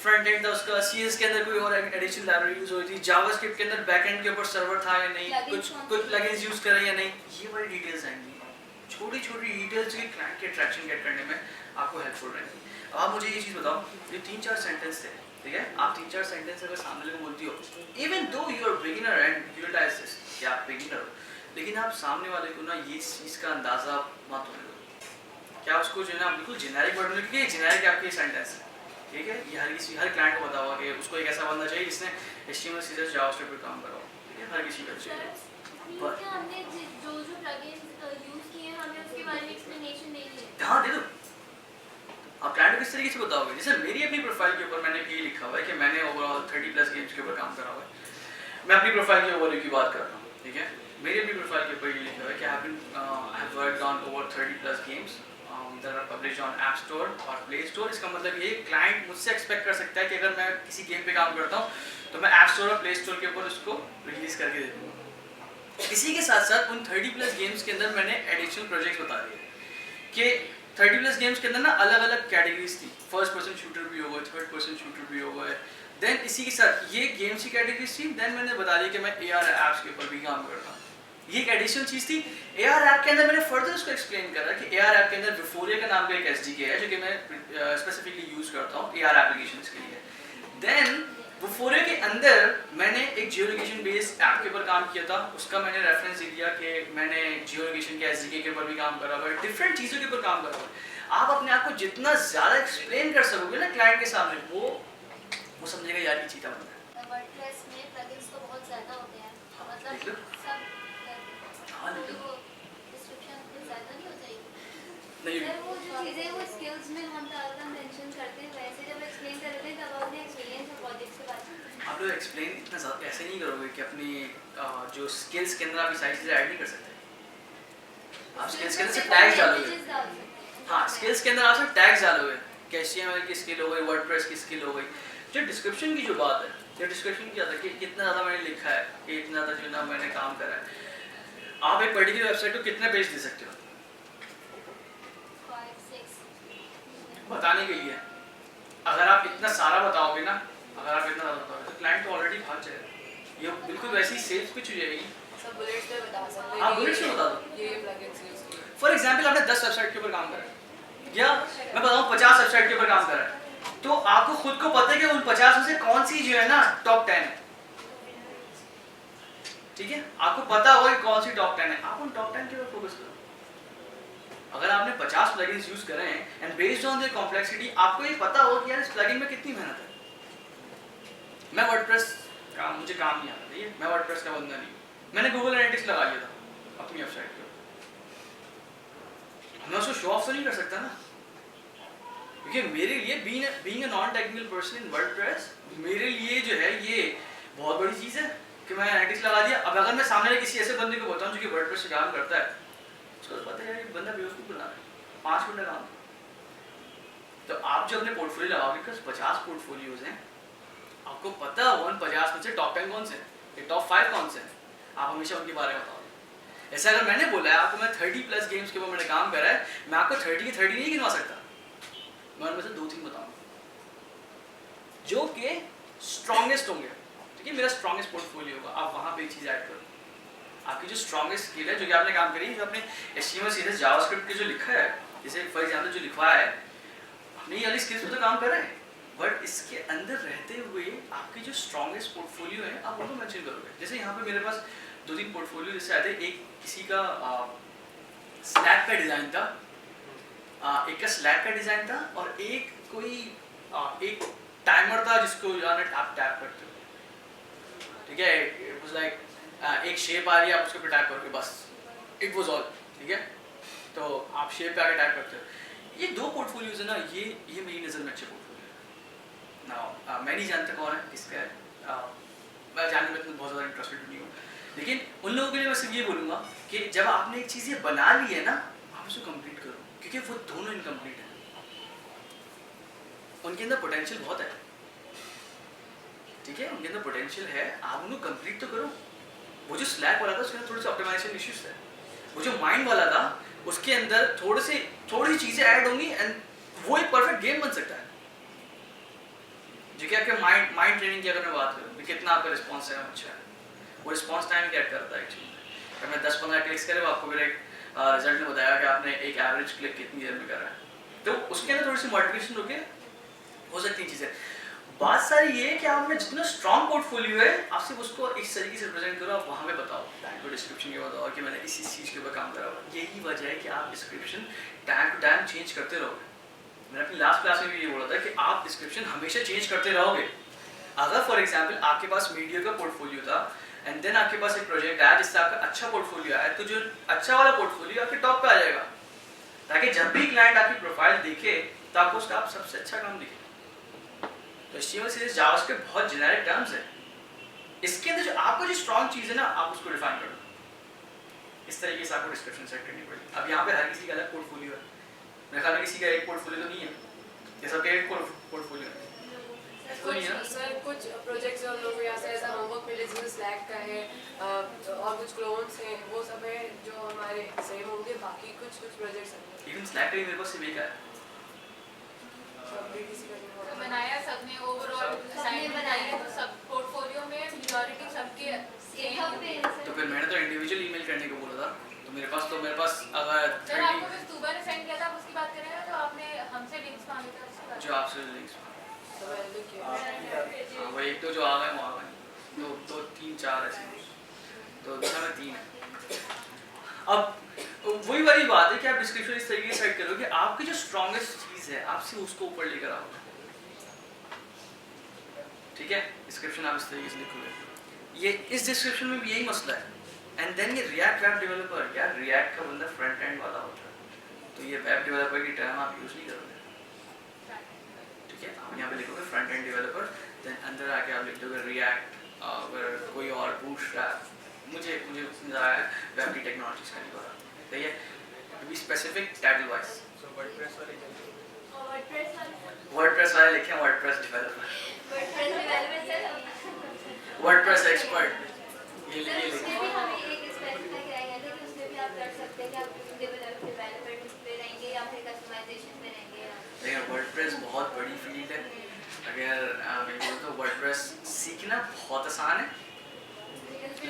फ्रंट एंड था उसका, CSS के अंदर कोई और एडिशनल लाइब्रेरी यूज हुई थी, जावास्क्रिप्ट के अंदर बैक एंड के ऊपर सर्वर था या नहीं, कुछ प्लगइन्स यूज कर रहे हैं या नहीं, ये वाली डिटेल्स आएंगी, छोटी छोटी डिटेल्स की क्लाइंट के अट्रैक्शन गेट करने में आपको हेल्पफुल रहेंगी। अब आप मुझे ये चीज़ बताओ, ये 3-4 सेंटेंस थे, ठीक है, आप 3-4 सेंटेंस अगर सामने को बोलती हो, even though you are beginner and you realise this कि आप बिगिनर हो, लेकिन आप सामने वाले को ना ये चीज़ का अंदाज़ा मत होने दो, क्या उसको जो है ना बिल्कुल जेनेरिक वर्ड में, क्योंकि जेनेरिक आपकी सेंटेंस है, ठीक है, ये हर क्लाइंट को पता होगा कि उसको एक ऐसा बंदा चाहिए जिसने HTML CSS जावास्क्रिप्ट पर काम करा हो, ठीक है, हर किसी का चाहिए। हमने जो प्लगइन्स यूज किए हैं हमें उसके बारे में एक्सप्लेनेशन नहीं है। हाँ दे दो, आप क्लाइंट को किस तरीके से बताओगे, जैसे मेरी अपनी प्रोफाइल के ऊपर मैंने ये लिखा हुआ है कि मैंने ओवरऑल 30+ गेम्स के ऊपर काम करा हुआ है, मैं अपनी प्रोफाइल के ओवरव्यू की बात कर रहा हूँ, ठीक है, मेरी अपनी प्रोफाइल के ऊपर ये लिखा हुआ है कि I have worked on over 30+ games that are published on app store और प्ले स्टोर। इसका मतलब ये क्लाइंट मुझसे एक्सपेक्ट कर सकता है कि अगर मैं किसी गेम पे काम करता हूँ तो मैं ऐप स्टोर और प्ले स्टोर के ऊपर उसको रिलीज करके दे दूँगा। इसी के साथ साथ उन 30+ गेम्स के अंदर मैंने एडिशनल प्रोजेक्ट्स बता दिए कि 30+ गेम्स के अंदर ना अलग अलग कैटेगरीज थी, फर्स्ट पर्सन शूटर भी होगा, थर्ड पर्सन शूटर भी होगा, देन इसी के साथ ये गेम्स की कैटेगरीज थी, देन मैंने बता दिया कि मैं AR ऐप्स के ऊपर भी काम करता हूँ, ये एक एडिशनल चीज़ थी। AR ऐप के अंदर मैंने फर्दर उसको एक्सप्लेन करा कि AR ऐप के अंदर विफोरिया का नाम का एक SDK है जो कि मैं स्पेसिफिकली यूज़ करता हूँ AR एप्लीकेशंस के लिए। देन विफोरिया के अंदर मैंने एक जियो लोकेशन बेस्ड ऐप के ऊपर काम किया था, उसका मैंने रेफरेंस दे दिया कि मैंने जियो लोकेशन के SDK के ऊपर भी काम करा हुआ है, डिफरेंट चीज़ों के ऊपर काम करा हुआ है। आप अपने आप को जितना ज़्यादा एक्सप्लेन कर सकोगे ना क्लाइंट के सामने, वो समझेगा यार ये चीता बंदा है। वर्डप्रेस में प्लगइन्स तो बहुत ज़्यादा होते हैं, मतलब सब हाँ तो डिस्क्रिप्शन में ज़्यादा नहीं हो जाएगी। नहीं सर वो जो चीज़ें वो स्किल्स में हम ज़्यादा मेंशन करते हैं, वैसे जब एक्सप्लेन कर रहे थे तब आपने एक्सपीरियंस और प्रोजेक्ट्स के बारे में आप लोग एक्सप्लेन इतना ज़्यादा ऐसे नहीं करोगे कि अपनी जो स्किल्स के अंदर आप सारी चीज़ें ऐड नहीं कर सकते। आप स्किल्स के अंदर सिर्फ टैग्स डालोगे। हाँ, स्किल्स के अंदर आप सिर्फ टैग्स डालोगे कि HTML की स्किल हो गई, वर्डप्रेस की स्किल हो गई। जो डिस्क्रिप्शन की जो बात है, जो डिस्क्रिप्शन की बात है कि कितना ज़्यादा मैंने लिखा है, कि इतना ज़्यादा जो ना मैंने काम करा है, आप एक पर्टिकुलर वेबसाइट को कितने पेज दे सकते हो 5-6 बताने के लिए? अगर आप इतना सारा बताओगे ना, अगर आप इतना ज़्यादा बताओगे तो क्लाइंट तो ऑलरेडी भाग जाएगा। ये बिल्कुल वैसी सेल्स पिच हो जाएगी। सब बुलेट्स पे बता सकते हैं। आप बुलेट्स में बता दो। ये प्लगइन्स यूज किए। फॉर एग्जाम्पल आपने 10 वेबसाइट के ऊपर काम करा है, या मैं बताऊँ 50 वेबसाइट के ऊपर काम करा है, तो आपको खुद को पता है कि उन 50 में से कौन सी जो है ना टॉप 10 है, ठीक है, आपको पता होगा कि कौन सी टॉप 10 है, आप उन टॉप 10 के ऊपर फोकस करो। अगर आपने 50 प्लगइन्स यूज करे हैं and based on the complexity आपको ये पता होगा कि यार इस प्लगइन में कितनी मेहनत है। मैं वर्डप्रेस का मुझे काम नहीं आता, ठीक है, मैं वर्डप्रेस का बंदा नहीं, मैंने गूगल एनालिटिक्स लगा लिया था अपनी वेबसाइट पे, मैं उसको शो ऑफ तो नहीं कर सकता ना, क्योंकि मेरे लिए being a non technical person in WordPress मेरे लिए जो है ये बहुत बड़ी चीज़ है कि मैं एनालिटिक्स लगा दिया। अब अगर मैं सामने किसी ऐसे बंदे को बताऊं जो कि वर्डप्रेस से काम करता है, उसको तो पता है यार ये बंदा बेवकूफ़ बना रहा है, 5 मिनट काम। तो आप जो अपने पोर्टफोलियो लगाओगे, बिकॉज 50 पोर्टफोलियोज हैं, आपको पता हो उन 50 में से टॉप 10 कौन से हैं, ये टॉप 5 कौन से हैं, आप हमेशा उनके बारे में बताओगे। ऐसा अगर मैंने बोला है आपको मैं 30+ गेम्स के ऊपर मैंने काम करा है, मैं आपको 30 की 30 नहीं गिनवा सकता, मैं उनमें से 2-3 बताऊंगा जो कि स्ट्रॉन्गेस्ट होंगे, ठीक है, मेरा स्ट्रॉन्गेस्ट पोर्टफोलियो होगा। आप वहाँ पे एक चीज़ ऐड करो, आपकी जो स्ट्रॉन्गेस्ट स्किल है जो कि आपने काम करी, जो आपने HTML CSS जावास्क्रिप्ट के जो लिखा है, जैसे फॉर एग्जाम्पल जो लिखवाया है, आपने ये वाली स्किल्स पे तो काम करा है, बट इसके अंदर रहते हुए आपकी जो स्ट्रॉन्गेस्ट पोर्टफोलियो है आप उनको मेंशन करोगे। जैसे यहाँ पे मेरे पास 2-3 पोर्टफोलियो जैसे आए थे, एक किसी का स्लैक का डिज़ाइन था, एक का स्लैक का डिज़ाइन था, और एक कोई एक टाइमर था जिसको यार टैप करते हो, ठीक है, इट वाज लाइक एक शेप आ रही है, आप उसके ऊपर टैप करोगे, बस इट वाज ऑल, ठीक है, तो आप शेप पे आके टैप करते हो। ये 2 पोर्टफोलियोज है ना, ये मेरी नज़र में अच्छे पोर्टफोलियो ना, मैं नहीं जानता कौन है इसका, मैं जानने में बहुत ज़्यादा इंटरेस्टेड नहीं हूँ, लेकिन उन लोगों के लिए मैं सिर्फ ये बोलूँगा कि जब आपने एक चीज़ ये बना ली है ना, आप उसको कंप्लीट करो, क्योंकि वो दोनों इनकम्प्लीट हैं, उनके अंदर पोटेंशियल बहुत है, ठीक है, उनके अंदर पोटेंशियल है, आप उनको कंप्लीट तो करो। वो जो स्लैक वाला था उसके अंदर थोड़े से ऑप्टिमाइजेशन इश्यूज थे, वो जो माइंड वाला था उसके अंदर थोड़ी सी चीजें ऐड होंगी एंड वो एक परफेक्ट गेम बन सकता है। जो कि आपके माइंड ट्रेनिंग की अगर मैं बात करूँ कितना आपका रिस्पॉन्स टाइम अच्छा है, वो रिस्पॉन्स टाइम क्या करता है एक्चुअली। अगर मैं 10-15 क्लिक्स करे आपको फिर एक रिजल्ट ने बताया कि आपने एक एवरेज क्लिक कितनी देर में करा है, तो उसके अंदर थोड़ी सी मोटिवेशन होके हो सकती है चीज़ें। बात सारी ये है कि आपने जितना स्ट्रॉन्ग पोर्टफोलियो है आप सिर्फ उसको इस तरीके से रिप्रेजेंट करो, आप वहाँ पे बताओ टैग को डिस्क्रिप्शन के बताओ कि मैंने इस चीज़ के ऊपर काम करा हुआ। यही वजह है कि आप description time to time change करते रहोगे। मैंने अपनी लास्ट क्लास में भी ये बोला था कि आप डिस्क्रिप्शन हमेशा चेंज करते रहोगे। अगर फॉर एग्जाम्पल आपके पास मीडिया का पोर्टफोलियो था एंड देन आपके पास एक प्रोजेक्ट आया जिससे आपका अच्छा पोर्टफोलियो आया, तो जो अच्छा वाला पोर्टफोलियो आपके टॉप पे आ जाएगा, ताकि जब भी क्लाइंट आपकी प्रोफाइल देखे तो आपको उसका आप सबसे अच्छा काम दिखे। तो HTML सीरीज जावास्क्रिप्ट बहुत जेनेरिक टर्म्स है, इसके अंदर जो आपको जो स्ट्रॉन्ग चीज़ है ना आप उसको डिफाइन करो। इस तरीके से आपको डिस्क्रिप्शन सेट करनी पड़ेगी। अब यहाँ पे हर किसी का अलग पोर्टफोलियो है, मेरे ख्याल में किसी का एक पोर्टफोलियो तो नहीं है, ये सबका एक पोर्टफोलियो है। सर कुछ प्रोजेक्ट्स हम लोग यहाँ से ऐसा होमवर्क मिले जिसमें स्लैक का है और कुछ क्लोन्स हैं, वो सब है जो हमारे सेम होंगे, बाकी कुछ प्रोजेक्ट्स हैं। इवन स्लैक का भी मेरे पास सिर्फ एक है। बनाया सबने ओवरऑल असाइनमेंट बनाई है, तो सब पोर्टफोलियो में मेजॉरिटी सबके तो फिर मैंने तो इंडिविजुअल ईमेल करने को बोला था, तो मेरे पास अगर सर आपको जो सुबह ने सेंड किया था उसकी बात कर रहे हैं, जो आपने हमसे लिंक्स मांगे थे उसकी बात। जो आपसे लिंक्स वो एक तो जो आ गए वो आ गए, दो 3-4 ऐसे, तो दूसरा में 3 है। अब वही वाली बात है कि आप डिस्क्रिप्शन इस तरीके से सेट करो कि आपकी जो स्ट्रॉन्गेस्ट चीज़ है आप सिर्फ उसको ऊपर लेकर आओ, ठीक है। डिस्क्रिप्शन आप इस तरीके से लिखोगे, ये इस डिस्क्रिप्शन में भी यही मसला है। एंड देन ये रिएक्ट वेब डेवलपर, यार रिएक्ट का बंदा फ्रंट एंड वाला होता है, तो ये वेब डेवलपर की टर्म आप यूज़ नहीं करोगे, ठीक है। आप यहाँ पे लिखोगे फ्रंट एंड डेवलपर, देन अंदर आके आप लिख दोगे रिएक्ट अगर कोई और बूटस्ट्रैप, मुझे वेब की टेक्नोलॉजीज का नहीं पता, सही है। To be specific title wise WordPress वाले लिखे हैं, वर्डप्रेस डेवलपर, वर्डप्रेस एक्सपर्ट, ये लिखे उसमें भी हमें एक स्पेसिफिक रहेगा कि उसमें भी आप कर सकते हैं कि आप डेवलपर पे रहेंगे या फिर कस्टमाइजेशन पे रहेंगे। लेकिन वर्डप्रेस बहुत बड़ी फील्ड है, अगर मैं बोलूँ तो वर्डप्रेस सीखना बहुत आसान है,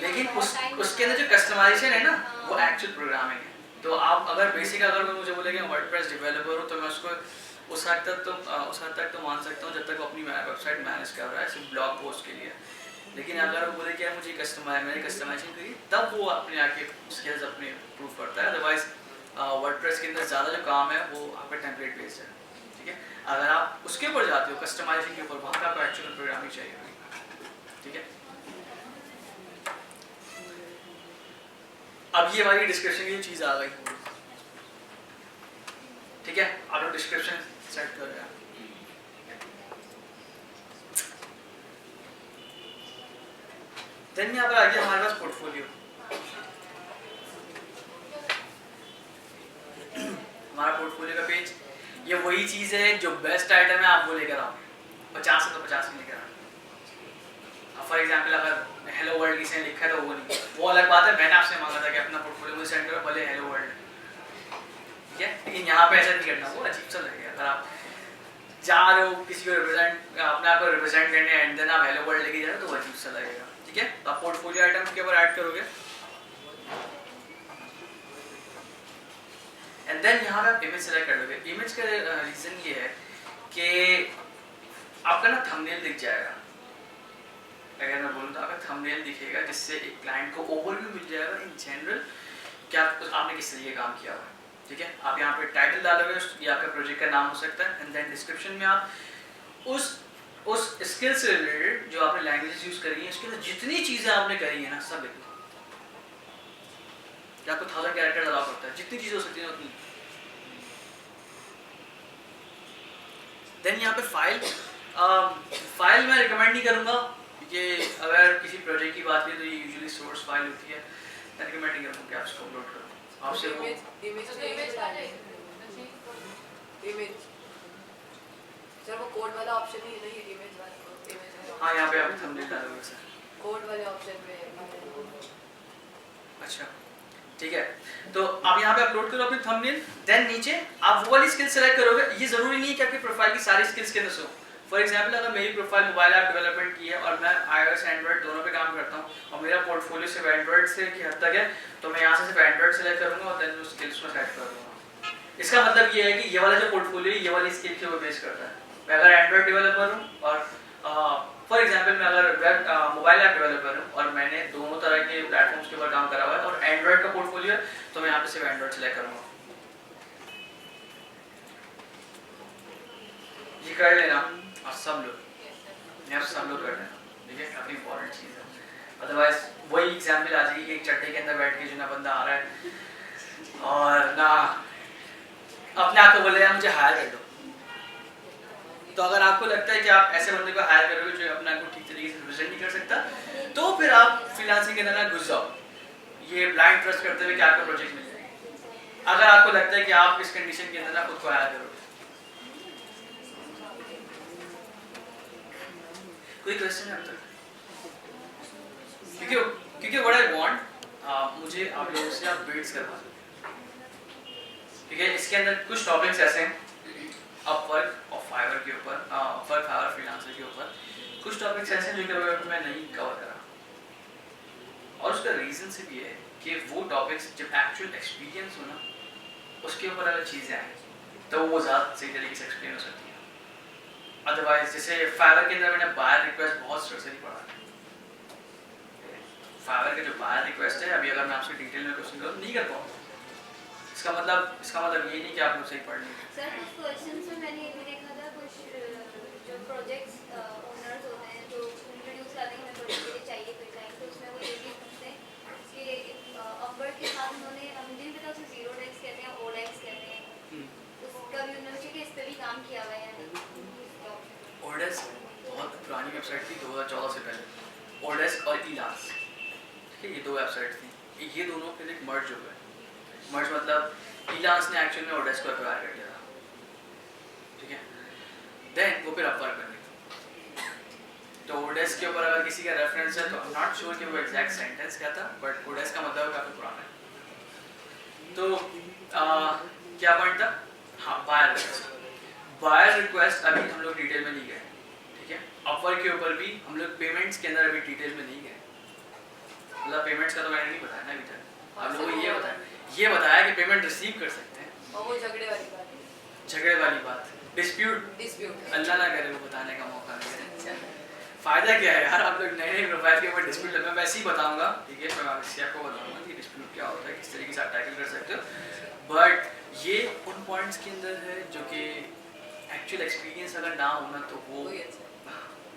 लेकिन उसके अंदर जो कस्टमाइजेशन है ना वो एक्चुअल प्रोग्रामिंग है। तो आप अगर बेसिक अगर मुझे बोलेंगे वर्डप्रेस डेवलपर हो तो मैं उसको उस हद तक तो मान सकता हूँ जब तक वो अपनी वेबसाइट मैनेज कर रहा है सिर्फ ब्लॉग पोस्ट के लिए। लेकिन अगर वो बोले कि यार मुझे मैंने कस्टमाइजेशन करी, तब वो अपने आके स्किल्स अपने प्रूव करता है। अदरवाइज वर्डप्रेस के अंदर ज़्यादा जो काम है वो आपका टेम्पलेट बेस्ड है, ठीक है। अगर आप उसके ऊपर जाते हो कस्टमाइजेशन के ऊपर, वहाँ पे आपको एक्चुअल प्रोग्रामिंग चाहिए, ठीक है। अब ये वाली डिस्क्रिप्शन की चीज़ आ गई, ठीक है। आप लोग डिस्क्रिप्शन सेट कर रहे हैं, देन यहाँ पर आ गया हमारे पास पोर्टफोलियो। हमारा पोर्टफोलियो का पेज, ये वही चीज़ है जो बेस्ट आइटम है आप वो लेकर आओ, 50 है तो 50 लेकर आओ। फॉर एग्जाम्पल अगर हेलो वर्ल्ड किसी ने लिखा है तो वो नहीं, वो अलग बात है। मैंने आपसे मांगा था कि अपना पोर्टफोलियो मुझे सेंड करो, भले हेलो वर्ल्ड, ठीक है। लेकिन यहाँ पे ऐसा नहीं करना, वो अजीब सा लगेगा। अगर आप जा रहे हो किसी को रिप्रेजेंट, अपने आप को रिप्रेजेंट करने एंड देन आप हेलो वर्ल्ड लेके जा रहे हो तो वो अजीब सा लगेगा, ठीक है। तो आप पोर्टफोलियो आइटम के ऊपर ऐड करोगे एंड देन यहाँ पे आप इमेज सेलेक्ट कर लोगे। इमेज का रीज़न ये है कि आपका ना थंबनेल दिख जाएगा। अगर मैं बोलूँ तो आपका थंबनेल दिखेगा, जिससे एक क्लाइंट को ओवरव्यू मिल जाएगा इन जनरल कि आपने किस तरीके काम किया हुआ है, ठीक है। आप यहाँ पे टाइटल डालोगे, ये आपका प्रोजेक्ट का नाम हो सकता है, एंड देन डिस्क्रिप्शन में आप उस स्किल से रिलेटेड जो आपने लैंग्वेजेस यूज़ करी है उसके अंदर जितनी चीज़ें आपने करी है ना सब लिख दो। क्या आपको 1000 कैरेक्टर अलाउ करता है, जितनी चीज़ें हो सकती हैं उतनी। देन यहाँ पे फाइल मैं रिकमेंड नहीं करूँगा, कि अगर किसी प्रोजेक्ट की बात करें तो ये यूजुअली सोर्स फाइल होती है, मैं रिकमेंड नहीं करूँगा कि आप इसको अपलोड करो। आपसे वो इमेज सर वो कोड वाला ऑप्शन ही नहीं है, इमेज वाला। हाँ यहाँ पे आप थंबनेल डालोगे सर, कोड वाले ऑप्शन पे। अच्छा ठीक है, तो आप यहाँ पे अपलोड करो अपनी थंबनेल, देन नीचे आप वो वाली स्किल सेलेक्ट करोगे। ये जरूरी नहीं है कि आपकी प्रोफाइल की सारी स्किल्स के अंदर से हो। फॉर एग्जांपल अगर मेरी प्रोफाइल मोबाइल ऐप डेवलपमेंट की है और मैं iOS एंड्रॉइड दोनों पे काम करता हूँ और मेरा पोर्टफोलियो सिर्फ एंड्रॉइड से की हद तक है, तो मैं यहाँ से सिर्फ एंड्रॉइड सेलेक्ट करूँगा और देन वो स्किल्स में सेट कर दूँगा। इसका मतलब ये है कि ये वाला जो पोर्टफोलियो ये वाली स्किल के ऊपर बेस करता है। मैं अगर एंड्रॉइड डेवलपर हूँ और फॉर एग्जांपल मैं अगर वेब मोबाइल ऐप डेवलपर हूँ और मैंने दोनों तरह के प्लेटफॉर्म्स के ऊपर काम करा हुआ है और एंड्रॉइड का पोर्टफोलियो है, तो मैं यहाँ पे सिर्फ एंड्रॉइड सेलेक्ट करूँगा। ये कर लेना और सब लोग यहाँ सब लोग कर लेना, ठीक है, काफ़ी इंपॉर्टेंट चीज़ है। अदरवाइज वही एग्जाम्पल आ जाएगी कि एक चट्टे के अंदर बैठ के जो ना बंदा आ रहा है और ना अपने आप को बोले यार मुझे हायर कर दो। तो अगर आपको लगता है कि आप ऐसे बंदे को हायर करोगे जो अपने आप को ठीक तरीके से रिप्रेजेंट नहीं कर सकता, तो फिर आप फ्रीलांसिंग के अंदर घुस जाओ, ये ब्लाइंड ट्रस्ट करते हुए कि आपको प्रोजेक्ट मिल जाएगा। अगर आपको लगता है कि आप इस कंडीशन के अंदर खुद को हायर करोगे। कोई क्वेश्चन है अब तक? क्योंकि व्हाट आई वांट, मुझे आप लोगों से आप बिल्ड्स करवा दो, ठीक है। इसके अंदर कुछ टॉपिक्स ऐसे हैं अपवर्क और फाइवर के ऊपर, अपवर्क फाइवर फ्रीलांसर के ऊपर कुछ टॉपिक्स ऐसे हैं जो कि मैं नहीं कवर करा, और उसका रीजन सिर्फ ये है कि वो टॉपिक्स जब एक्चुअल एक्सपीरियंस हो ना उसके ऊपर अगर चीज़ें आए तो वो ज़्यादा सही तरीके से एक्सप्लेन हो सकती है। अदरवाइज जैसे फाइवर के अंदर मैंने बायर रिक्वेस्ट बहुत स्ट्रक्चरली पढ़ा है। फाइवर का जो बायर रिक्वेस्ट है, अभी अगर मैं आपसे डिटेल में क्वेश्चन करूँ नहीं कर पाऊँगा। इसका मतलब ये नहीं कि आप लोग सही पढ़ लेंगे। सर कुछ क्वेश्चंस में मैंने ये भी देखा था, कुछ जो प्रोजेक्ट्स ओनर्स होते हैं जो इंट्रोड्यूस करते हैं प्रोजेक्ट के लिए चाहिए कोई टाइम, तो उसमें वो ये भी पूछते हैं कि अपवर्क के साथ उन्होंने मुझे भी पता उसे जीरो डेक्स कहते हैं, ओडेक्स कहते हैं, उसका भी उन्होंने मुझे कि इस पर भी काम किया हुआ है या नहीं। ओडेस्क बहुत पुरानी वेबसाइट थी 2014 से पहले। ओडेस्क और इलास, ठीक है, ये दो वेबसाइट थी, ये दोनों फिर एक मर्ज हो गए। मर्ज मतलब इलास ने एक्चुअल में ओडेस्क को एक्वायर कर लिया था, ठीक है, देन वो फिर अपवर्क कर ली। तो ओडेस्क के ऊपर अगर किसी का रेफरेंस है तो आई एम नॉट श्योर कि वो एग्जैक्ट सेंटेंस क्या था, बट ओडेस्क का मतलब काफ़ी पुराना है। तो क्या पॉइंट था? हाँ, बायर रिक्वेस्ट। बायर रिक्वेस्ट अभी हम लोग डिटेल में नहीं गए, ठीक है। अपवर्क के ऊपर भी हम लोग पेमेंट्स के अंदर अभी डिटेल में नहीं गए, मतलब पेमेंट्स का तो मैंने नहीं बताया ना अभी तक। आप लोगों को ये बताया कि पेमेंट रिसीव कर सकते हैं, और वो झगड़े वाली बात, डिस्प्यूट अल्लाह ना करे वो बताने का मौका मिले। फायदा क्या है यार, आप लोग नए नए प्रोफाइल के ऊपर डिस्प्यूट मैं वैसे ही बताऊंगा, ठीक है, मैं वैसे आपको बताऊंगा कि डिस्प्यूट क्या होता है, किस तरीके से आप टैकल कर सकते हो। बट ये उन पॉइंट्स के अंदर है जो कि एक्चुअल एक्सपीरियंस अगर ना हो ना तो वो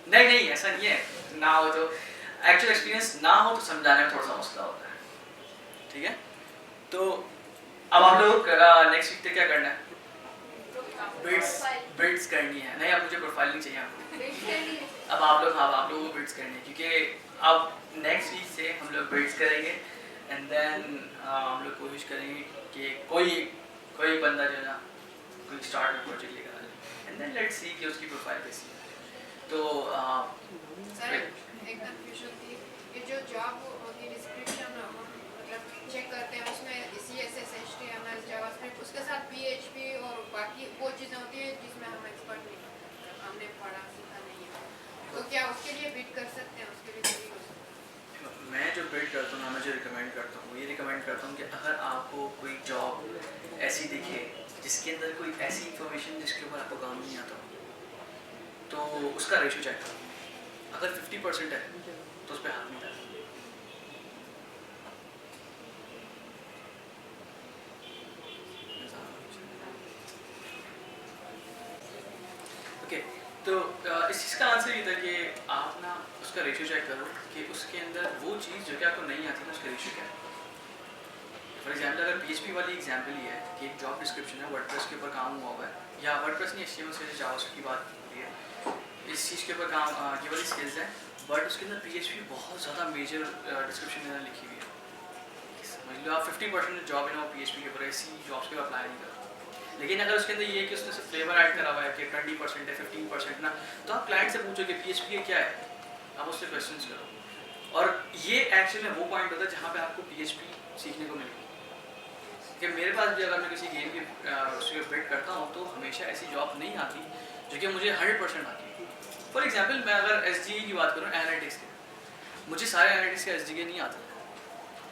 नहीं ऐसा नहीं है, ना हो तो एक्चुअल एक्सपीरियंस ना हो तो समझाने में थोड़ा सा मसला होता है, ठीक है। तो अब आप लोग नेक्स्ट वीक तक क्या करना है? बिट्स करनी है। नहीं, अब मुझे प्रोफाइल नहीं चाहिए आपको। अब आप लोगों को बिट्स करनी है, क्योंकि अब नेक्स्ट वीक से हम लोग बिट्स करेंगे एंड देन हम लोग कोशिश करेंगे कि कोई बंदा जो है ना कोई स्टार्ट में प्रोजेक्ट लेकर आ जाए एंड देन लेट्स सी कि उसकी प्रोफाइल कैसी है। तो सर एक कंफ्यूजन थी कि जो जॉब होती है डिस्क्रिप्शन मतलब चेक करते हैं उसमें CSS HTML जावास्क्रिप्ट उसके साथ PHP और बाकी वो चीज़ें होती है जिसमें हम एक्सपर्ट नहीं, हमने पढ़ा सीखा नहीं है, तो क्या उसके लिए बिड कर सकते हैं? उसके लिए भी हो सकता है? मैं जो बिड करता हूँ, मैं जो रिकमेंड करता हूँ वो ये रिकमेंड करता हूँ कि अगर आपको कोई जॉब ऐसी दिखे जिसके अंदर कोई ऐसी इंफॉर्मेशन जिसके ऊपर आपको काम नहीं आता तो उसका रेशो चेक करो। अगर 50% है तो उस पर हाथ नहीं डालना। ओके, तो इस चीज़ का आंसर ये था कि आप ना उसका रेशियो चेक करो कि उसके अंदर वो चीज़ जो कि आपको नहीं आती ना उसका रेशियो क्या है। फॉर एग्जाम्पल अगर PHP वाली एग्जाम्पल ही है कि एक जॉब डिस्क्रिप्शन है, वर्डप्रेस के ऊपर काम हुआ हुआ है या वर्डप्रेस नहीं HTML से जावास्क्रिप्ट की बात होती है, इस चीज़ के ऊपर काम ये वाली स्किल्स है, बट उसके अंदर PHP बहुत ज़्यादा मेजर डिस्क्रिप्शन में लिखी हुई है। समझ लो आप 50% जॉब है ना वो PHP के ऊपर, ऐसी जॉब्स के ऊपर अप्लाई नहीं करो। लेकिन अगर उसके अंदर ये है कि उसने सिर्फ फ्लेवर ऐड करा हुआ है कि 20% है 15% ना, तो आप क्लाइंट से पूछो कि PHP क्या है, आप उससे क्वेश्चंस करो। और ये एक्चुअली में वो पॉइंट होता है जहाँ पे आपको PHP सीखने को मिलेगा। कि मेरे पास भी अगर मैं किसी गेम की उसके बिड करता हूँ तो हमेशा ऐसी जॉब नहीं आती जो कि मुझे 100% आती है। फॉर एग्जांपल मैं अगर SGA की बात करूँ, एनालिटिक्स की, मुझे सारे एनालिटिक्स का SGA नहीं आता,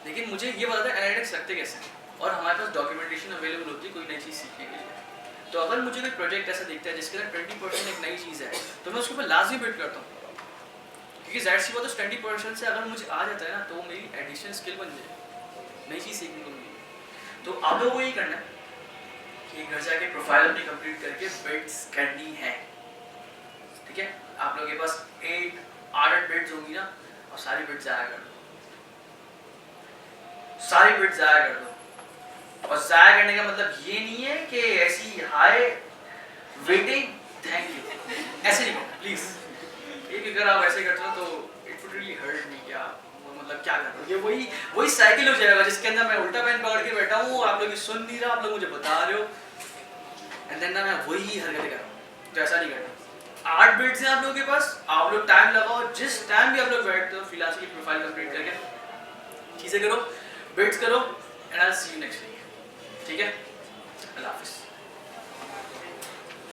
लेकिन मुझे ये पता था एनालिटिक्स रखते कैसे हैं और हमारे पास डॉक्यूमेंटेशन अवेलेबल होती है कोई नई चीज़ सीखने के लिए। तो अगर मुझे कोई प्रोजेक्ट ऐसा दिखता है जिसके अंदर 20% एक नई चीज़ है तो मैं उसके ऊपर लाजमी बिड करता हूँ, क्योंकि ज़ाहिर सी बात है 20% से अगर मुझे आ जाता है ना तो वो मेरी एडिशनल स्किल बन जाएगी, नई चीज़ सीखने को मिलेगी। तो आप लोगों को यही करना है कि घर जाके प्रोफाइल अपनी कंप्लीट करके बिड्स करनी है, ठीक है। आप लोगों के पास 8 बिड्स होंगी ना और सारी बिड्स ज़ाया कर दो, सारी बिड्स ज़ाया कर दो। और ज़ाया करने का मतलब ये नहीं है कि ऐसी हाई वेटिंग थैंक यू ऐसे नहीं करना प्लीज़। एक अगर आप ऐसे करते हो तो it would really hurt me, क्या मतलब क्या कर रहे हो, ये वही साइकिल हो जाएगा जिसके अंदर मैं उल्टा पेन पकड़ के बैठा हूँ और आप लोग सुन नहीं रहा, आप लोग मुझे बता रहे हो एंड देन ना मैं वही हरकतें कर रहा हूँ। तो ऐसा नहीं करना। 8 बिड्स हैं आप लोगों के पास, आप लोग टाइम लगाओ, जिस टाइम भी आप लोग बैठते हो फिलहाल की प्रोफाइल कंप्लीट करके चीज़ें करो, बिड्स करो and I will see you next week, ठीक है। अल्लाह हाफिज़।